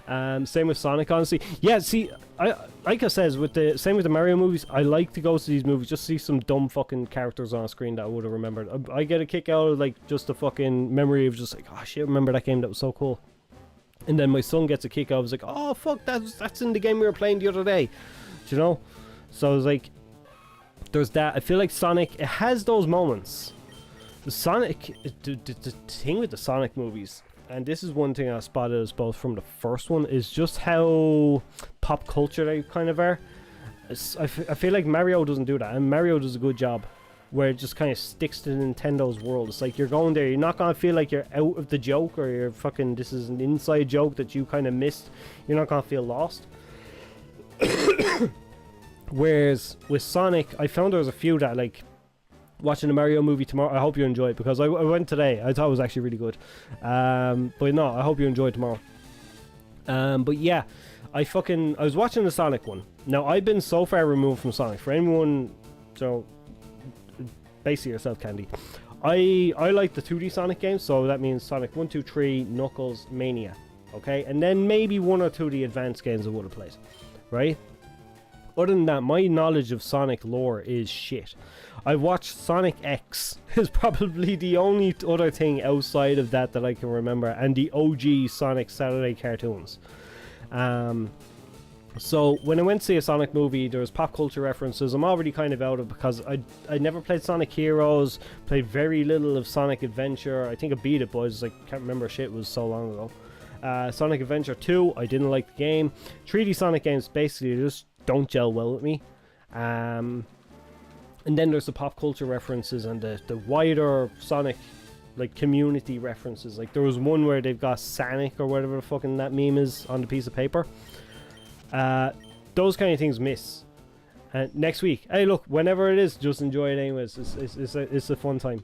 Same with Sonic, honestly. Yeah, see, I like I says with the same with the Mario movies. I like to go to these movies just see some dumb fucking characters on a screen that I would have remembered. I get a kick out of like just the fucking memory of just like, oh shit, remember that game, that was so cool. And then my son gets a kick out. I was like, oh fuck, that's in the game we were playing the other day. Do you know? So I was like, there's that. I feel like Sonic, it has those moments. The Sonic, the thing with the Sonic movies, and this is one thing I spotted as both from the first one, is just how pop culture they kind of are. I feel like Mario doesn't do that, and Mario does a good job where it just kind of sticks to Nintendo's world. It's like you're going there, you're not going to feel like you're out of the joke, or you're fucking, this is an inside joke that you kind of missed. You're not going to feel lost. Whereas with Sonic, I found there was a few that, like, watching the Mario movie tomorrow, I hope you enjoy it, because I went today, I thought it was actually really good. But no, I hope you enjoy it tomorrow. But yeah, I was watching the Sonic one. Now, I've been so far removed from Sonic. For anyone, so, basically yourself, Candy. I like the 2D Sonic games, so that means Sonic 1, 2, 3, Knuckles, Mania. Okay? And then maybe one or two of the advanced games I would have played. Right? Other than that, my knowledge of Sonic lore is shit. I watched Sonic X is probably the only other thing outside of that I can remember, and the OG Sonic Saturday cartoons. So when I went to see a Sonic movie, there was pop culture references. I'm already kind of out of, because I never played Sonic Heroes, played very little of Sonic Adventure. I think I beat it, but I just like can't remember shit, it was so long ago. Sonic Adventure 2, I didn't like the game. 3D Sonic games basically just don't gel well with me. And then there's the pop culture references and the wider Sonic like community references. Like there was one where they've got Sonic or whatever the fucking that meme is on the piece of paper. Those kind of things miss. Next week, hey look, whenever it is, just enjoy it anyways. It's a fun time.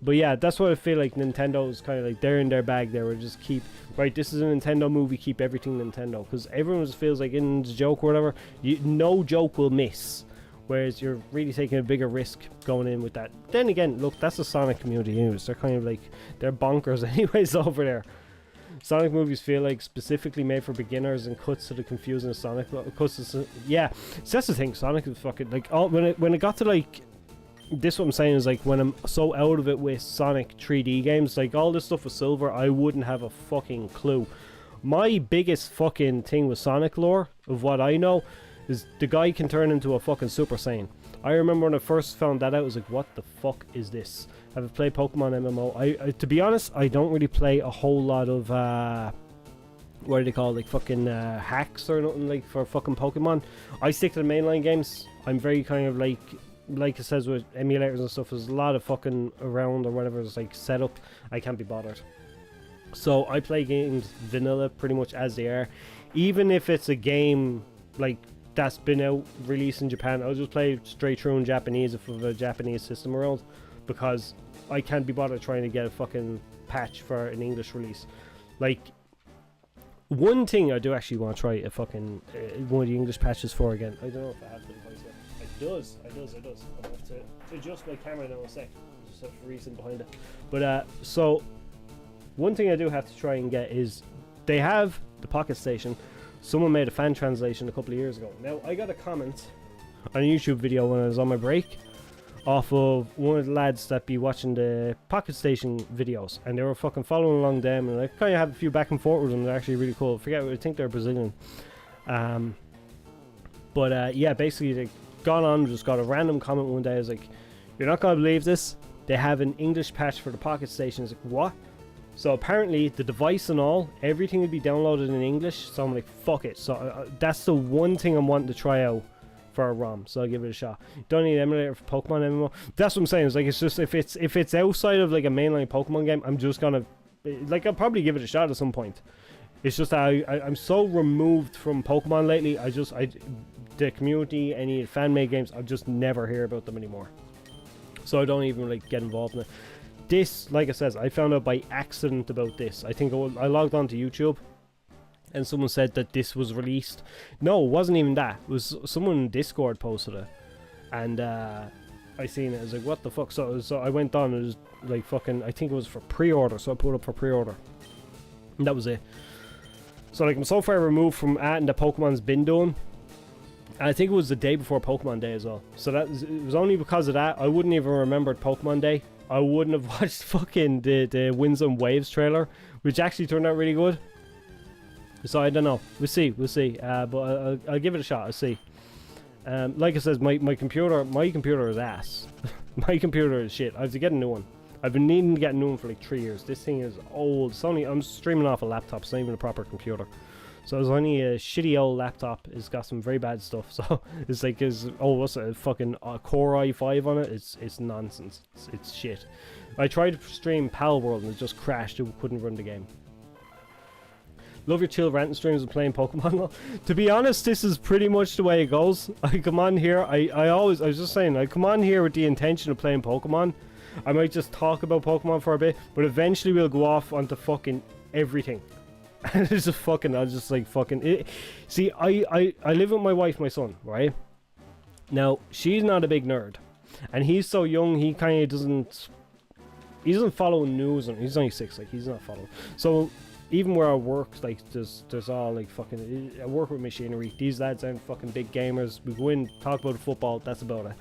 But yeah, that's what I feel like Nintendo is kind of like, they're in their bag there. We just keep, right, this is a Nintendo movie, keep everything Nintendo. Because everyone just feels like in the joke or whatever, no joke will miss. Whereas you're really taking a bigger risk going in with that. Then again, look, that's the Sonic community anyways. They're kind of like, they're bonkers anyways over there. Sonic movies feel like specifically made for beginners and cuts to the confusing Sonic. Yeah, so that's the thing. Sonic is fucking like, when it got to like, this what I'm saying is like, when I'm so out of it with Sonic 3D games, like all this stuff with Silver, I wouldn't have a fucking clue. My biggest fucking thing with Sonic lore, of what I know, is the guy can turn into a fucking Super Saiyan. I remember when I first found that out, I was like, what the fuck is this? I've played Pokemon MMO. I to be honest, I don't really play a whole lot of what do they call it? Like fucking hacks or nothing like for fucking Pokemon. I stick to the mainline games. I'm very kind of like it says with emulators and stuff, there's a lot of fucking around or whatever is like set up. I can't be bothered. So I play games vanilla pretty much as they are. Even if it's a game like that's been out released in Japan, I'll just play straight through in Japanese if there's a Japanese system around, because I can't be bothered trying to get a fucking patch for an English release. Like, one thing I do actually want to try a fucking one of the English patches for again. I don't know if I have the device yet. It does. I'll have to adjust my camera now in a sec. Just have a reason behind it. But so one thing I do have to try and get is, they have the Pocket Station. Someone made a fan translation a couple of years ago. Now I got a comment on a YouTube video when I was on my break off of one of the lads that be watching the Pocket Station videos, and they were fucking following along them, and I kind of have a few back and forth with them. They're actually really cool. I think they're Brazilian. Yeah, basically they got on, just got a random comment one day. I was like, you're not gonna believe this, they have an English patch for the Pocket Station. I was like, what? So apparently the device and all, everything would be downloaded in English. So I'm like, fuck it. So that's the one thing I'm wanting to try out for a ROM. So I'll give it a shot. Don't need an emulator for Pokemon MMO. That's what I'm saying. It's like, it's just, if it's outside of like a mainline Pokemon game, I'm just gonna, like, I'll probably give it a shot at some point. It's just that I'm so removed from Pokemon lately. The community, any fan-made games, I just never hear about them anymore. So I don't even like get involved in it. This, like I says, I found out by accident about this. I think I logged on to YouTube and someone said that this was released. No, it wasn't even that. It was someone in Discord posted it. And I seen it. I was like, what the fuck? So I went on. It was like fucking, I think it was for pre-order. So I put it up for pre-order. And that was it. So like, I'm so far removed from and the Pokemon's been doing. And I think it was the day before Pokemon Day as well. So it was only because of that. I wouldn't even remembered Pokemon Day. I wouldn't have watched fucking the Winds and Waves trailer, which actually turned out really good. So I don't know. We'll see. But I'll give it a shot. I'll see. Like I said, my computer is ass. My computer is shit. I have to get a new one. I've been needing to get a new one for like 3 years. This thing is old. I'm streaming off a laptop. It's not even a proper computer. So it's only a shitty old laptop. It's got some very bad stuff. So it's like, what's it, a fucking Core i5 on it? It's nonsense. It's shit. I tried to stream Pal World and it just crashed. It couldn't run the game. Love your chill ranting streams and playing Pokemon. To be honest, this is pretty much the way it goes. I come on here. I was just saying, I come on here with the intention of playing Pokemon. I might just talk about Pokemon for a bit, but eventually we'll go off onto fucking everything. And it's just fucking, I'll just like fucking it. See, I live with my wife, my son, right? Now, she's not a big nerd. And he's so young, he kind of doesn't follow news, and he's only 6, like, he's not following. So, even where I work, like, there's all, like, fucking, I work with machinery. These lads aren't fucking big gamers. We go in, talk about football, that's about it.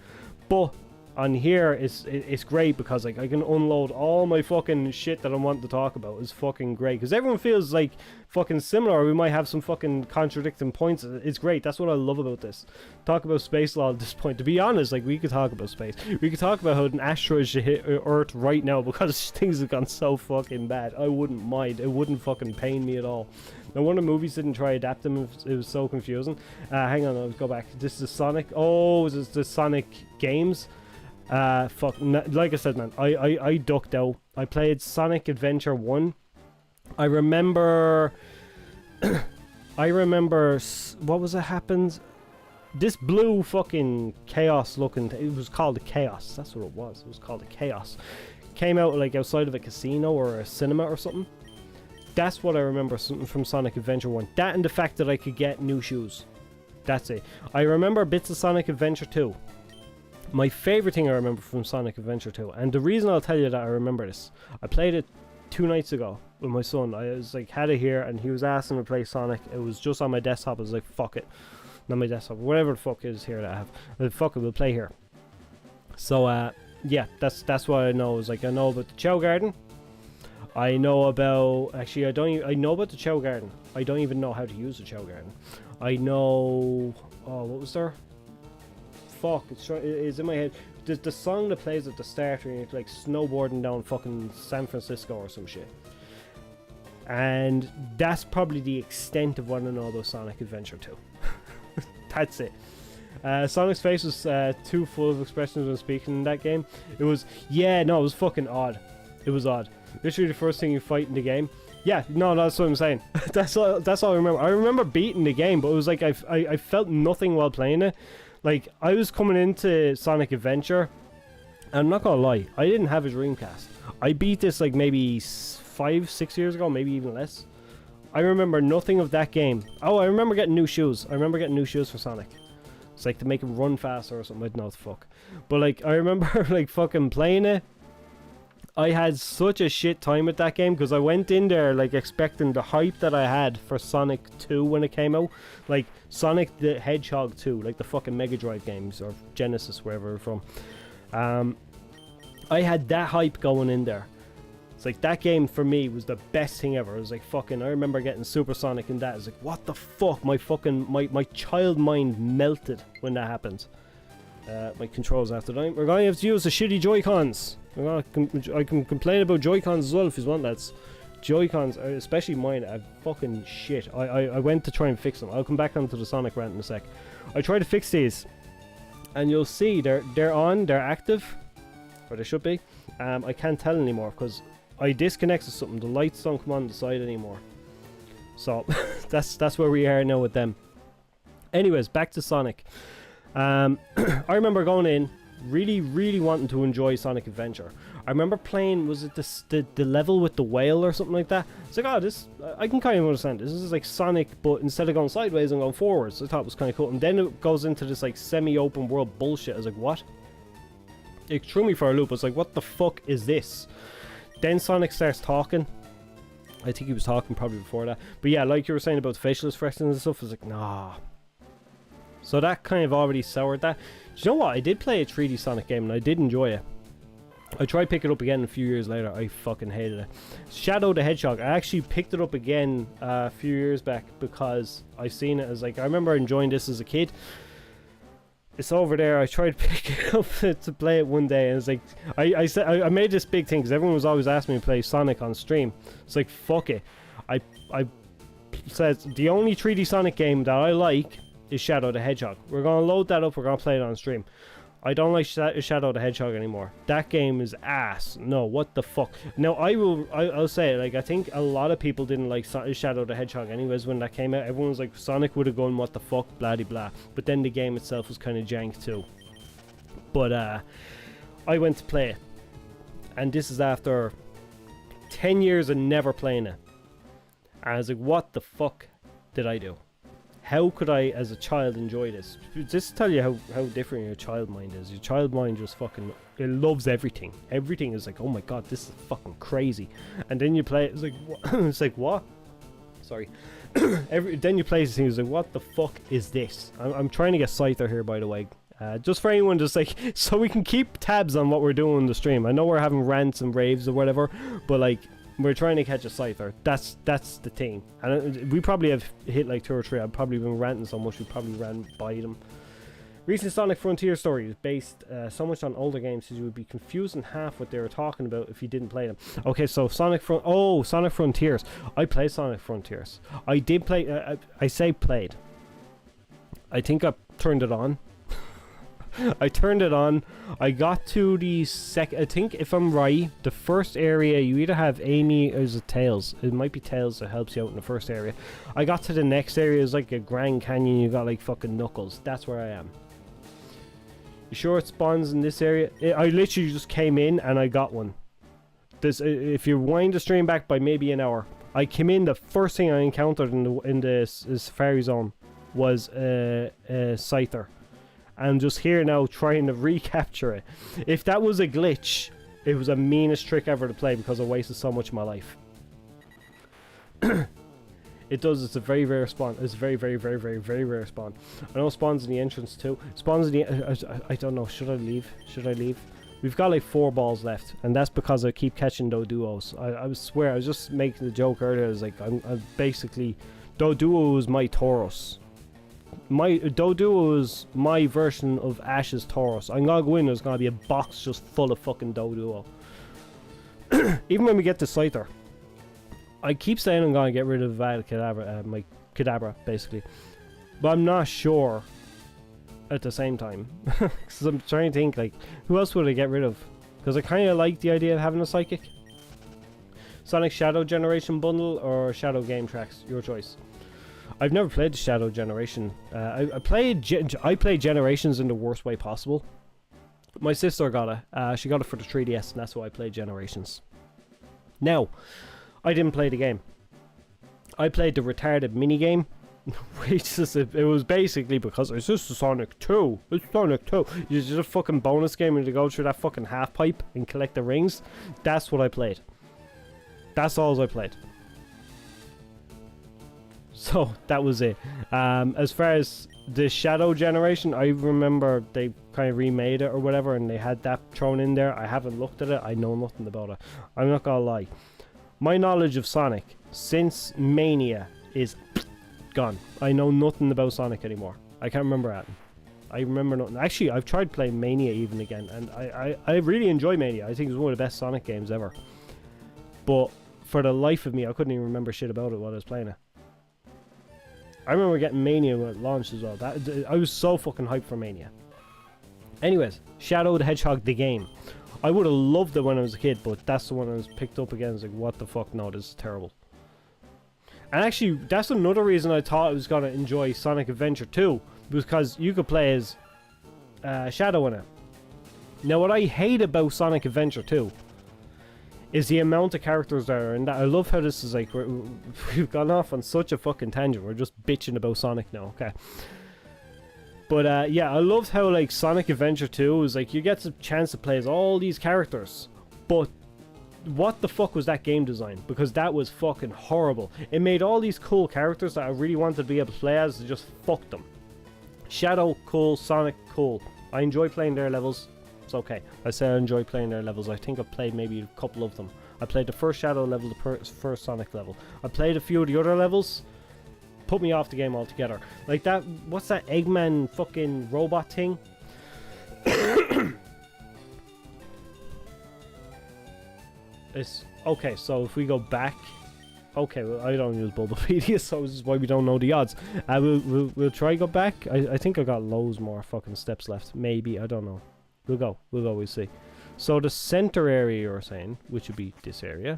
But on here it's great because like I can unload all my fucking shit that I want to talk about. It's fucking great because everyone feels like fucking similar. We might have some fucking contradicting points. It's great. That's what I love about this. Talk about space law at this point. To be honest, like we could talk about space. We could talk about how an asteroid should hit Earth right now because things have gone so fucking bad. I wouldn't mind. It wouldn't fucking pain me at all. No wonder movies didn't try to adapt them. It was so confusing. Hang on, I'll go back. This is Sonic. Oh, this is the Sonic games. Like I said, man, I ducked out. I played Sonic Adventure 1. I remember what was it happened? This blue fucking chaos looking it was called a Chaos. That's what it was. It was called a Chaos. Came out like outside of a casino or a cinema or something. That's what I remember from Sonic Adventure 1. That and the fact that I could get new shoes. That's it. I remember bits of Sonic Adventure 2. My favorite thing I remember from Sonic Adventure 2, and the reason I'll tell you that I remember this, I played it 2 nights ago with my son. I was like, had it here, and he was asking to play Sonic. It was just on my desktop. I was like, fuck it. Not my desktop, whatever the fuck is here that I have. Fuck it, we'll play here. So, yeah, that's what I know. Is like, I know about the Chow Garden. I know about, actually, I know about the Chow Garden. I don't even know how to use the Chow Garden. I know, oh, what was there? Fuck, it's in my head. The song that plays at the start when you're like snowboarding down fucking San Francisco or some shit. And that's probably the extent of what I know about Sonic Adventure 2. That's it. Sonic's face was too full of expressions when speaking in that game. It was, yeah, no, it was fucking odd. It was odd. Literally the first thing you fight in the game. Yeah, no, that's what I'm saying. That's all I remember. I remember beating the game, but it was like I felt nothing while playing it. Like, I was coming into Sonic Adventure, and I'm not gonna lie, I didn't have a Dreamcast. I beat this like maybe 5-6 years ago, maybe even less. I remember nothing of that game. Oh, I remember getting new shoes. I remember getting new shoes for Sonic. It's like to make him run faster or something. I don't know what the fuck. But like, I remember like fucking playing it. I had such a shit time with that game because I went in there like expecting the hype that I had for Sonic 2 when it came out. Like Sonic the Hedgehog 2, like the fucking Mega Drive games or Genesis, wherever they're from. I had that hype going in there. It's like that game for me was the best thing ever. It was like fucking, I remember getting Super Sonic and that. It's like, what the fuck? My fucking, my child mind melted when that happened. My controls after dying. We're going to have to use the shitty Joy-Cons. I can complain about Joy-Cons as well if you want, lads. Joy-Cons, especially mine, are fucking shit. I went to try and fix them. I'll come back onto the Sonic rant in a sec. I tried to fix these, and you'll see they're active, or they should be. I can't tell anymore because I disconnected something. The lights don't come on the side anymore. So that's where we are now with them. Anyways, back to Sonic. I remember going in, really wanting to enjoy Sonic Adventure. I remember playing, was it the level with the whale or something like that? It's like, oh, this, I can kind of understand. This is like Sonic, but instead of going sideways, I'm going forwards. I thought it was kind of cool. And then it goes into this like semi-open world bullshit. I was like, what? It threw me for a loop. I was like, what the fuck is this? Then Sonic starts talking. I think he was talking probably before that. But yeah, like you were saying about the facial expressions and stuff, I was like, nah. So that kind of already soured that. Do you know what? I did play a 3D Sonic game and I did enjoy it. I tried to pick it up again a few years later. I fucking hated it. Shadow the Hedgehog. I actually picked it up again a few years back because I seen it as like, I remember enjoying this as a kid. It's over there. I tried to pick it up to play it one day, and it's like I made this big thing because everyone was always asking me to play Sonic on stream. It's like, fuck it. I said the only 3D Sonic game that I like is Shadow the Hedgehog. We're gonna load that up. We're gonna play it on stream. I don't like Shadow the Hedgehog anymore. That game is ass. No, what the fuck. Now I'll say it, like, I think a lot of people didn't like Shadow the Hedgehog anyways when that came out. Everyone was like, Sonic would have gone, what the fuck, blah de blah. But then the game itself was kind of jank too. But I went to play it, and this is after 10 years of never playing it. And I was like, what the fuck did I do? How could I, as a child, enjoy this? Just to tell you how different your child mind is. Your child mind just fucking, it loves everything. Everything is like, oh my god, this is fucking crazy. And then you play it, it's like, what? It's like, what? Sorry. Then you play this thing, it's like, what the fuck is this? I'm trying to get Scyther here, by the way. Just for anyone, just like, so we can keep tabs on what we're doing on the stream. I know we're having rants and raves or whatever, but like, we're trying to catch a Scyther. That's the thing. And we probably have hit like 2 or 3. I've probably been ranting so much we probably ran by them. Recent Sonic Frontier story is based so much on older games that you would be confused in half what they were talking about if you didn't play them. Okay, so Sonic Frontiers. I played Sonic Frontiers. I did play. I say played. I think I turned it on. I turned it on. I got to the second. I think if I'm right, the first area you either have Amy or is it Tails. It might be Tails that helps you out in the first area. I got to the next area. It's like a Grand Canyon. You got like fucking Knuckles. That's where I am. You sure it spawns in this area? I literally just came in and I got one. This, if you wind the stream back by maybe an hour, I came in. The first thing I encountered in the Safari Zone was a Scyther. I'm just here now trying to recapture it. If that was a glitch, it was the meanest trick ever to play because I wasted so much of my life. It does. It's a very rare spawn. It's a very, very, very, very, very rare spawn. I know it spawns in the entrance too. Spawns in the... I don't know. Should I leave? Should I leave? We've got like 4 balls left, and that's because I keep catching Doduos. I swear, I was just making the joke earlier. I was like, I'm basically... Doduo is my Tauros. Doduo is my version of Ash's Tauros. I'm gonna go in, there's gonna be a box just full of fucking Doduo. Even when we get to Scyther, I keep saying I'm gonna get rid of Kadabra, my Kadabra, basically. But I'm not sure at the same time. Because I'm trying to think, like, who else would I get rid of? Because I kind of like the idea of having a Psychic. Sonic Shadow Generation bundle or Shadow Game Tracks, your choice. I've never played the Shadow Generation. I played Generations in the worst way possible. My sister got it. She got it for the 3DS, and that's why I played Generations. Now, I didn't play the game. I played the retarded minigame. Which is, it was basically because it's just a Sonic 2. It's Sonic 2. It's just a fucking bonus game and you go through that fucking half pipe and collect the rings. That's what I played. That's all I played. So that was it. As far as the Shadow Generation, I remember they kind of remade it or whatever, and they had that thrown in there. I haven't looked at it. I know nothing about it. I'm not gonna lie. My knowledge of Sonic since Mania is gone. I know nothing about Sonic anymore. I can't remember it. I remember nothing. Actually, I've tried playing Mania even again, and I really enjoy Mania. I think it's one of the best Sonic games ever. But for the life of me, I couldn't even remember shit about it while I was playing it. I remember getting Mania when it launched as well. I was so fucking hyped for Mania. Anyways, Shadow the Hedgehog the game. I would have loved it when I was a kid, but that's the one I was picked up again. I was like, what the fuck? No, this is terrible. And actually, that's another reason I thought I was going to enjoy Sonic Adventure 2. Because you could play as Shadow in it. Now, what I hate about Sonic Adventure 2 is the amount of characters there, and I love how this is like, we've gone off on such a fucking tangent. We're just bitching about Sonic now, okay? But yeah, I loved how like Sonic Adventure 2 is like, you get the chance to play as all these characters, but what the fuck was that game design? Because that was fucking horrible. It made all these cool characters that I really wanted to be able to play as, and just fucked them. Shadow, cool. Sonic, cool. I enjoy playing their levels. It's okay. I say I enjoy playing their levels. I think I've played maybe a couple of them. I played the first Shadow level, the first Sonic level. I played a few of the other levels. Put me off the game altogether. Like that, what's that Eggman fucking robot thing? It's okay, so if we go back, okay, well, I don't use Bulbapedia, so this is why we don't know the odds. We'll try go back. I think I got loads more fucking steps left. Maybe, I don't know. We'll go, we'll see. So the center area you're saying, which would be this area,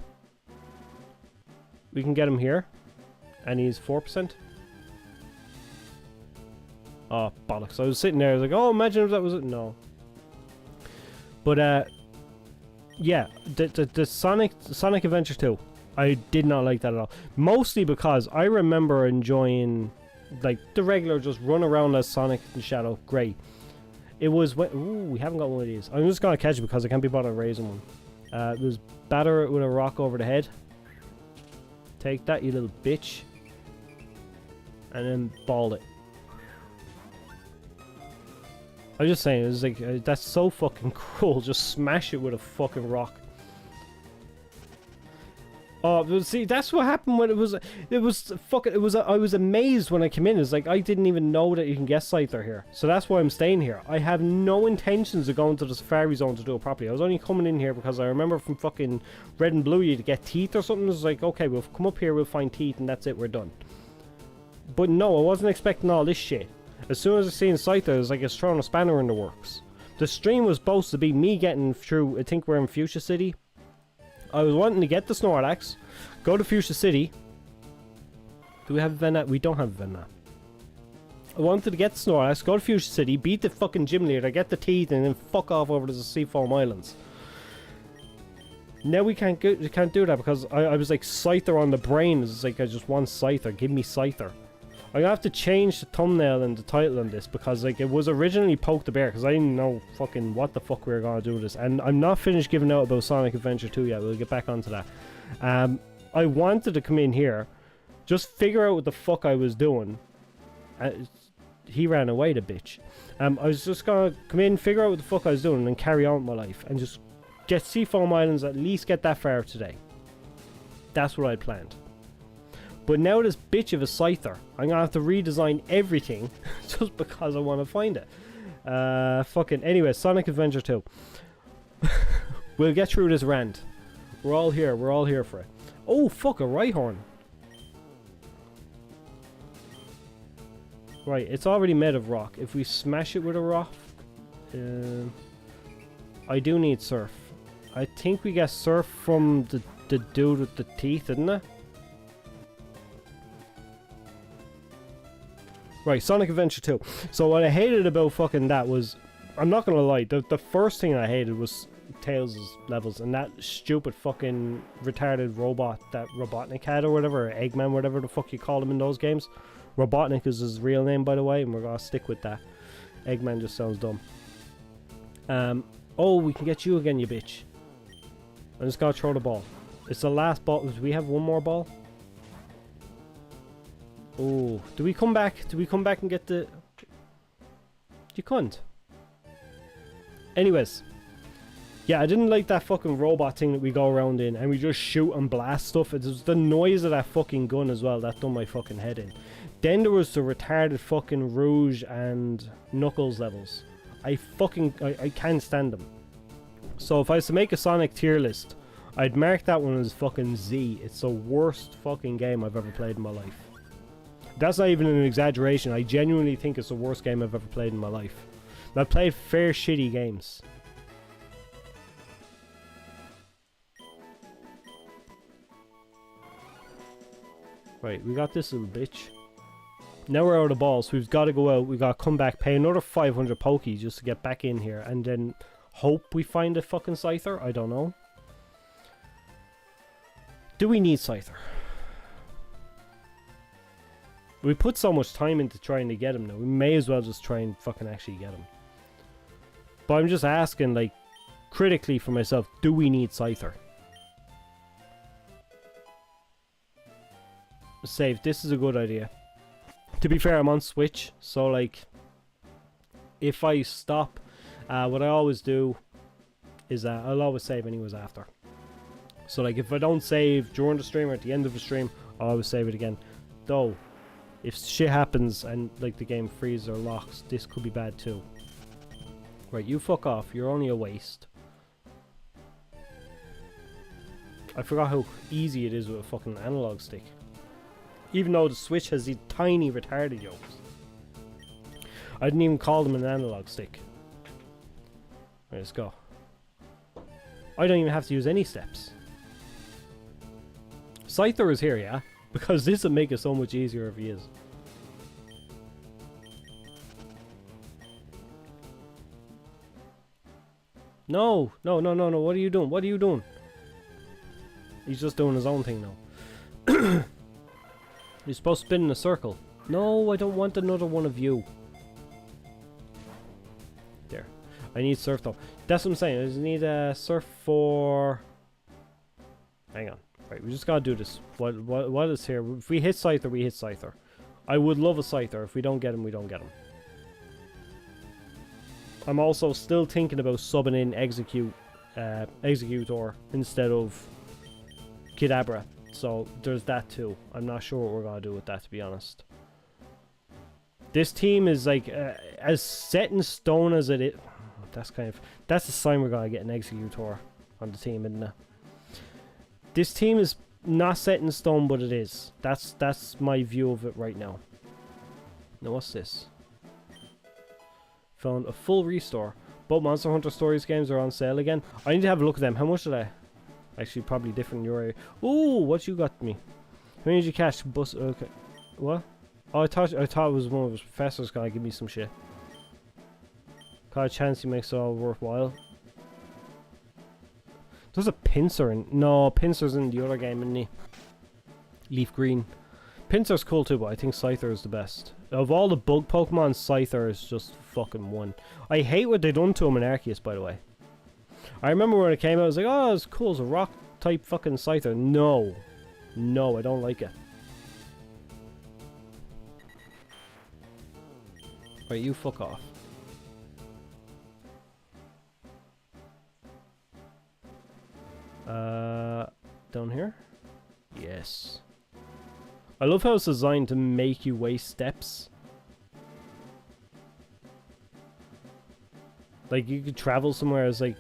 we can get him here, and he's 4%. Oh, bollocks. I was sitting there, I was like, oh, imagine if that was it. No. But, yeah, the Sonic Adventure 2, I did not like that at all. Mostly because I remember enjoying, like, the regular just run around as Sonic and Shadow. Great. It was when... Ooh, we haven't got one of these. I'm just going to catch it because I can't be bothered raising one. It was batter it with a rock over the head. Take that, you little bitch. And then ball it. I'm just saying, it's like, that's so fucking cruel. Just smash it with a fucking rock. Oh, but see, that's what happened when it was fucking, I was amazed when I came in. It's like, I didn't even know that you can get Scyther here. So that's why I'm staying here. I have no intentions of going to the Safari Zone to do it properly. I was only coming in here because I remember from fucking Red and Blue you to get teeth or something. It's like, okay, we'll come up here, we'll find teeth, and that's it, we're done. But no, I wasn't expecting all this shit. As soon as I seen Scyther, it was like it's throwing a spanner in the works. The stream was supposed to be me getting through, I think we're in Fuchsia City. I was wanting to get the Snorlax, go to Fuchsia City. Do we have a Venat? We don't have a Venat. I wanted to get the Snorlax, go to Fuchsia City, beat the fucking gym leader, get the teeth, and then fuck off over to the Seafoam Islands. Now we can't do that because I was like Scyther on the brain. It's like I just want Scyther. Give me Scyther. I'm gonna have to change the thumbnail and the title on this because like it was originally Poke the Bear because I didn't know fucking what the fuck we were gonna do with this, and I'm not finished giving out about Sonic Adventure 2 yet. We'll get back onto that. I wanted to come in here, just figure out what the fuck I was doing. He ran away, the bitch. I was just gonna come in, figure out what the fuck I was doing, and carry on with my life and just get Seafoam Islands, at least get that far today. That's what I planned. But now this bitch of a Scyther, I'm gonna have to redesign everything just because I want to find it. Fucking anyway, Sonic Adventure 2. We'll get through this rant. We're all here for it. Oh fuck, a Rhyhorn. Right, it's already made of rock. If we smash it with a rock, I do need Surf. I think we get Surf from the dude with the teeth, isn't it? Right, Sonic Adventure 2. So what I hated about fucking that was, I'm not gonna lie, the first thing I hated was Tails' levels and that stupid fucking retarded robot that Robotnik had or whatever, or Eggman, whatever the fuck you call him in those games. Robotnik is his real name, by the way, and we're gonna stick with that. Eggman just sounds dumb. Oh, we can get you again, you bitch. I'm just gonna throw the ball. It's the last ball. Do we have one more ball? Oh, do we come back? Do we come back and get the... You couldn't. Anyways. Yeah, I didn't like that fucking robot thing that we go around in and we just shoot and blast stuff. It was the noise of that fucking gun as well that done my fucking head in. Then there was the retarded fucking Rouge and Knuckles levels. I can't stand them. So if I was to make a Sonic tier list, I'd mark that one as fucking Z. It's the worst fucking game I've ever played in my life. That's not even an exaggeration. I genuinely think it's the worst game I've ever played in my life. I've played fair shitty games. Right, we got this little bitch. Now we're out of the ball, so we've got to go out. We've got to come back, pay another 500 Pokies just to get back in here, and then hope we find a fucking Scyther. I don't know. Do we need Scyther? We put so much time into trying to get him now. We may as well just try and fucking actually get him. But I'm just asking, like, critically for myself, do we need Scyther? Save. This is a good idea. To be fair, I'm on Switch, so like, if I stop, what I always do is I'll always save anyways after. So like, if I don't save during the stream or at the end of the stream, I'll always save it again. Though, if shit happens and like the game freezes or locks, this could be bad too. Right, you fuck off. You're only a waste. I forgot how easy it is with a fucking analog stick. Even though the Switch has these tiny retarded yokes. I didn't even call them an analog stick. Right, let's go. I don't even have to use any steps. Scyther is here, yeah? Because this would make it so much easier if he is. No, no, no, no, no. What are you doing? What are you doing? He's just doing his own thing now. You're supposed to spin in a circle. No, I don't want another one of you. There. I need Surf though. That's what I'm saying. I just need a Surf for... Hang on. Right, we just gotta do this. What is here? If we hit Scyther, we hit Scyther. I would love a Scyther. If we don't get him, we don't get him. I'm also still thinking about subbing in Executor instead of Kidabra. So there's that too. I'm not sure what we're gonna do with that, to be honest. This team is like as set in stone as it is. That's the sign we're gonna get an Executor on the team, isn't it? This team is not set in stone, but it is. That's my view of it right now. Now what's this? Found a full restore. Both Monster Hunter Stories games are on sale again. I need to have a look at them. How much are they? Actually, probably different in your area. Ooh, what you got me? How many did you catch? Bus. Okay. What? Oh, I thought it was one of his professors gonna give me some shit. Got a chance he makes it all worthwhile. There's a Pinsir in. No, Pinsir's in the other game, isn't he? Leaf Green. Pinsir's cool too, but I think Scyther is the best. Of all the bug Pokemon, Scyther is just fucking one. I hate what they done to him in Arceus, by the way. I remember when it came out, I was like, oh, it's cool, it's a rock type fucking Scyther. No. No, I don't like it. Right, you fuck off. Down here? Yes. I love how it's designed to make you waste steps. Like, you could travel somewhere, it's like,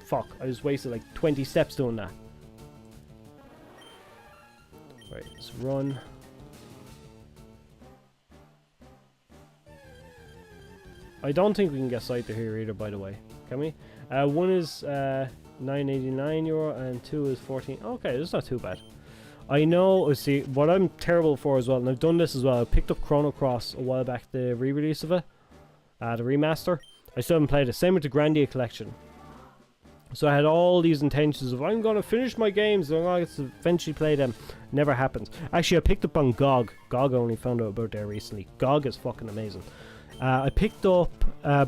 fuck, I just wasted like 20 steps doing that. Right, let's run. I don't think we can get Scyther here either, by the way. Can we? One is €9.89 and two is 14. Okay, that's not too bad. I know, see, what I'm terrible for as well, and I've done this as well, I picked up Chrono Cross a while back, the re-release of it, the remaster. I still haven't played it. Same with the Grandia collection. So I had all these intentions of, I'm going to finish my games, and I'm going to eventually play them. Never happens. Actually, I picked up on GOG. GOG I only found out about there recently. GOG is fucking amazing. I picked up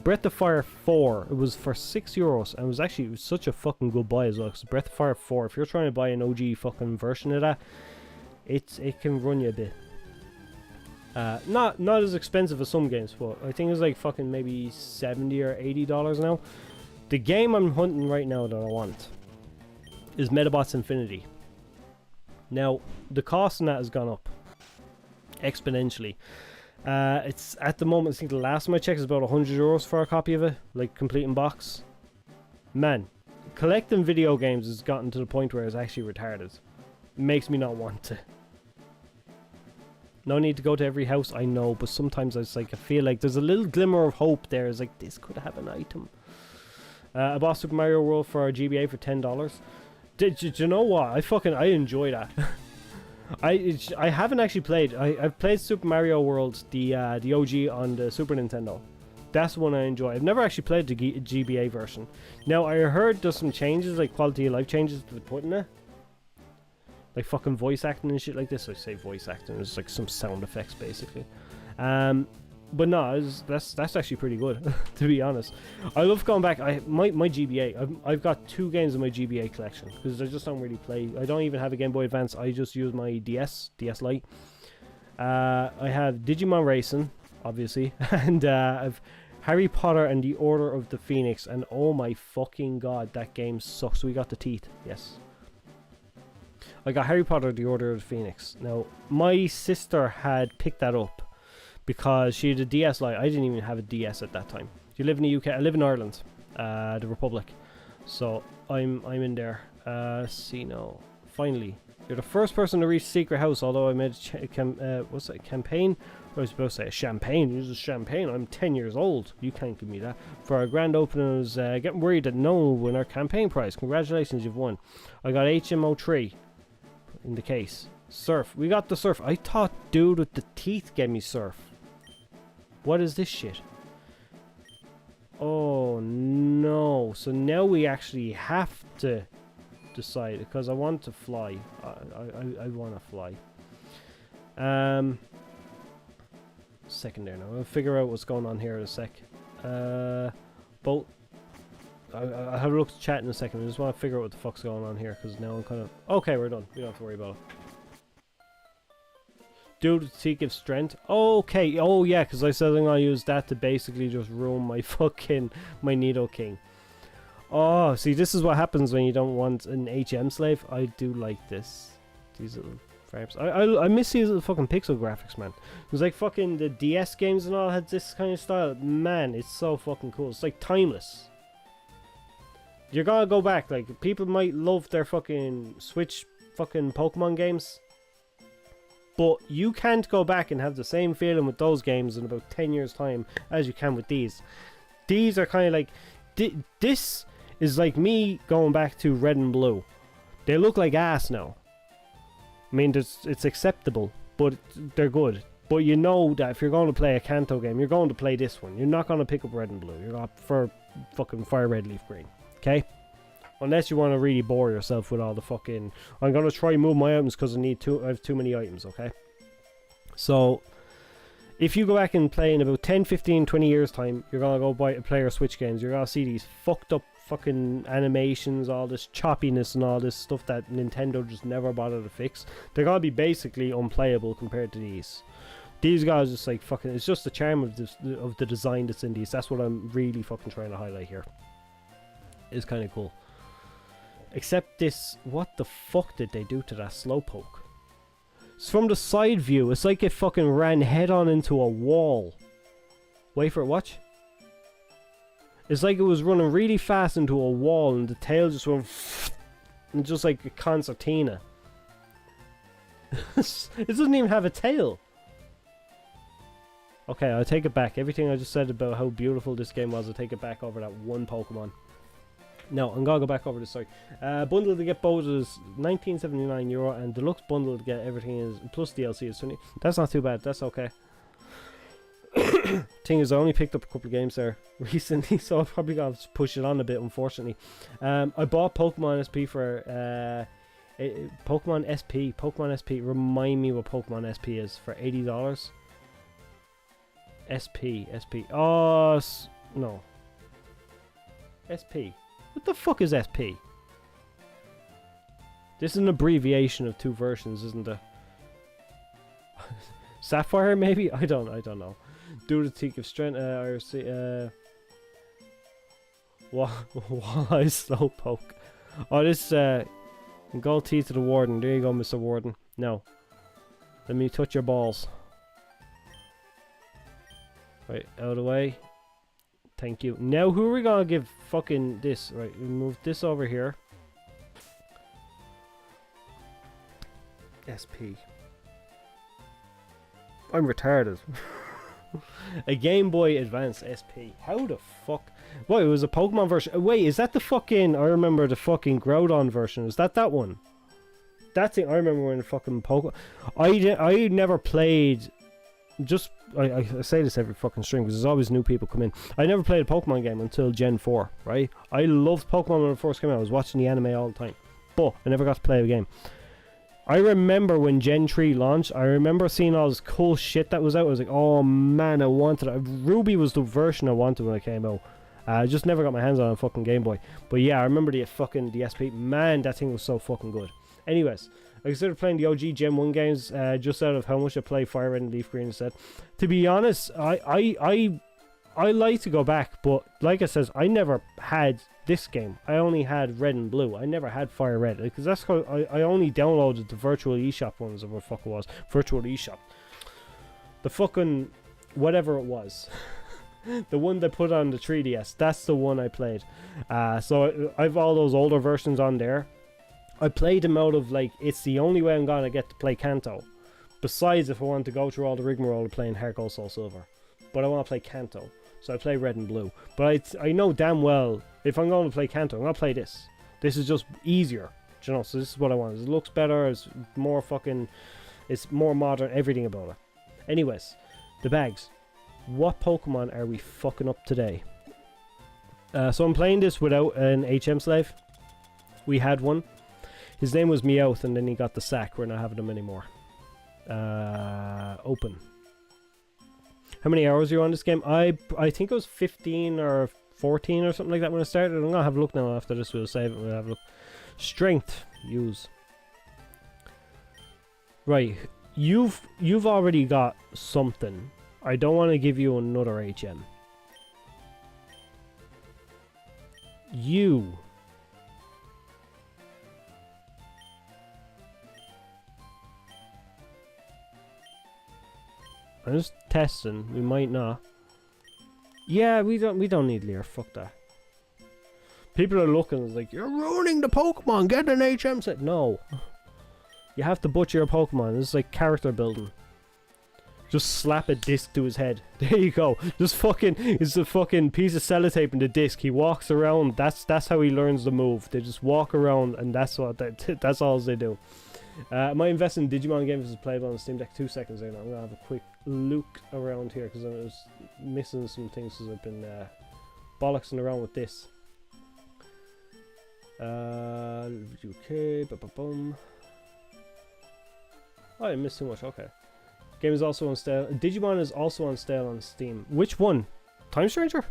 Breath of Fire 4. It was for €6, and it was such a fucking good buy as well. Because Breath of Fire 4, if you're trying to buy an OG fucking version of that, it can run you a bit. Not as expensive as some games, but I think it's like fucking maybe $70 or $80 now. The game I'm hunting right now that I want is Metabots Infinity. Now, the cost on that has gone up exponentially. It's at the moment, I think the last time I checked is about €100 for a copy of it, like complete in box. Man, collecting video games has gotten to the point where it's actually retarded. It makes me not want to. No need to go to every house, I know, but sometimes I feel like there's a little glimmer of hope there. It's like, this could have an item. I bought Super Mario World for a GBA for $10. Did you know what? I enjoy that. I haven't actually played. I've played Super Mario World, the OG on the Super Nintendo. That's the one I enjoy. I've never actually played the GBA version. Now, I heard there's some changes, like quality of life changes to put in it. Like fucking voice acting and shit like this. I say voice acting, it's like some sound effects basically. But no, that's actually pretty good, to be honest. I love going back. My GBA. I've got 2 games in my GBA collection because I just don't really play. I don't even have a Game Boy Advance. I just use my DS Lite. I have Digimon Racing, obviously, and I've Harry Potter and the Order of the Phoenix. And oh my fucking god, that game sucks. We got the teeth. Yes. I got Harry Potter, the Order of the Phoenix. Now, my sister had picked that up because she had a DS Lite. I didn't even have a DS at that time. You live in the UK. I live in Ireland, the Republic. So I'm in there. See now. Finally, you're the first person to reach Secret House. Although I made a campaign? I was supposed to say a champagne. Use a champagne. I'm 10 years old. You can't give me that. For our grand opening, I was getting worried that no one will win our campaign prize. Congratulations, you've won. I got HMO3 in the case. Surf. We got the surf. I thought dude with the teeth gave me surf. What is this shit? Oh no. So now we actually have to decide because I want to fly. I want to fly. Second there now. I'll figure out what's going on here in a sec. Boat. I'll have a look at the chat in a second. I just want to figure out what the fuck's going on here because now I'm kind of... Okay, we're done. We don't have to worry about it. Duty gives strength. Okay. Oh yeah, because I said I'm gonna use that to basically just ruin my fucking my Nidoking. Oh, see, this is what happens when you don't want an HM slave. I do like this. These little frames. I miss these little fucking pixel graphics, man. It was like fucking the DS games and all had this kind of style. Man, it's so fucking cool. It's like timeless. You're gonna go back. Like, people might love their fucking Switch fucking Pokemon games, but you can't go back and have the same feeling with those games in about 10 years time as you can with these. These are kind of like... This is like me going back to Red and Blue. They look like ass now. I mean, it's acceptable, but they're good. But you know that if you're going to play a Kanto game, you're going to play this one. You're not going to pick up Red and Blue. You're going to prefer fucking Fire Red, Leaf Green. Okay? Unless you want to really bore yourself with all the fucking... I'm going to try and move my items because I have too many items, okay? So, if you go back and play in about 10, 15, 20 years time, you're going to go play your Switch games. You're going to see these fucked up fucking animations, all this choppiness and all this stuff that Nintendo just never bothered to fix. They're going to be basically unplayable compared to these. These guys just like fucking... It's just the charm of the design that's in these. That's what I'm really fucking trying to highlight here. It's kind of cool. Except this... What the fuck did they do to that Slowpoke? It's from the side view. It's like it fucking ran head on into a wall. Wait for it, watch. It's like it was running really fast into a wall and the tail just went... And just like a concertina. It doesn't even have a tail. Okay, I take it back. Everything I just said about how beautiful this game was, I take it back over that one Pokemon. No, I'm gonna go back over this, sorry. Bundle to get both is €19.79 and deluxe bundle to get everything is plus DLC is 20. That's not too bad, that's okay. Thing is, I only picked up a couple of games there recently, so I'll probably gotta push it on a bit, unfortunately. I bought Pokemon SP for Pokemon SP. Pokemon SP, remind me what Pokemon SP is, for $80. SP. Oh, no. SP. What the fuck is SP? This is an abbreviation of two versions, isn't it? Sapphire, maybe? I don't know. Duty of Strength, IRC, why Slowpoke? Oh, this, gold teeth to the Warden. There you go, Mr. Warden. No. Let me touch your balls. Right, out of the way. Thank you. Now, who are we gonna give fucking this? Right, we move this over here. SP. I'm retarded. A Game Boy Advance SP. How the fuck? What, it was a Pokemon version? Wait, is that the fucking... I remember the fucking Groudon version. Is that one? That thing, I remember when the fucking Pokemon... I never played... Just... I say this every fucking stream because there's always new people come in. I never played a Pokemon game until Gen 4, right? I loved Pokemon when it first came out. I was watching the anime all the time. But I never got to play a game. I remember when Gen 3 launched, I remember seeing all this cool shit that was out. I was like, oh man, I wanted it. Ruby was the version I wanted when it came out. I just never got my hands on a fucking Game Boy. But yeah, I remember the SP. Man, that thing was so fucking good. Anyways, I considered playing the OG Gen 1 games just out of how much I play Fire Red and Leaf Green instead. To be honest, I like to go back, but like I says, I never had this game. I only had Red and Blue. I never had Fire Red because that's how I only downloaded the Virtual eShop ones, or what the fuck it was. Virtual eShop. The fucking whatever it was. The one they put on the 3DS. That's the one I played. So I've all those older versions on there. I played them out of like, it's the only way I'm gonna get to play Kanto. Besides, if I want to go through all the rigmarole of playing Heart Gold Soul Silver. But I want to play Kanto. So I play Red and Blue. But I know damn well, if I'm going to play Kanto, I'm going to play this. This is just easier. Do you know, so this is what I want. It looks better, it's more fucking... It's more modern, everything about it. Anyways, the bags. What Pokemon are we fucking up today? So I'm playing this without an HM slave. We had one. His name was Meowth, and then he got the sack. We're not having him anymore. Open. How many hours are you on this game? I think it was 15 or 14 or something like that when I started. I'm gonna have a look now after this. We'll save it. We'll have a look. Strength. Use. Right. You've already got something. I don't want to give you another HM. You. I'm just testing. We might not. Yeah, we don't need Lear. Fuck that. People are looking. It's like, you're ruining the Pokemon. Get an HM set. No. You have to butcher your Pokemon. This is like character building. Just slap a disc to his head. There you go. Just fucking, it's a fucking piece of sellotape in the disc. He walks around. That's how he learns the move. They just walk around, and that's all they do. Am I investing in Digimon games as playable on the Steam Deck? 2 seconds there now. I'm gonna have a quick look around here because I was missing some things because I've been bollocksing around with this. Okay, boom. Oh, I missed too much. Okay. Game is also on sale. Digimon is also on sale on Steam. Which one? Time Stranger?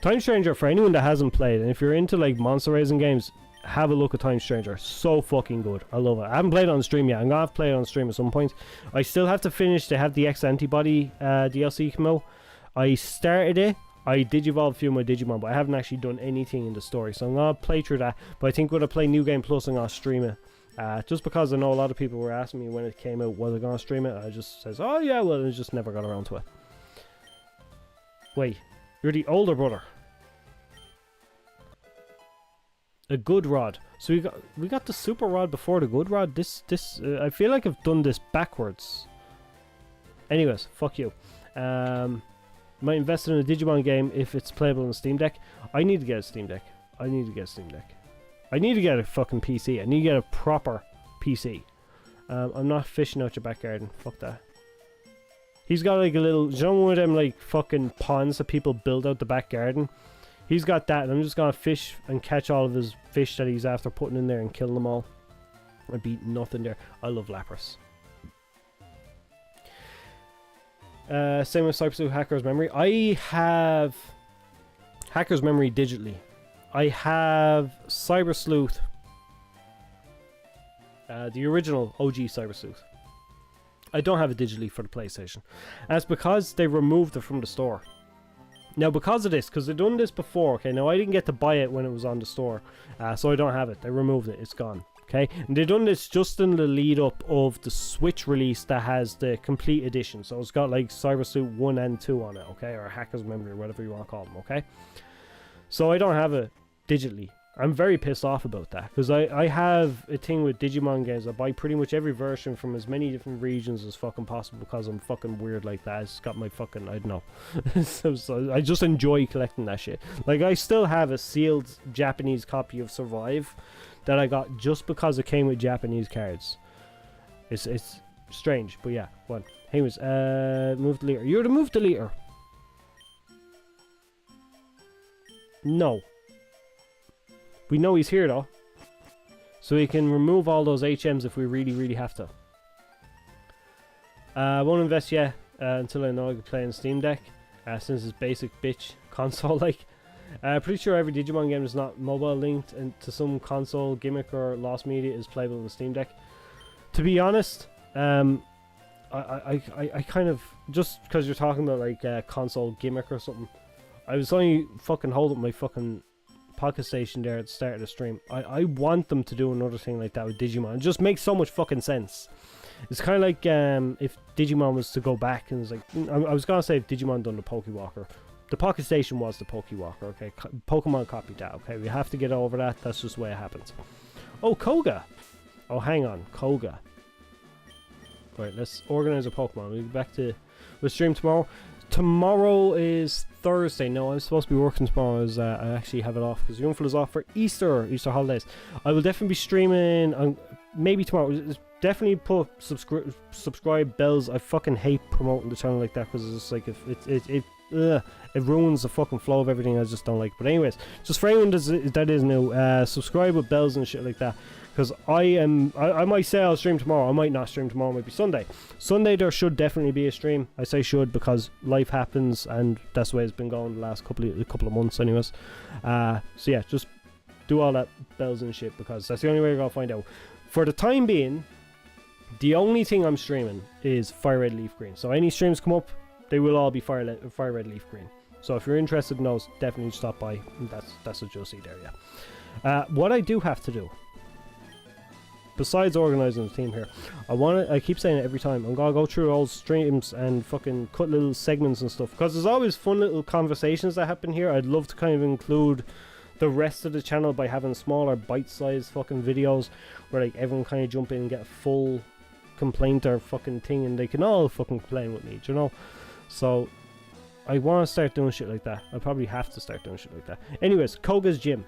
Time Stranger, for anyone that hasn't played, and if you're into like monster raising games, have a look at Time Stranger. So fucking good. I love it. I haven't played it on stream yet. I'm gonna have to play it on stream at some point. I still have to finish to have the X Antibody DLC come out. I started it. I Digivolved a few of my Digimon, but I haven't actually done anything in the story. So I'm gonna play through that. But I think when I play New Game Plus, I'm gonna stream it. Just because I know a lot of people were asking me when it came out, was I gonna stream it? I just says, oh yeah, well, I just never got around to it. Wait, you're the older brother. A good rod. So we got the super rod before the good rod. I feel like I've done this backwards. Anyways, fuck you. Might invest in a Digimon game if it's playable on Steam Deck. I need to get a Steam Deck. I need to get a Steam Deck. I need to get a fucking PC. I need to get a proper PC. I'm not fishing out your back garden. Fuck that. He's got like a little, you know, one of them like fucking ponds that people build out the back garden. He's got that, and I'm just gonna fish and catch all of his fish that he's after putting in there and killing them all. I beat nothing there. I love Lapras. Same with Cyber Sleuth Hacker's Memory. I have Hacker's Memory digitally. I have Cyber Sleuth, the original OG Cyber Sleuth. I don't have it digitally for the PlayStation. And it's because they removed it from the store. Now, because of this, because they've done this before, okay, now I didn't get to buy it when it was on the store, so I don't have it. They removed it. It's gone, okay? And they've done this just in the lead up of the Switch release that has the complete edition. So it's got like Cyber Sleuth 1 and 2 on it, okay? Or Hacker's Memory, or whatever you want to call them, okay? So I don't have it digitally. I'm very pissed off about that, because I have a thing with Digimon games. I buy pretty much every version from as many different regions as fucking possible because I'm fucking weird like that. It's got my fucking, I don't know. so I just enjoy collecting that shit. Like, I still have a sealed Japanese copy of Survive that I got just because it came with Japanese cards. It's strange, but yeah. What? Anyways, move the leader. You're the move deleter. No. We know he's here though, so we can remove all those HMs if we really, really have to. I won't invest yet until I know I can play on Steam Deck, since it's basic bitch console like. Pretty sure every Digimon game is not mobile linked and to some console gimmick or lost media is playable on the Steam Deck. To be honest, I kind of, just because you're talking about like console gimmick or something, I was only fucking holding my fucking Pocket Station there at the start of the stream. I want them to do another thing like that with Digimon. It just makes so much fucking sense. It's kind of like if Digimon was to go back and it's like, I was gonna say if Digimon done the Pokewalker. The Pocket Station was the Pokewalker, okay? Pokemon copied that, okay? We have to get over that. That's just the way it happens. Oh, Koga! Oh, hang on. Koga. Right, let's organize a Pokemon. We'll be back to... We'll stream tomorrow. Tomorrow is Thursday. No, I'm supposed to be working tomorrow as I actually have it off because Young is off for Easter holidays. I will definitely be streaming on maybe tomorrow. Definitely put subscribe bells. I fucking hate promoting the channel like that because it's just like it ruins the fucking flow of everything. I just don't like. But anyways, just for anyone that is new, subscribe with bells and shit like that. Because I might say I'll stream tomorrow. I might not stream tomorrow. It might be Sunday. Sunday there should definitely be a stream. I say should because life happens and that's the way it's been going the last couple of months anyways. So yeah, just do all that bells and shit because that's the only way you're going to find out. For the time being, The only thing I'm streaming is Fire Red Leaf Green. So any streams come up, they will all be Fire Red Leaf Green. So if you're interested in those, definitely stop by. That's what you'll see there, yeah. What I do have to do, besides organising the team here, I keep saying it every time, I'm gonna go through all streams and fucking cut little segments and stuff, because there's always fun little conversations that happen here. I'd love to kind of include the rest of the channel by having smaller bite-sized fucking videos where like everyone kind of jump in and get a full complaint or fucking thing, and they can all fucking complain with me, you know. So I want to start doing shit like that. I probably have to start doing shit like that. Anyways, Koga's gym.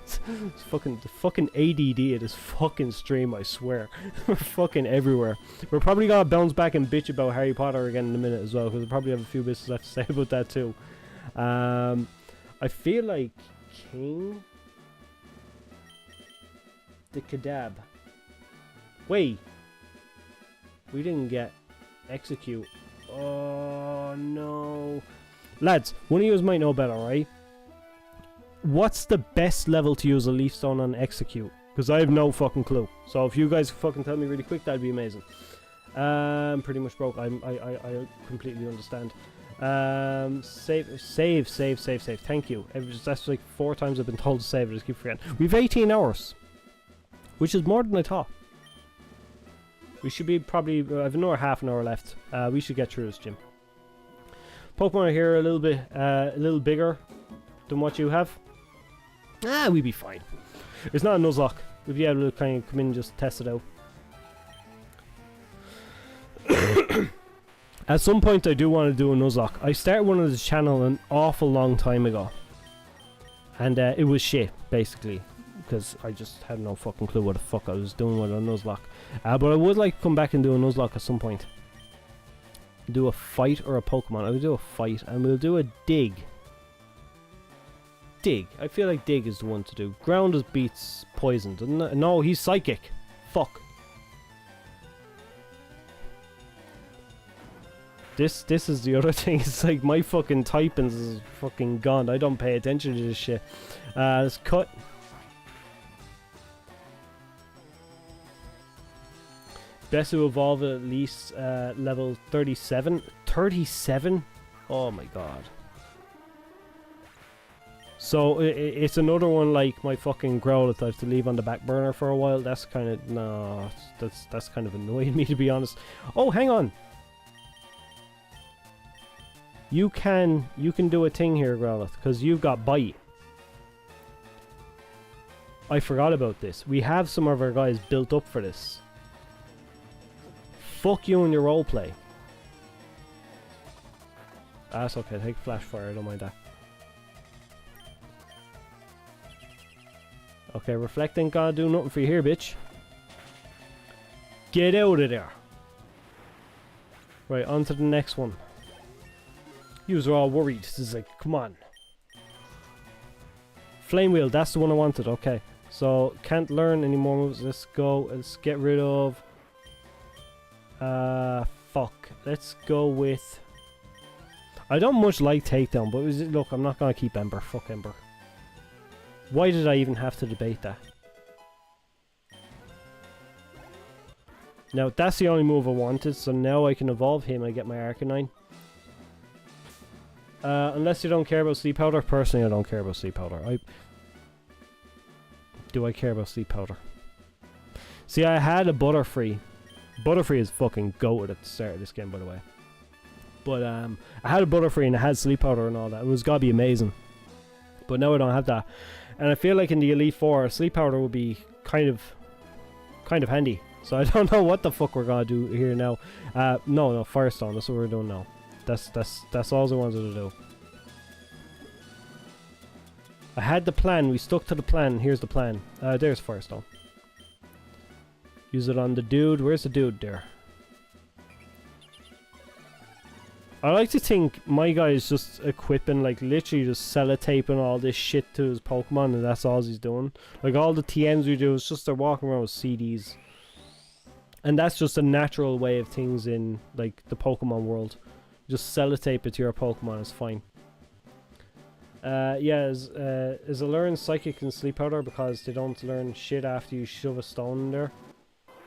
It's fucking the fucking ADD of this fucking stream, I swear. We're fucking everywhere. We're probably gonna bounce back and bitch about Harry Potter again in a minute as well, because I probably have a few bits left to say about that too. I feel like King the Kadab. Wait, we didn't get execute. Oh no, lads, one of you might know better, right? What's the best level to use a leaf stone on execute? Because I have no fucking clue. So if you guys fucking tell me really quick, that'd be amazing. Pretty much broke. I completely understand. Save. Thank you. That's like 4 times I've been told to save. I just keep forgetting. We've 18 hours, which is more than I thought. We should be probably. I have another half an hour left. We should get through this gym. Pokemon are here a little bigger than what you have. We'd be fine. It's not a Nuzlocke. We'd be able to kind of come in and just test it out. At some point I do want to do a Nuzlocke. I started one of this channel an awful long time ago. And it was shit, basically. Because I just had no fucking clue what the fuck I was doing with a Nuzlocke. But I would like to come back and do a Nuzlocke at some point. Do a fight or a Pokemon. I would do a fight and we'll do a dig. Dig. I feel like dig is the one to do. Ground is beats poison, doesn't it? No, he's psychic. Fuck. This is the other thing. It's like my fucking typings is fucking gone. I don't pay attention to this shit. Let's cut. Best to evolve at least level 37. 37? Oh my god. So it's another one like my fucking Growlithe I have to leave on the back burner for a while. That's kind of no, that's kind of annoying me, to be honest. Oh, hang on. You can do a thing here, Growlithe, because you've got bite. I forgot about this. We have some of our guys built up for this. Fuck you and your roleplay. That's okay. Take flash fire. I don't mind that. Okay, Reflect ain't gonna do nothing for you here, bitch. Get out of there. Right, on to the next one. Yous are all worried. This is like, come on. Flame Wheel, that's the one I wanted. Okay, so can't learn any more moves. Let's go. Let's get rid of. Fuck. Let's go with. I don't much like Takedown, but look, I'm not gonna keep Ember. Fuck Ember. Why did I even have to debate that? Now, that's the only move I wanted, so now I can evolve him and get my Arcanine. Unless you don't care about Sleep Powder. Personally, I don't care about Sleep Powder. Do I care about Sleep Powder? See, I had a Butterfree. Butterfree is fucking goated at the start of this game, by the way. But I had a Butterfree and it had Sleep Powder and all that. It was gotta be amazing. But now I don't have that. And I feel like in the Elite Four, Sleep Powder would be kind of handy. So I don't know what the fuck we're gonna do here now. No, Firestone. That's what we're doing now. That's all I wanted to do. I had the plan. We stuck to the plan. Here's the plan. There's Firestone. Use it on the dude. Where's the dude there? I like to think my guy is just equipping, like literally just sellotaping all this shit to his Pokemon, and that's all he's doing. Like all the TMs we do is just they're walking around with CDs. And that's just a natural way of things in like the Pokemon world. Just sellotape it to your Pokemon, it's fine. Yeah, is a learn Psychic and Sleep Powder because they don't learn shit after you shove a stone in there.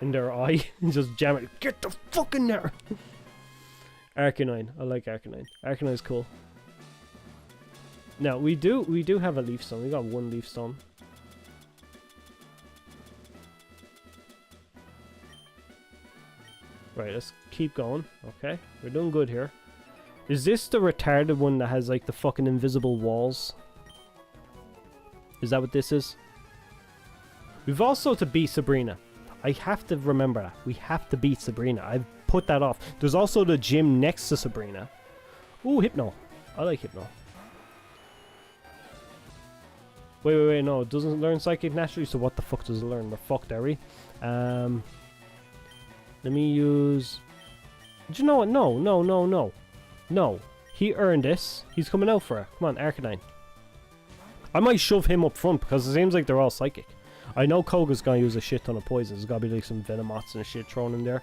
in their eye and just jam it. Get the fuck in there! Arcanine. I like Arcanine. Arcanine's cool. Now, we do have a Leaf Stone. We got one Leaf Stone. Right, let's keep going. Okay, we're doing good here. Is this the retarded one that has like the fucking invisible walls? Is that what this is? We've also to beat Sabrina. I have to remember that. We have to beat Sabrina. I've put that off. There's also the gym next to Sabrina. Ooh, Hypno. I like Hypno. Wait, no. It doesn't learn Psychic naturally, so what the fuck does it learn? We're fucked, are we? Let me use... Do you know what? No. No. He earned this. He's coming out for it. Come on, Arcanine. I might shove him up front because it seems like they're all psychic. I know Koga's gonna use a shit ton of poisons. There's gotta be like some Venomoths and shit thrown in there.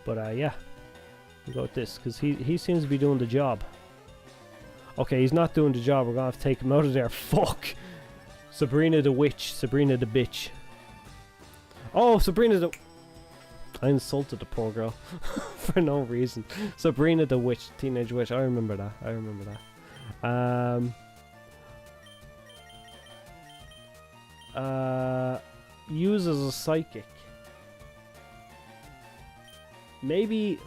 But yeah. We'll go with this because he seems to be doing the job. Okay, he's not doing the job. We're gonna have to take him out of there. Fuck! Sabrina the witch. Sabrina the bitch. Oh, Sabrina the... I insulted the poor girl for no reason. Sabrina the witch, teenage witch. I remember that. Uses a psychic. Maybe.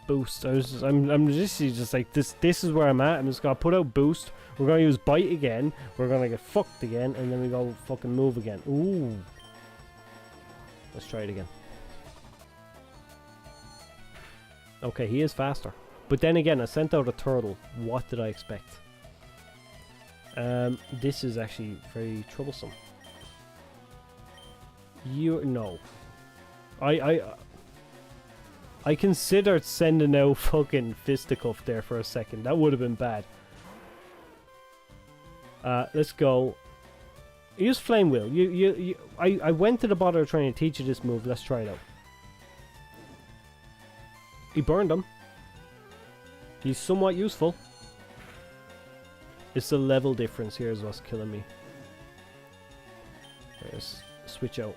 Boost. I'm just like this. This is where I'm at. I'm just gonna put out boost. We're gonna use bite again. We're gonna get fucked again, and then we go fucking move again. Ooh. Let's try it again. Okay, he is faster. But then again, I sent out a turtle. What did I expect? This is actually very troublesome. No. I considered sending out fucking Fisticuff there for a second. That would have been bad. Let's go. Use Flame Wheel. I went to the bother of trying to teach you this move. Let's try it out. He burned him. He's somewhat useful. It's the level difference here is what's killing me. Let's switch out.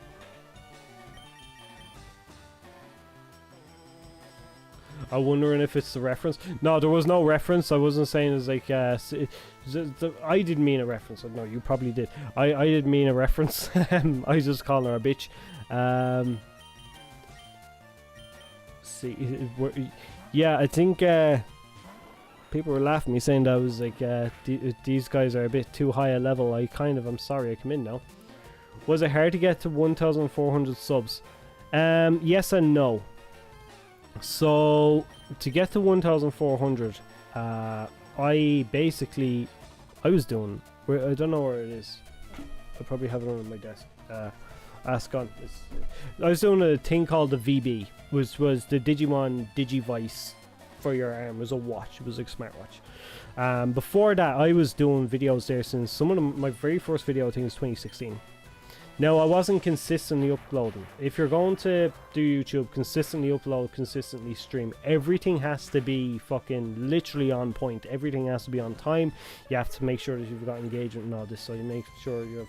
I'm wondering if it's the reference. No, there was no reference. I wasn't saying it's like I didn't mean a reference. No, you probably did. I didn't mean a reference. I was just calling her a bitch. See, yeah, I think people were laughing at me saying that I was like these guys are a bit too high a level. I'm sorry I come in now. Was it hard to get to 1,400 subs? Yes and no. So to get to 1,400, I was doing. I don't know where it is. I probably have it on my desk. Ask on. I was doing a thing called the VB, which was the Digimon Digivice for your arm. It was a watch. It was like a smartwatch. Before that, I was doing videos there since some of them. My very first video, I think, was 2016. Now, I wasn't consistently uploading. If you're going to do YouTube, consistently upload, consistently stream, everything has to be fucking literally on point. Everything has to be on time. You have to make sure that you've got engagement and all this, so you make sure your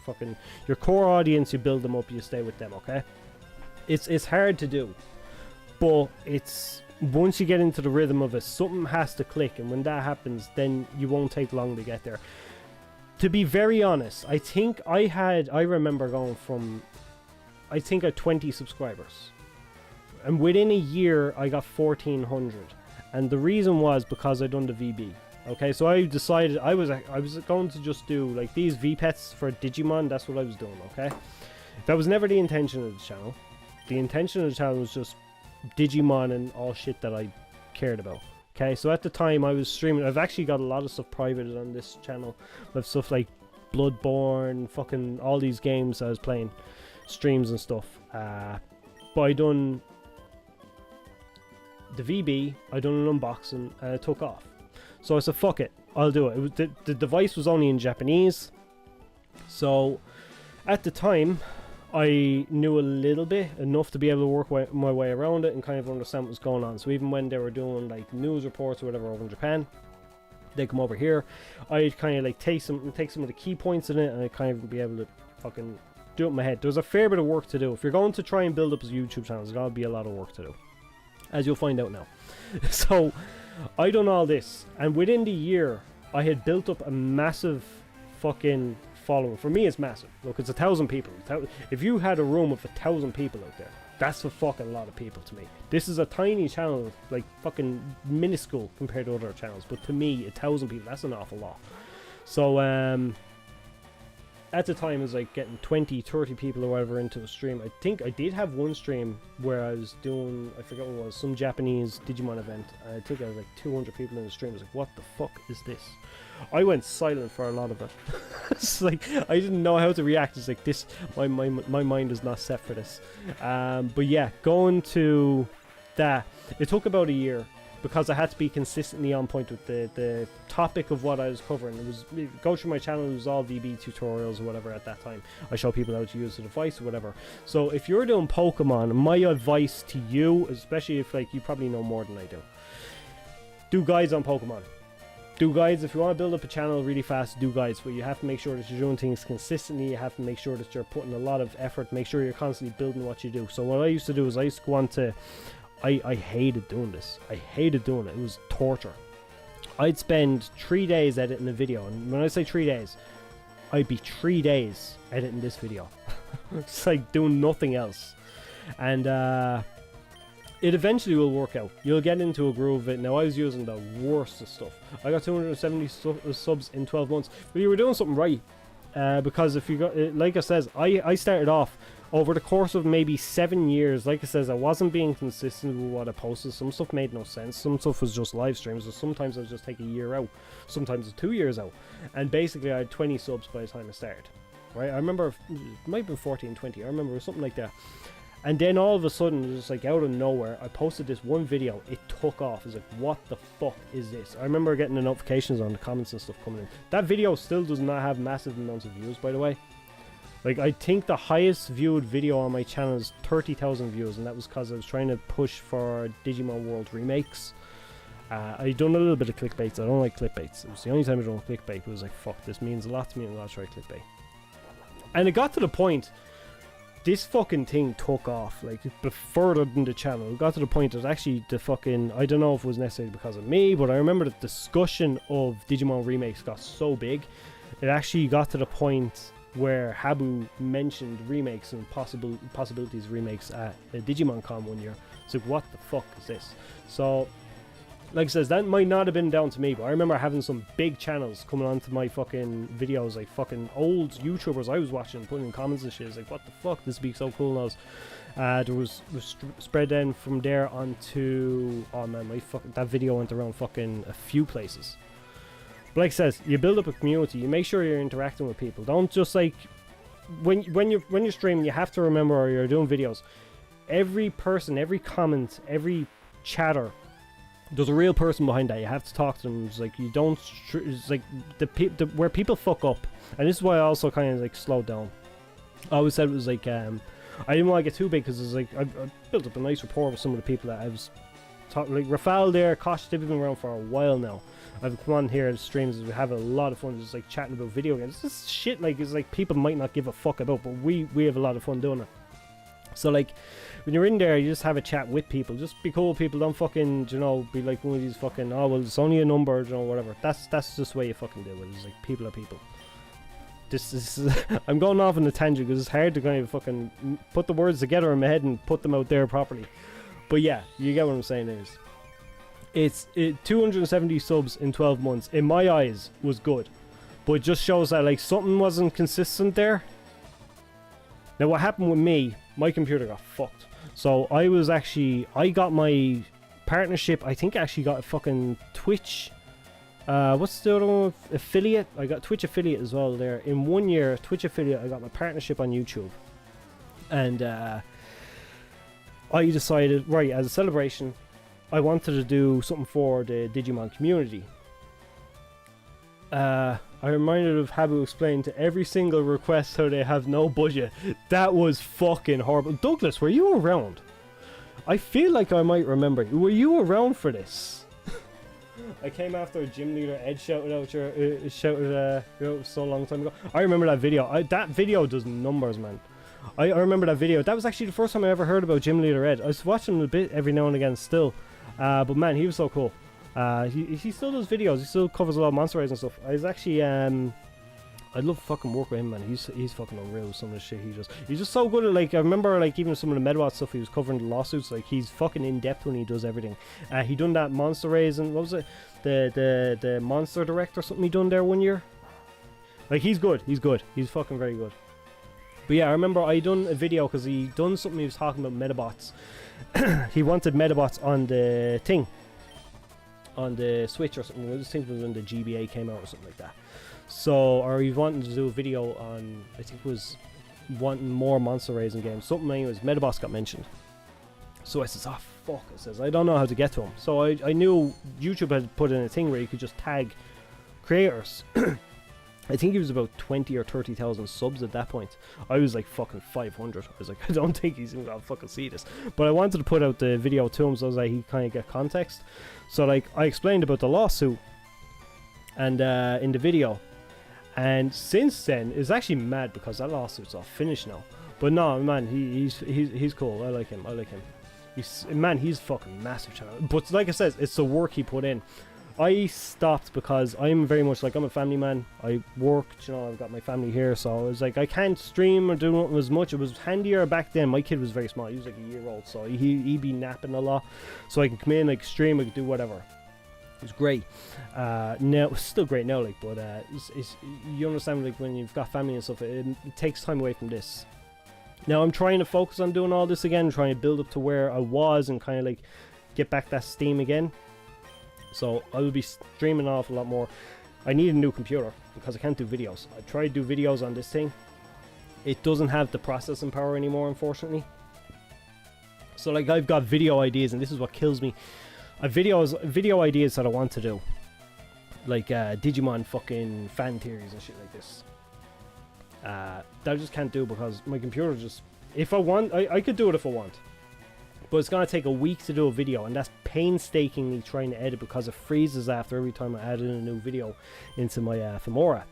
core audience, you build them up, you stay with them, okay? It's hard to do, but it's once you get into the rhythm of it, something has to click, and when that happens, then you won't take long to get there. To be very honest, I think I remember going from, I think I had 20 subscribers. And within a year, I got 1,400. And the reason was because I done the VB. Okay, so I decided I was going to just do like these VPets for Digimon. That's what I was doing, okay? That was never the intention of the channel. The intention of the channel was just Digimon and all shit that I cared about. Okay, so at the time I was streaming. I've actually got a lot of stuff privated on this channel. I have stuff like Bloodborne, fucking all these games I was playing, streams and stuff. But I done the VB, I done an unboxing, and it took off. So I said, fuck it, I'll do it. The device was only in Japanese. So at the time, I knew a little bit, enough to be able to work my way around it and kind of understand what was going on. So even when they were doing like news reports or whatever over in Japan, They come over here. I'd kind of like take some of the key points in it, and I'd kind of be able to fucking do it in my head. There's a fair bit of work to do. If you're going to try and build up a YouTube channel, there's going to be a lot of work to do, as you'll find out now. So I done all this, and within the year I had built up a massive fucking following. For me, it's massive. Look, it's 1,000 people. If you had a room with 1,000 people out there, that's a fucking lot of people to me. This is a tiny channel, like fucking minuscule compared to other channels, but to me, 1,000 people, that's an awful lot. So at the time, it was like getting 20, 30 people or whatever into a stream. I think I did have one stream where I was doing, I forget what it was, some Japanese Digimon event. I think I was like 200 people in the stream. I was like, what the fuck is this? I went silent for a lot of it. It's like, I didn't know how to react. It's like, this, my mind is not set for this. But yeah, going to that, it took about a year, because I had to be consistently on point with the topic of what I was covering. It was, go through my channel, it was all VB tutorials or whatever at that time. I show people how to use the device or whatever. So if you're doing Pokemon, my advice to you, especially if like you probably know more than I do guides on Pokemon. Do guides. If you want to build up a channel really fast, do guides, but you have to make sure that you're doing things consistently. You have to make sure that you're putting a lot of effort, make sure you're constantly building what you do. So what I used to do is I used to go on to, I hated doing this. I hated doing it. It was torture. I'd spend 3 days editing a video, and when I say 3 days, I'd be 3 days editing this video. It's like doing nothing else. And it eventually will work out. You'll get into a groove of it. Now, I was using the worst of stuff. I got 270 subs in 12 months. But you were doing something right. Because if you got, like I says, I started off over the course of maybe 7 years. Like I says, I wasn't being consistent with what I posted. Some stuff made no sense. Some stuff was just live streams. Or sometimes I would just take a year out. Sometimes it's 2 years out. And basically, I had 20 subs by the time I started. Right? I remember, it might have been 14, 20. I remember something like that. And then all of a sudden, just like out of nowhere, I posted this one video. It took off. I was like, what the fuck is this? I remember getting the notifications on the comments and stuff coming in. That video still does not have massive amounts of views, by the way. Like, I think the highest viewed video on my channel is 30,000 views, and that was because I was trying to push for Digimon World remakes. I done a little bit of clickbaits. I don't like clickbaits. It was the only time I don't clickbait. It was like, fuck, this means a lot to me, and I'll try clickbait. And it got to the point, this fucking thing took off, like, further than the channel. It got to the point that actually the fucking, I don't know if it was necessarily because of me, but I remember the discussion of Digimon remakes got so big, it actually got to the point where Habu mentioned remakes and possibilities of remakes at Digimon Con one year. It's like, what the fuck is this? So, like I says, that might not have been down to me, but I remember having some big channels coming onto my fucking videos, like fucking old YouTubers I was watching, putting in comments and shit. It's like, what the fuck, this would be so cool now. There was spread then from there onto, oh man, that video went around fucking a few places. But like I says, you build up a community, you make sure you're interacting with people. Don't just like, when you're streaming, you have to remember, or you're doing videos, every person, every comment, every chatter, there's a real person behind that. You have to talk to them. It's like, you don't, it's like where people fuck up, and this is why I also kind of like slowed down. I always said it was like, I didn't want to get too big, because it's like I built up a nice rapport with some of the people that I was talking, like Rafal there, Kosh, they've been around for a while now. I've come on here at streams, we have a lot of fun just like chatting about video games. This is shit like, it's like people might not give a fuck about, but we have a lot of fun doing it. So like, when you're in there, you just have a chat with people. Just be cool with people. Don't fucking, you know, be like one of these fucking, oh well, it's only a number, you know, whatever. That's just the way you fucking do it. It's like, people are people. This is I'm going off on a tangent because it's hard to kind of fucking put the words together in my head and put them out there properly. But yeah, you get what I'm saying. It's 270 subs in 12 months. In my eyes, was good, but it just shows that like something wasn't consistent there. Now what happened with me, my computer got fucked. So I got my partnership, I think I actually got a fucking Twitch, what's the other one? Affiliate? I got Twitch affiliate as well there. In 1 year, Twitch affiliate, I got my partnership on YouTube. And I decided, right, as a celebration, I wanted to do something for the Digimon community. I reminded of Habu explained to every single request how they have no budget. That was fucking horrible. Douglas, were you around? I feel like I might remember. Were you around for this? I came after a gym leader. Ed shouted out so long time ago. I remember that video. That video does numbers, man. I remember that video. That was actually the first time I ever heard about gym leader Ed. I was watching him a bit every now and again still, but man, he was so cool. He still does videos. He still covers a lot of Monster Rays and stuff. I was actually I'd love to fucking work with him, man. He's fucking unreal with some of the shit he does. He's just so good at, like, I remember, like, even some of the Medbot stuff he was covering, the lawsuits, like, he's fucking in depth when he does everything. He done that Monster Rays and what was it, the Monster Direct or something he done there one year. Like, he's good. He's fucking very good. But yeah, I remember I done a video because he done something. He was talking about Metabots. He wanted Metabots on the thing, on the Switch or something. I just think it was when the GBA came out or something like that. So, or he wanted to do a video on, I think it was wanting more Monster Rays in games. Something, anyways, Metabots got mentioned. So I says, oh fuck, I says, I don't know how to get to him. So I knew YouTube had put in a thing where you could just tag creators. I think he was about 20 or 30,000 subs at that point. I was like fucking 500. I was like, I don't think he's gonna fucking see this. But I wanted to put out the video to him so that he kind of get context. So like, I explained about the lawsuit and in the video. And since then, it's actually mad because that lawsuit's all finished now. But no, man, he's cool. I like him. He's fucking massive channel. But like I said, it's the work he put in. I stopped because I'm very much like, I'm a family man. I work, you know, I've got my family here, so I was like, I can't stream or do nothing as much. It was handier back then. My kid was very small. He was like a year old, so he'd be napping a lot. So I can come in, like, stream, I could do whatever. It was great. Now it's still great now, like, but you understand, like, when you've got family and stuff, it takes time away from this. Now I'm trying to focus on doing all this again, trying to build up to where I was and kind of like get back that steam again. So I will be streaming off a lot more. I need a new computer because I can't do videos. I tried to do videos on this thing. It doesn't have the processing power anymore, unfortunately. So like, I've got video ideas, and this is what kills me. I have video ideas that I want to do, like Digimon fucking fan theories and shit like this. That I just can't do because my computer just... If I want, I could do it if I want. But it's going to take a week to do a video, and that's painstakingly trying to edit because it freezes after every time I add in a new video into my Filmora.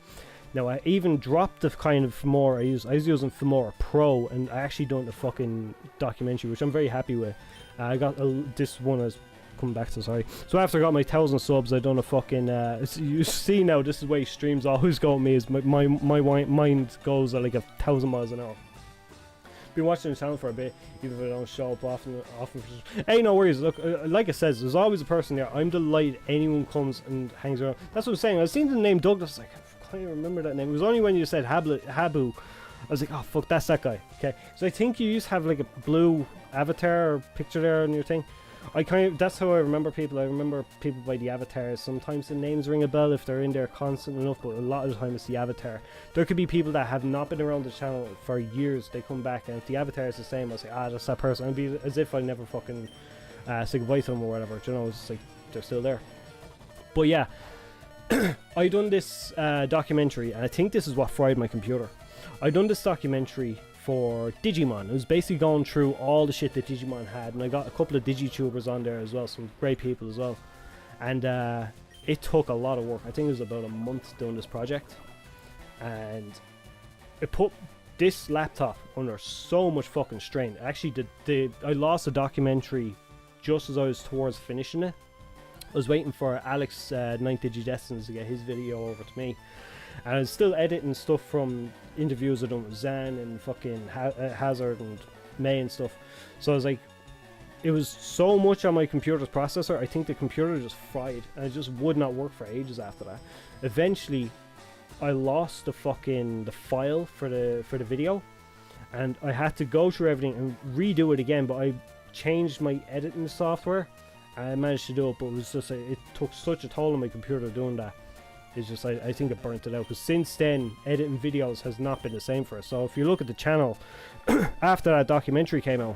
Now, I even dropped the kind of Filmora I was using Filmora Pro, and I actually done the fucking documentary, which I'm very happy with. I got this one I was coming back to, sorry. So after I got my 1,000 subs, I done a fucking... you see now, this is the way streams always go with me, is my mind goes at like 1,000 miles an hour. Been watching the channel for a bit, even if I don't show up often. Hey, no worries. Look, like it says, there's always a person there. I'm delighted anyone comes and hangs around. That's what I'm saying. I was seeing the name Douglas, like, I can't even remember that name. It was only when you said Habu. I was like, oh fuck, that's that guy. Okay, so I think you used to have like a blue avatar or picture there on your thing. That's how I remember people. I remember people by the avatars. Sometimes the names ring a bell if they're in there constant enough, but a lot of the time it's the avatar. There could be people that have not been around the channel for years. They come back, and if the avatar is the same, I'll say, that's that person. It'd be as if I never fucking said goodbye to them or whatever. Do you know, it's like they're still there. But yeah, I done this documentary, and I think this is what fried my computer. I done this documentary for Digimon. It was basically going through all the shit that Digimon had, and I got a couple of DigiTubers on there as well, some great people as well. And it took a lot of work. I think it was about a month doing this project, and it put this laptop under so much fucking strain. Actually, I lost the documentary just as I was towards finishing it. I was waiting for Alex, Ninth Digidestins, to get his video over to me. And I was still editing stuff from interviews I done with Zan and fucking Hazard and May and stuff. So I was like, it was so much on my computer's processor, I think the computer just fried, and it just would not work for ages after that. Eventually, I lost the file for the video, and I had to go through everything and redo it again, but I changed my editing software, and I managed to do it, but it was just it took such a toll on my computer doing that. It's just, I think it burnt it out, because since then, editing videos has not been the same for us. So if you look at the channel, after that documentary came out,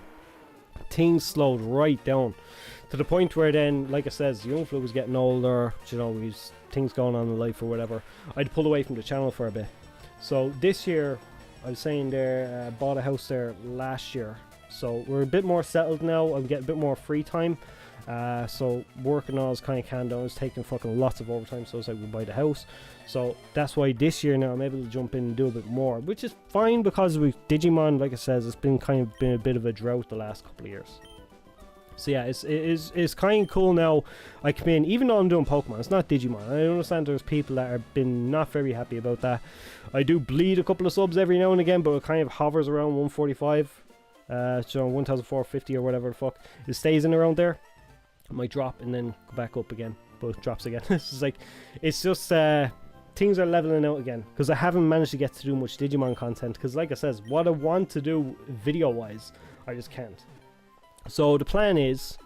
things slowed right down, to the point where then, like I says, Young Flu was getting older, you know, these things going on in life or whatever. I'd pull away from the channel for a bit. So this year, I was saying there, bought a house there last year. So we're a bit more settled now, I'm getting a bit more free time. So work and all is kind of canned down. It's taking fucking lots of overtime, so it's like we buy the house. So that's why this year now I'm able to jump in and do a bit more, which is fine because with Digimon, like I says, it's been a bit of a drought the last couple of years. So yeah, it's kind of cool now. I come in, even though I'm doing Pokemon, it's not Digimon. I understand there's people that have been not very happy about that. I do bleed a couple of subs every now and again, but it kind of hovers around 145, so 1,450 or whatever the fuck. It stays in around there. It might drop and then go back up again, but it drops again. It's just things are leveling out again because I haven't managed to get to do much Digimon content. Because like I says, what I want to do video-wise, I just can't. So the plan is,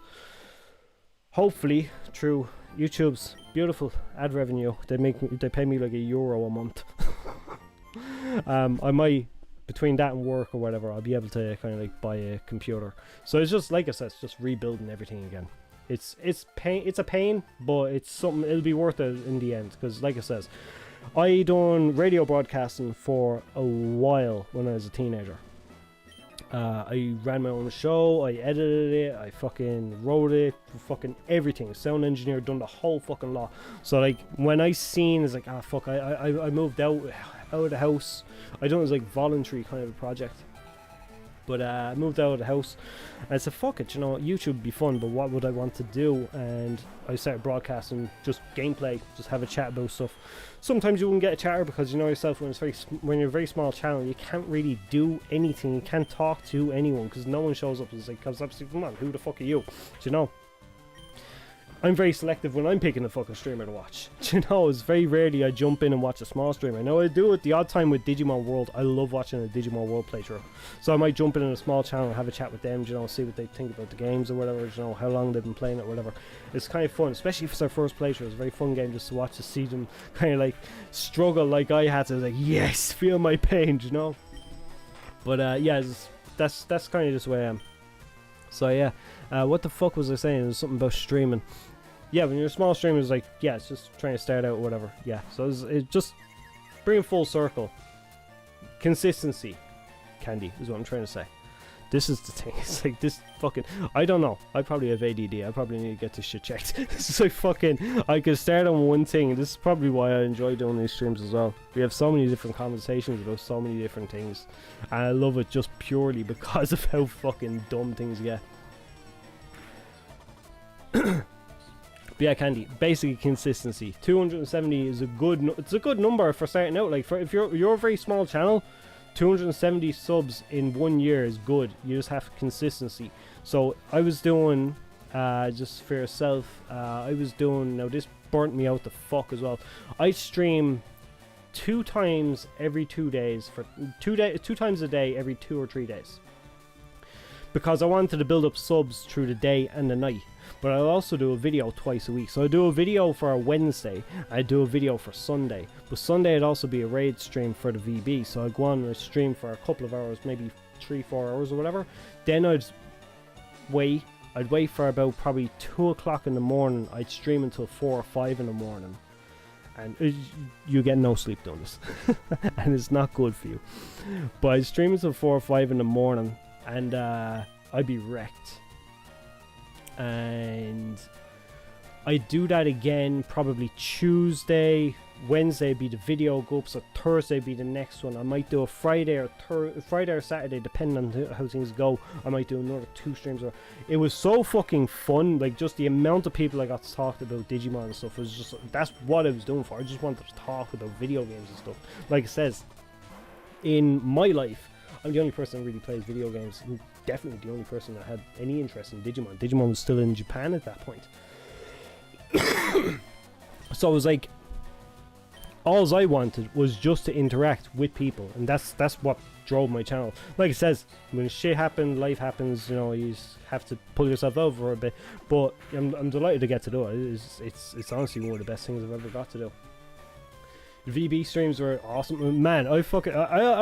hopefully, through YouTube's beautiful ad revenue, they pay me like €1 a month. I might, between that and work or whatever, I'll be able to kind of like buy a computer. So it's just like I said, it's just rebuilding everything again. It's a pain, but it's something. It'll be worth it in the end. Because like I says, I done radio broadcasting for a while when I was a teenager. I ran my own show, I edited it, I fucking wrote it, fucking everything. Sound engineer, done the whole fucking lot. So like when I seen, it's like, ah fuck, I moved out of the house. I done it as like voluntary kind of a project. But I moved out of the house and I said, fuck it, you know, YouTube would be fun, but what would I want to do? And I started broadcasting just gameplay, just have a chat about stuff. Sometimes you wouldn't get a chatter because you know yourself, when you're a very small channel, you can't really do anything. You can't talk to anyone because no one shows up. It's like, because obviously, come on, who the fuck are you? Do you know? I'm very selective when I'm picking a fucking streamer to watch. Do you know, it's very rarely I jump in and watch a small streamer. I know I do it the odd time with Digimon World. I love watching a Digimon World playthrough. So I might jump in a small channel and have a chat with them, you know, see what they think about the games or whatever, you know, how long they've been playing it or whatever. It's kind of fun, especially if it's their first playthrough. It's a very fun game just to watch, to see them kind of like struggle like I had to, like, yes, feel my pain, you know. But yeah, that's kind of just the way I am. So yeah, what the fuck was I saying? It was something about streaming. Yeah, when you're a small streamer, it's like, yeah, it's just trying to start out or whatever. Yeah, so it's just bring full circle. Consistency, Candy, is what I'm trying to say. This is the thing. It's like this fucking, I don't know. I probably have ADD. I probably need to get this shit checked. It's like fucking, I could start on one thing. This is probably why I enjoy doing these streams as well. We have so many different conversations about so many different things. And I love it just purely because of how fucking dumb things get. But yeah, Candy, basically consistency. 270 is a good number for starting out. Like, if you're a very small channel, 270 subs in 1 year is good. You just have consistency. So I was doing, just for yourself, I was doing, now this burnt me out the fuck as well. I stream 2 times every 2 days for 2 times a day every 2 or 3 days, because I wanted to build up subs through the day and the night. But I'll also do a video twice a week. So I do a video for a Wednesday, I do a video for Sunday. But Sunday it'd also be a raid stream for the VB. So I'd go on and stream for a couple of hours, maybe 3-4 hours or whatever. Then I'd wait for about probably 2 o'clock in the morning. I'd stream until 4 or 5 in the morning. And you get no sleep doing this. And it's not good for you. But I'd stream until 4 or 5 in the morning. And I'd be wrecked. And I do that again probably Tuesday. Wednesday be the video go up, so Thursday be the next one. I might do a Friday or Saturday, depending on how things go. I might do another 2 streams. It was so fucking fun. Like, just the amount of people I got to talk about Digimon and stuff was just, that's what I was doing for. I just wanted to talk about video games and stuff. Like it says, in my life, I'm the only person that really plays video games. I'm definitely the only person that had any interest in Digimon. Digimon was still in Japan at that point. So it was like, all I wanted was just to interact with people, and that's what drove my channel. Like it says, when shit happens, life happens, you know, you just have to pull yourself over for a bit. But I'm delighted to get to do it. It's honestly one of the best things I've ever got to do. VB streams were awesome, man. I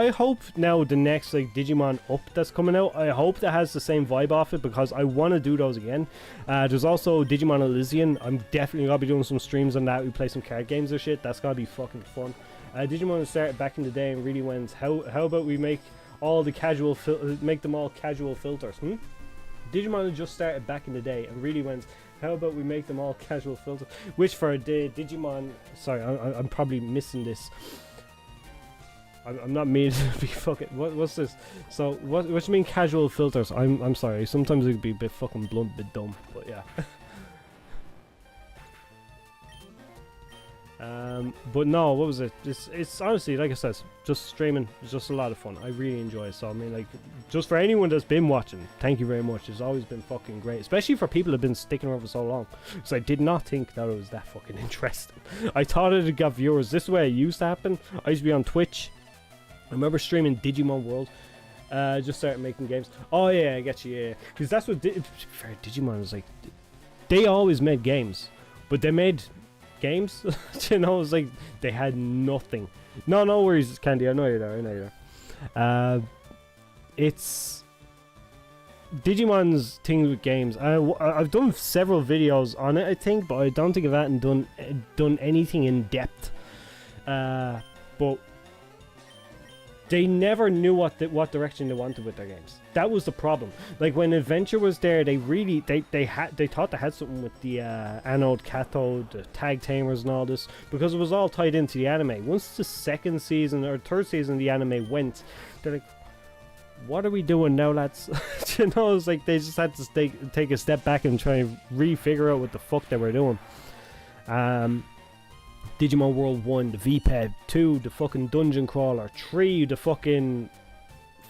hope now the next like Digimon Up that's coming out, I hope that has the same vibe off it, because I want to do those again. There's also Digimon Elysian. I'm definitely gonna be doing some streams on that. We play some card games or shit. That's gonna be fucking fun. Digimon started back in the day and really went, how about we make all the make them all casual filters? Digimon had just started back in the day and really went, how about we make them all casual filters? Which for the Digimon... Sorry, I'm probably missing this. I'm not meaning to be fucking... What's this? So, what do you mean casual filters? I'm sorry, sometimes it could be a bit fucking blunt, a bit dumb, but yeah. But no, what was it? It's honestly, like I said, just streaming is just a lot of fun. I really enjoy it. So I mean, like, just for anyone that's been watching, thank you very much. It's always been fucking great, especially for people that have been sticking around for so long. So I did not think that it was that fucking interesting. I thought it'd got viewers. This way it used to happen. I used to be on Twitch. I remember streaming Digimon World. Just started making games. Oh yeah, I get you. Yeah, because that's what Digimon was like. They always made games, but they made games. You know, it's like they had nothing. No worries, Candy. I know you're there. It's Digimon's thing with games. I've done several videos on it, I think, but I don't think I've hadn't done anything in depth. But they never knew what direction they wanted with their games. That was the problem. Like when Adventure was there, they thought they had something with the anode, cathode, the tag tamers, and all this, because it was all tied into the anime. Once the second season or third season of the anime went, they're like, "What are we doing now, lads?" You know, it's like they just had to take a step back and try and refigure out what the fuck they were doing. Digimon World 1, the VPED, 2, the fucking Dungeon Crawler, 3, the fucking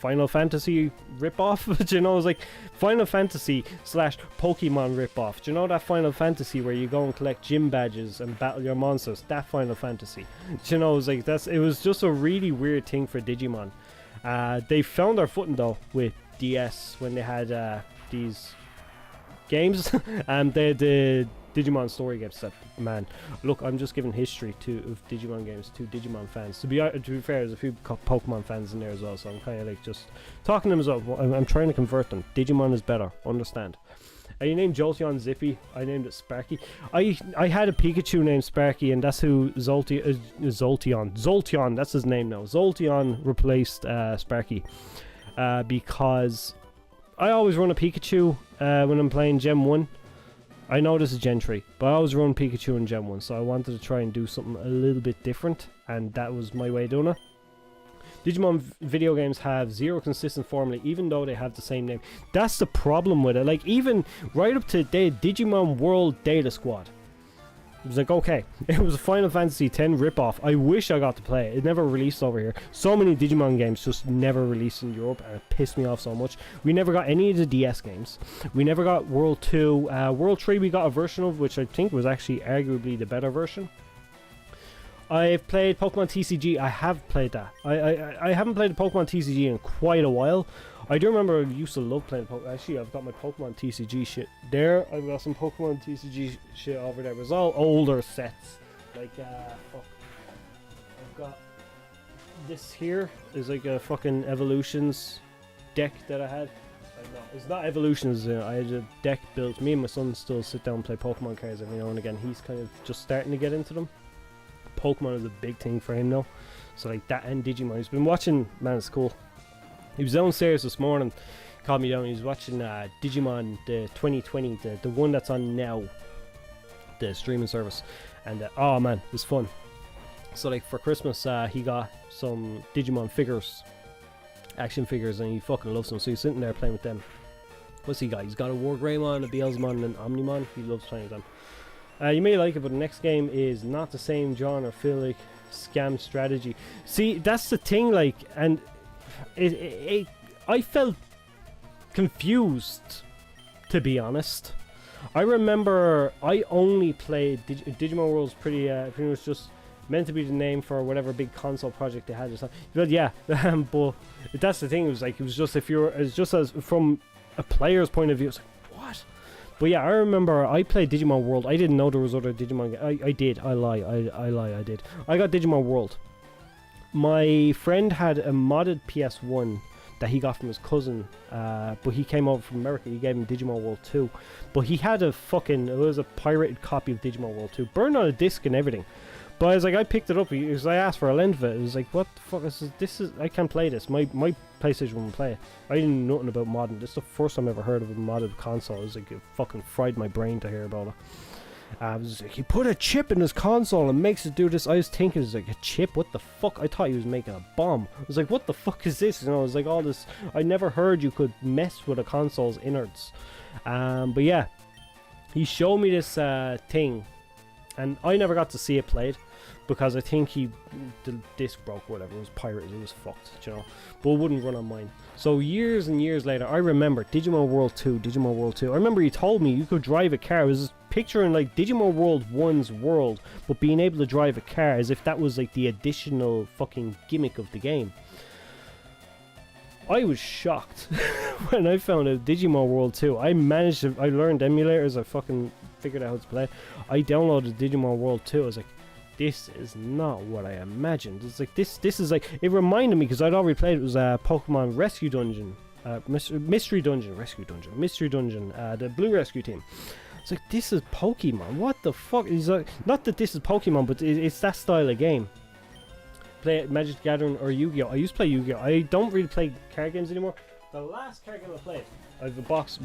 Final Fantasy ripoff. Do you know, it's like Final Fantasy / Pokemon ripoff. Do you know that Final Fantasy where you go and collect gym badges and battle your monsters? That Final Fantasy. Do you know, it's like it was just a really weird thing for Digimon. They found their footing though with DS when they had these games, and the Digimon story games. That, man, look, I'm just giving history of Digimon games to Digimon fans. To be fair, there's a few Pokemon fans in there as well, so I'm kind of like just talking to them as well. I'm trying to convert them. Digimon is better, understand. You named Jolteon Zippy. I named it Sparky. I had a Pikachu named Sparky, and that's who Zolteon, that's his name now. Zolteon replaced Sparky because I always run a Pikachu when I'm playing Gen 1. I know this is Gen 3, but I always run Pikachu in Gen 1, so I wanted to try and do something a little bit different, and that was my way of doing it. Digimon video games have zero consistent formula, even though they have the same name. That's the problem with it. Like, even right up to the Digimon World Data Squad. It was like, okay, it was a Final Fantasy X ripoff. I wish I got to play it. It never released over here. So many Digimon games just never released in Europe, and it pissed me off so much. We never got any of the DS games. We never got World 2. World 3 we got a version of, which I think was actually arguably the better version. I've played Pokemon TCG. I have played that. I haven't played Pokemon TCG in quite a while. I do remember I used to love playing Pokemon. Actually, I've got my Pokemon TCG shit there. I've got some Pokemon TCG shit over there. It was all older sets. Like, fuck. I've got this here is like a fucking Evolutions deck that I had. No, it's not Evolutions. I had a deck built. Me and my son still sit down and play Pokemon cards every now and again. He's kind of just starting to get into them. Pokemon is a big thing for him now. So like that and Digimon. He's been watching, man, it's cool. He was downstairs this morning, called me down. He was watching Digimon, the 2020, the one that's on now, the streaming service. And oh man, it was fun. So like for Christmas, he got some Digimon figures, action figures, and he fucking loves them. So he's sitting there playing with them. What's he got? He's got a Wargreymon, a Beelzemon, and an Omnimon. He loves playing with them. You may like it, but the next game is not the same genre. I feel like scam strategy. See, that's the thing, like, and I felt confused, to be honest. I remember I only played Digimon World's pretty much just meant to be the name for whatever big console project they had or something. But yeah, but that's the thing. It was like, it was just, it's just as from a player's point of view, it's like, what? But yeah, I remember I played Digimon World. I didn't know there was other Digimon games. I did. I lie. I did. I got Digimon World. My friend had a modded PS1 that he got from his cousin, but he came over from America. He gave him Digimon World 2. But he had it was a pirated copy of Digimon World 2, burned on a disc and everything. But I was like, I picked it up because I asked for a length of it. It was like, what the fuck is this? I can't play this. My PlayStation 1 play it. I didn't know nothing about modding. This is the first time I ever heard of a modded console. It was like, it fucking fried my brain to hear about it. I was like, he put a chip in his console and makes it do this. I was thinking, it's like, a chip? What the fuck? I thought he was making a bomb. I was like, what the fuck is this? You know, it was like all this. I never heard you could mess with a console's innards. But yeah, he showed me this thing, and I never got to see it played because I think the disc broke or whatever. It was pirated. It was fucked, you know. But it wouldn't run on mine. So years and years later, I remember Digimon World 2. I remember he told me you could drive a car. It was picturing like Digimon World 1's world, but being able to drive a car as if that was like the additional fucking gimmick of the game. I was shocked when I found out Digimon World 2. I learned emulators, I fucking figured out how to play it. I downloaded Digimon World 2. I was like, this is not what I imagined. It's like, this is like, it reminded me, because I'd already played it, was Pokemon Rescue Dungeon. Mystery Dungeon, the Blue Rescue Team. It's like, this is Pokemon. What the fuck? It's like, not that this is Pokemon, but it's that style of game. Play Magic the Gathering or Yu-Gi-Oh! I used to play Yu-Gi-Oh! I don't really play card games anymore. The last card game I played, I have a box.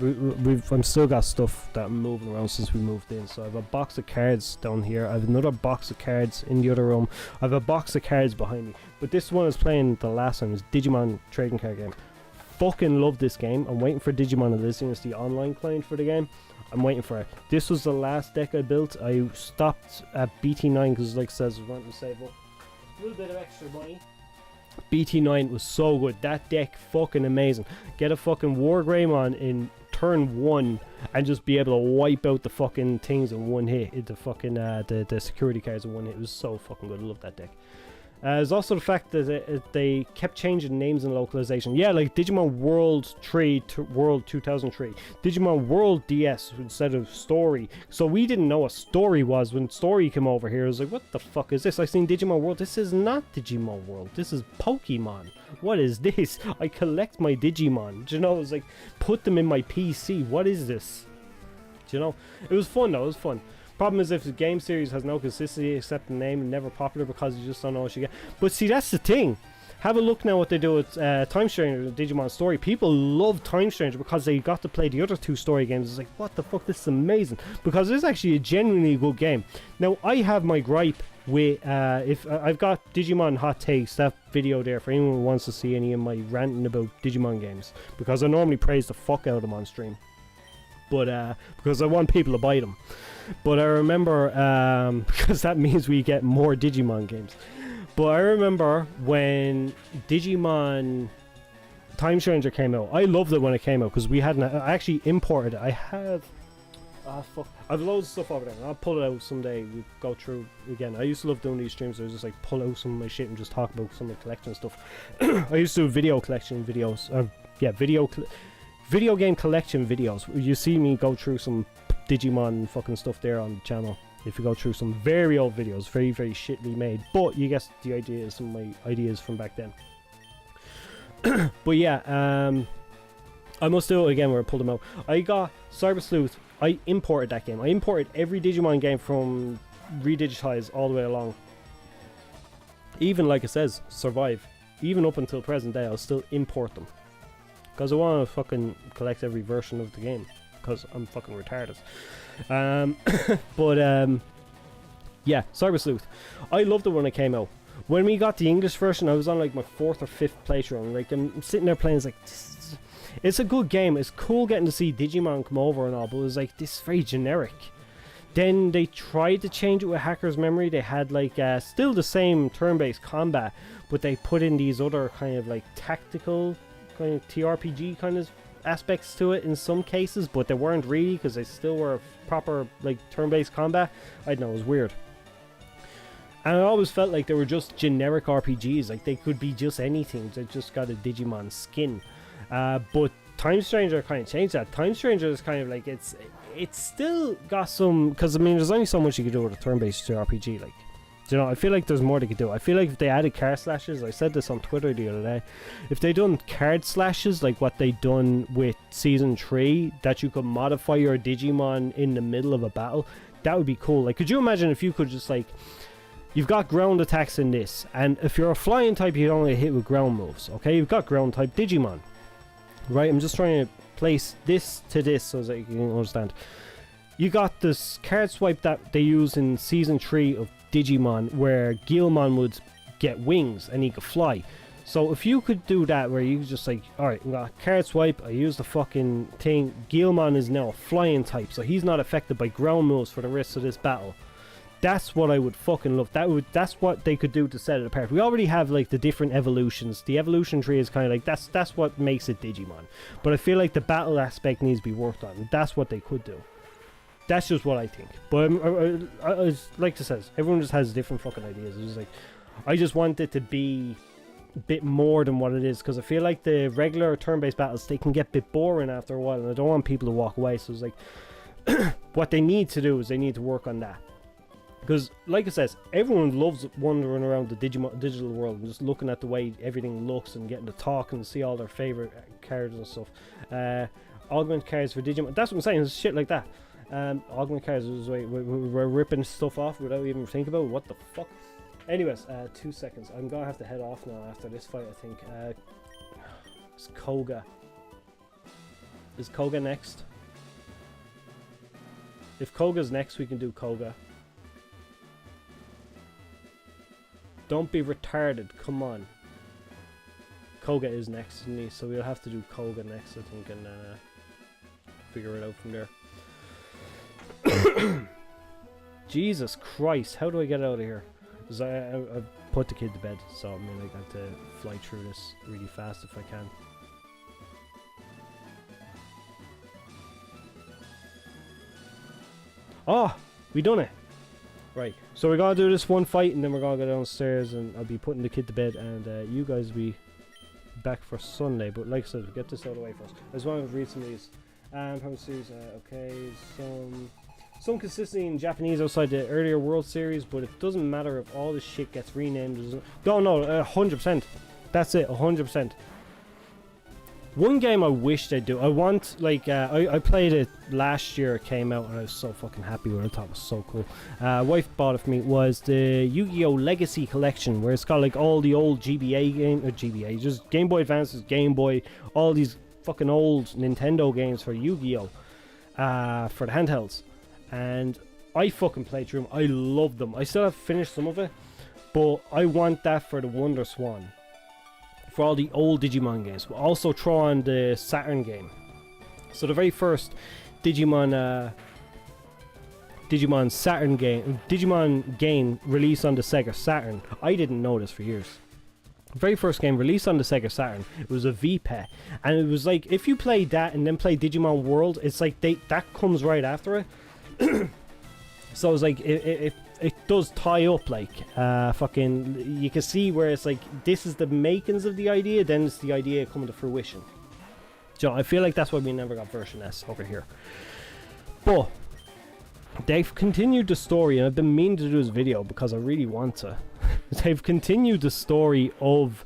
I've still got stuff that I'm moving around since we moved in. So I have a box of cards down here. I have another box of cards in the other room. I have a box of cards behind me. But this one I was playing the last time was Digimon trading card game. Fucking love this game. I'm waiting for Digimon Elysium. It's the online client for the game. I'm waiting for it. This was the last deck I built. I stopped at BT9 because, like it says, I wanted to save up a little bit of extra money. BT9 was so good. That deck fucking amazing. Get a fucking War Greymon in turn 1 and just be able to wipe out the fucking things in one hit. The fucking the security cards in one hit. It was so fucking good. I love that deck. There's also the fact that they kept changing names and localization. Yeah, like Digimon World 3 to World 2003. Digimon World DS instead of Story. So we didn't know what Story was when Story came over here. I was like, what the fuck is this? I seen Digimon World. This is not Digimon World. This is Pokemon. What is this? I collect my Digimon. Do you know, it was like, put them in my PC. What is this? Do you know? It was fun though. It was fun. Problem is if the game series has no consistency except the name and never popular because you just don't know what you get. But see, that's the thing. Have a look now what they do with Time Stranger and Digimon Story. People love Time Stranger because they got to play the other two story games. It's like, what the fuck, this is amazing. Because it's actually a genuinely good game. Now, I have my gripe with, if I've got Digimon Hot Takes, that video there for anyone who wants to see any of my ranting about Digimon games. Because I normally praise the fuck out of them on stream. But, because I want people to buy them. But I remember, because that means we get more Digimon games. But I remember when Digimon Time Stranger came out. I loved it when it came out because we hadn't. I actually imported it. I have. Fuck. I've loads of stuff over there. I'll pull it out someday. We go through again. I used to love doing these streams. I was just like pull out some of my shit and just talk about some of the collection stuff. I used to do video collection videos. Yeah, video game collection videos. You see me go through some Digimon fucking stuff there on the channel. If you go through some very old videos, very very shittily made, but you guess the idea is some of my ideas from back then. But yeah, I must do it again where I pulled them out. I got Cyber Sleuth. I imported that game. I imported every Digimon game from redigitized all the way along. Even like it says, Survive. Even up until present day, I'll still import them because I want to fucking collect every version of the game. Because I'm fucking retarded. Yeah, Cyber Sleuth. I loved it when it came out. When we got the English version, I was on like my 4th or 5th playthrough. And like I'm sitting there playing, it's like, it's a good game. It's cool getting to see Digimon come over and all, but it was like, this is very generic. Then they tried to change it with Hacker's Memory. They had like still the same turn-based combat, but they put in these other kind of like tactical, kind of TRPG kind of aspects to it in some cases, but they weren't really because they still were proper like turn-based combat. I don't know, it was weird. And I always felt like they were just generic RPGs, like they could be just anything. They just got a Digimon skin. But Time Stranger kind of changed that. Time Stranger is kind of like it's still got some, because I mean there's only so much you can do with a turn-based RPG. Like, you know, I feel like there's more they could do. I feel like if they added card slashes, I said this on Twitter the other day, if they done card slashes like what they done with Season 3, that you could modify your Digimon in the middle of a battle, that would be cool. Like, could you imagine if you could just like You've got ground attacks in this, and if you're a flying type, you don't get hit with ground moves. Okay, you've got ground type Digimon. Right, I'm just trying to place this to this so that you can understand. You got this card swipe that they use in Season 3 of Digimon, where Guilmon would get wings and he could fly. So if you could do that, where you just like, alright, I got card swipe, I use the fucking thing, Guilmon is now a flying type, so he's not affected by ground moves for the rest of this battle. That's what I would fucking love. That's what they could do to set it apart. We already have like the different evolutions. The evolution tree is kind of like that's what makes it Digimon. But I feel like the battle aspect needs to be worked on. That's what they could do. That's just what I think. But like I said, everyone just has different fucking ideas. It's just like, I just want it to be a bit more than what it is, because I feel like the regular turn-based battles, they can get a bit boring after a while, and I don't want people to walk away. So it's like, what they need to do is they need to work on that. Because, like I says, everyone loves wandering around the digital world and just looking at the way everything looks and getting to talk and see all their favourite cards and stuff. Augment cards for Digimon. That's what I'm saying, it's shit like that. Augment cards is like we're ripping stuff off without even thinking about it. What the fuck? Anyways, 2 seconds. I'm gonna have to head off now after this fight, I think. It's Koga. Is Koga next? If Koga's next, we can do Koga. Don't be retarded, come on. Koga is next to me, so we'll have to do Koga next, I think, and figure it out from there. Jesus Christ, how do I get out of here? Because I put the kid to bed, so I mean, I have to fly through this really fast if I can. Oh, we done it. Right, so we're gonna do this one fight, and then we're gonna go downstairs, and I'll be putting the kid to bed, and you guys will be back for Sunday. But like I said, we'll get this out of the way first. I just want to read some of these. From series, okay, some consistency in Japanese outside the earlier World Series, but it doesn't matter if all this shit gets renamed. No, 100%. That's it, 100%. One game I wish they'd do, I want, like, I played it last year, it came out, and I was so fucking happy with it. I thought it was so cool. Wife bought it for me. Was the Yu-Gi-Oh! Legacy Collection, where it's got, like, all the old just Game Boy Advances, Game Boy, all these fucking old Nintendo games for Yu-Gi-Oh! For the handhelds. And I fucking played through them. I love them. I still have finished some of it, but I want that for the Wonder Swan. For all the old Digimon games. We'll also throw on the Saturn game. So the very first Digimon Saturn game, Digimon game released on the Sega Saturn. I didn't know this for years. The very first game released on the Sega Saturn, it was a VPET, and it was like, if you play that and then play Digimon World, it's like that comes right after it. So it's like, it does tie up, like, fucking, you can see where it's like, this is the makings of the idea, then it's the idea coming to fruition. So I feel like that's why we never got version S over here. But they've continued the story, and I've been meaning to do this video because I really want to. They've continued the story of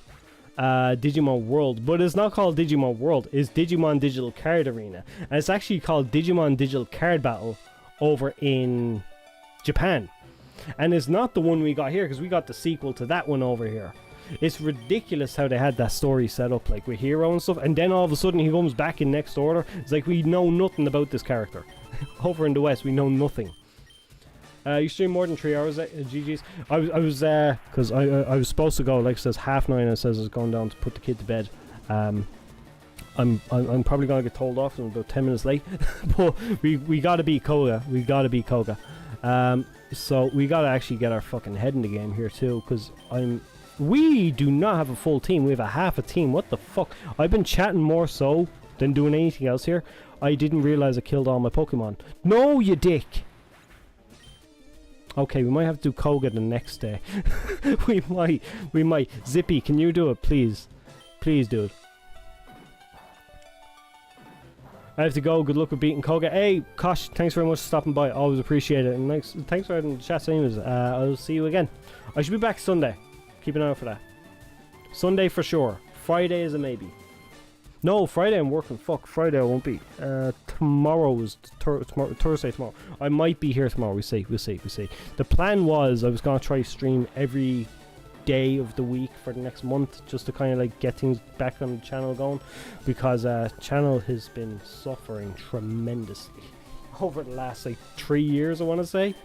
Digimon World, but it's not called Digimon World, it's Digimon Digital Card Arena, and it's actually called Digimon Digital Card Battle over in Japan. And it's not the one we got here, because we got the sequel to that one over here. It's ridiculous how they had that story set up, like with Hero and stuff, and then all of a sudden he comes back in next order. It's like we know nothing about this character. Over in the West, we know nothing. You stream more than 3 hours, GG's. I was because I was supposed to go, like it says 9:30, and it says I was going down to put the kid to bed. I'm probably gonna get told off. I'm about 10 minutes late, but we gotta beat Koga. We gotta beat Koga. So we gotta actually get our fucking head in the game here too, because we do not have a full team. We have a half a team. What the fuck? I've been chatting more so than doing anything else here. I didn't realize I killed all my Pokemon. No, you dick. Okay, we might have to do Koga the next day. we might. Zippy, can you do it, please? Please, dude. I have to go. Good luck with beating Koga. Hey, Kosh, thanks very much for stopping by. Always appreciate it. And thanks for having the chat. Anyways, I'll see you again. I should be back Sunday. Keep an eye out for that. Sunday for sure. Friday is a maybe. No, Friday I'm working. Fuck, Friday I won't be. Tomorrow is Thursday tomorrow. I might be here tomorrow. We'll see. The plan was I was going to try to stream every day of the week for the next month, just to kind of like get things back on the channel going, because channel has been suffering tremendously over the last like 3 years, I want to say.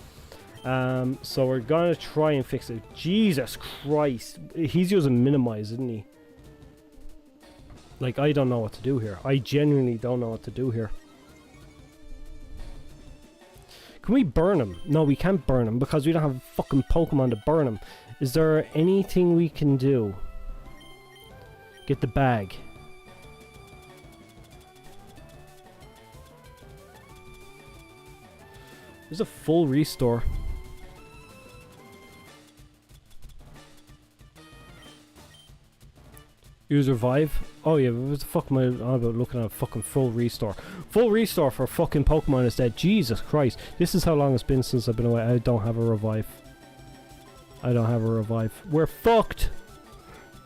So we're going to try and fix it. Jesus Christ. He's using minimize, isn't he? Like, I don't know what to do here. I genuinely don't know what to do here. Can we burn him? No, we can't burn him because we don't have fucking Pokemon to burn him. Is there anything we can do? Get the bag. There's a full restore. Use revive. Oh yeah, what the fuck am I on about looking at a fucking full restore? Full restore for fucking Pokemon is dead. Jesus Christ. This is how long it's been since I've been away. I don't have a revive. We're fucked.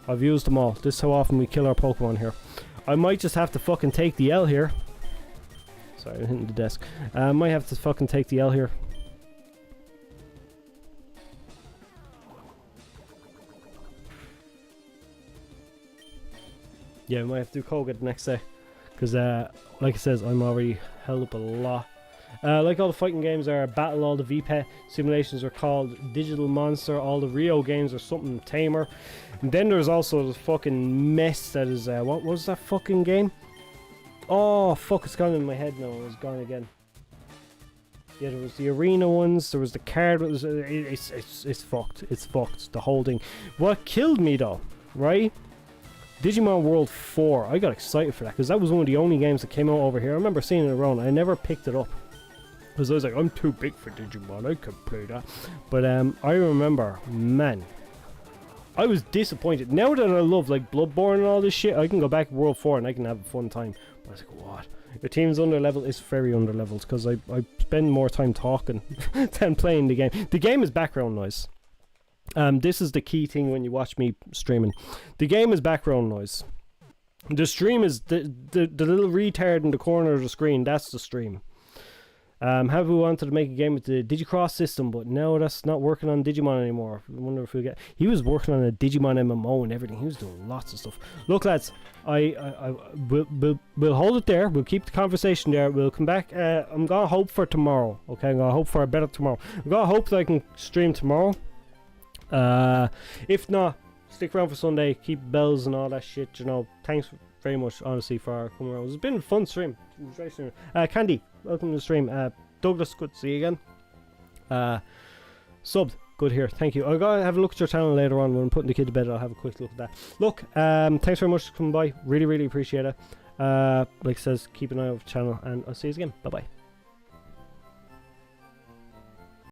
I've used them all. This is how often we kill our Pokemon here. I might just have to fucking take the L here. Sorry, I'm hitting the desk. I might have to fucking take the L here. Yeah, we might have to do Koga the next day. Because, like it says, I'm already held up a lot. Like all the fighting games are Battle, all the VPET simulations are called Digital Monster, all the Rio games are something tamer. And then there's also the fucking mess that is, what was that fucking game? Oh, fuck, it's gone in my head now, it's gone again. Yeah, there was the arena ones, there was the card, it's fucked, the whole thing. What killed me though, right? Digimon World 4, I got excited for that because that was one of the only games that came out over here. I remember seeing it around, I never picked it up because I was like, I'm too big for Digimon, I could play that. But I remember, man, I was disappointed. Now that I love like Bloodborne and all this shit, I can go back to World 4 and I can have a fun time. But I was like, what? Your team's under level. It's very under leveled because I spend more time talking than playing the game. The game is background noise. This is the key thing when you watch me streaming. The game is background noise. The stream is the little retard in the corner of the screen. That's the stream. Have we wanted to make a game with the Digicross system, but no, that's not working on Digimon anymore. I wonder if we'll get. He was working on a Digimon MMO and everything. He was doing lots of stuff. Look, lads, we'll hold it there. We'll keep the conversation there. We'll come back. I'm gonna hope for tomorrow. Okay, I'm gonna hope for a better tomorrow. I'm gonna hope that I can stream tomorrow. If not, stick around for Sunday, keep bells and all that shit, you know. Thanks very much, honestly, for coming around. It's been a fun stream. It was very soon. Candy, welcome to the stream. Douglas, good to see you again. Subbed, good here, thank you. I'll go have a look at your channel later on when I'm putting the kid to bed. I'll have a quick look at that. Look, thanks very much for coming by. Really appreciate it. Like it says, keep an eye on the channel, and I'll see you again. Bye bye.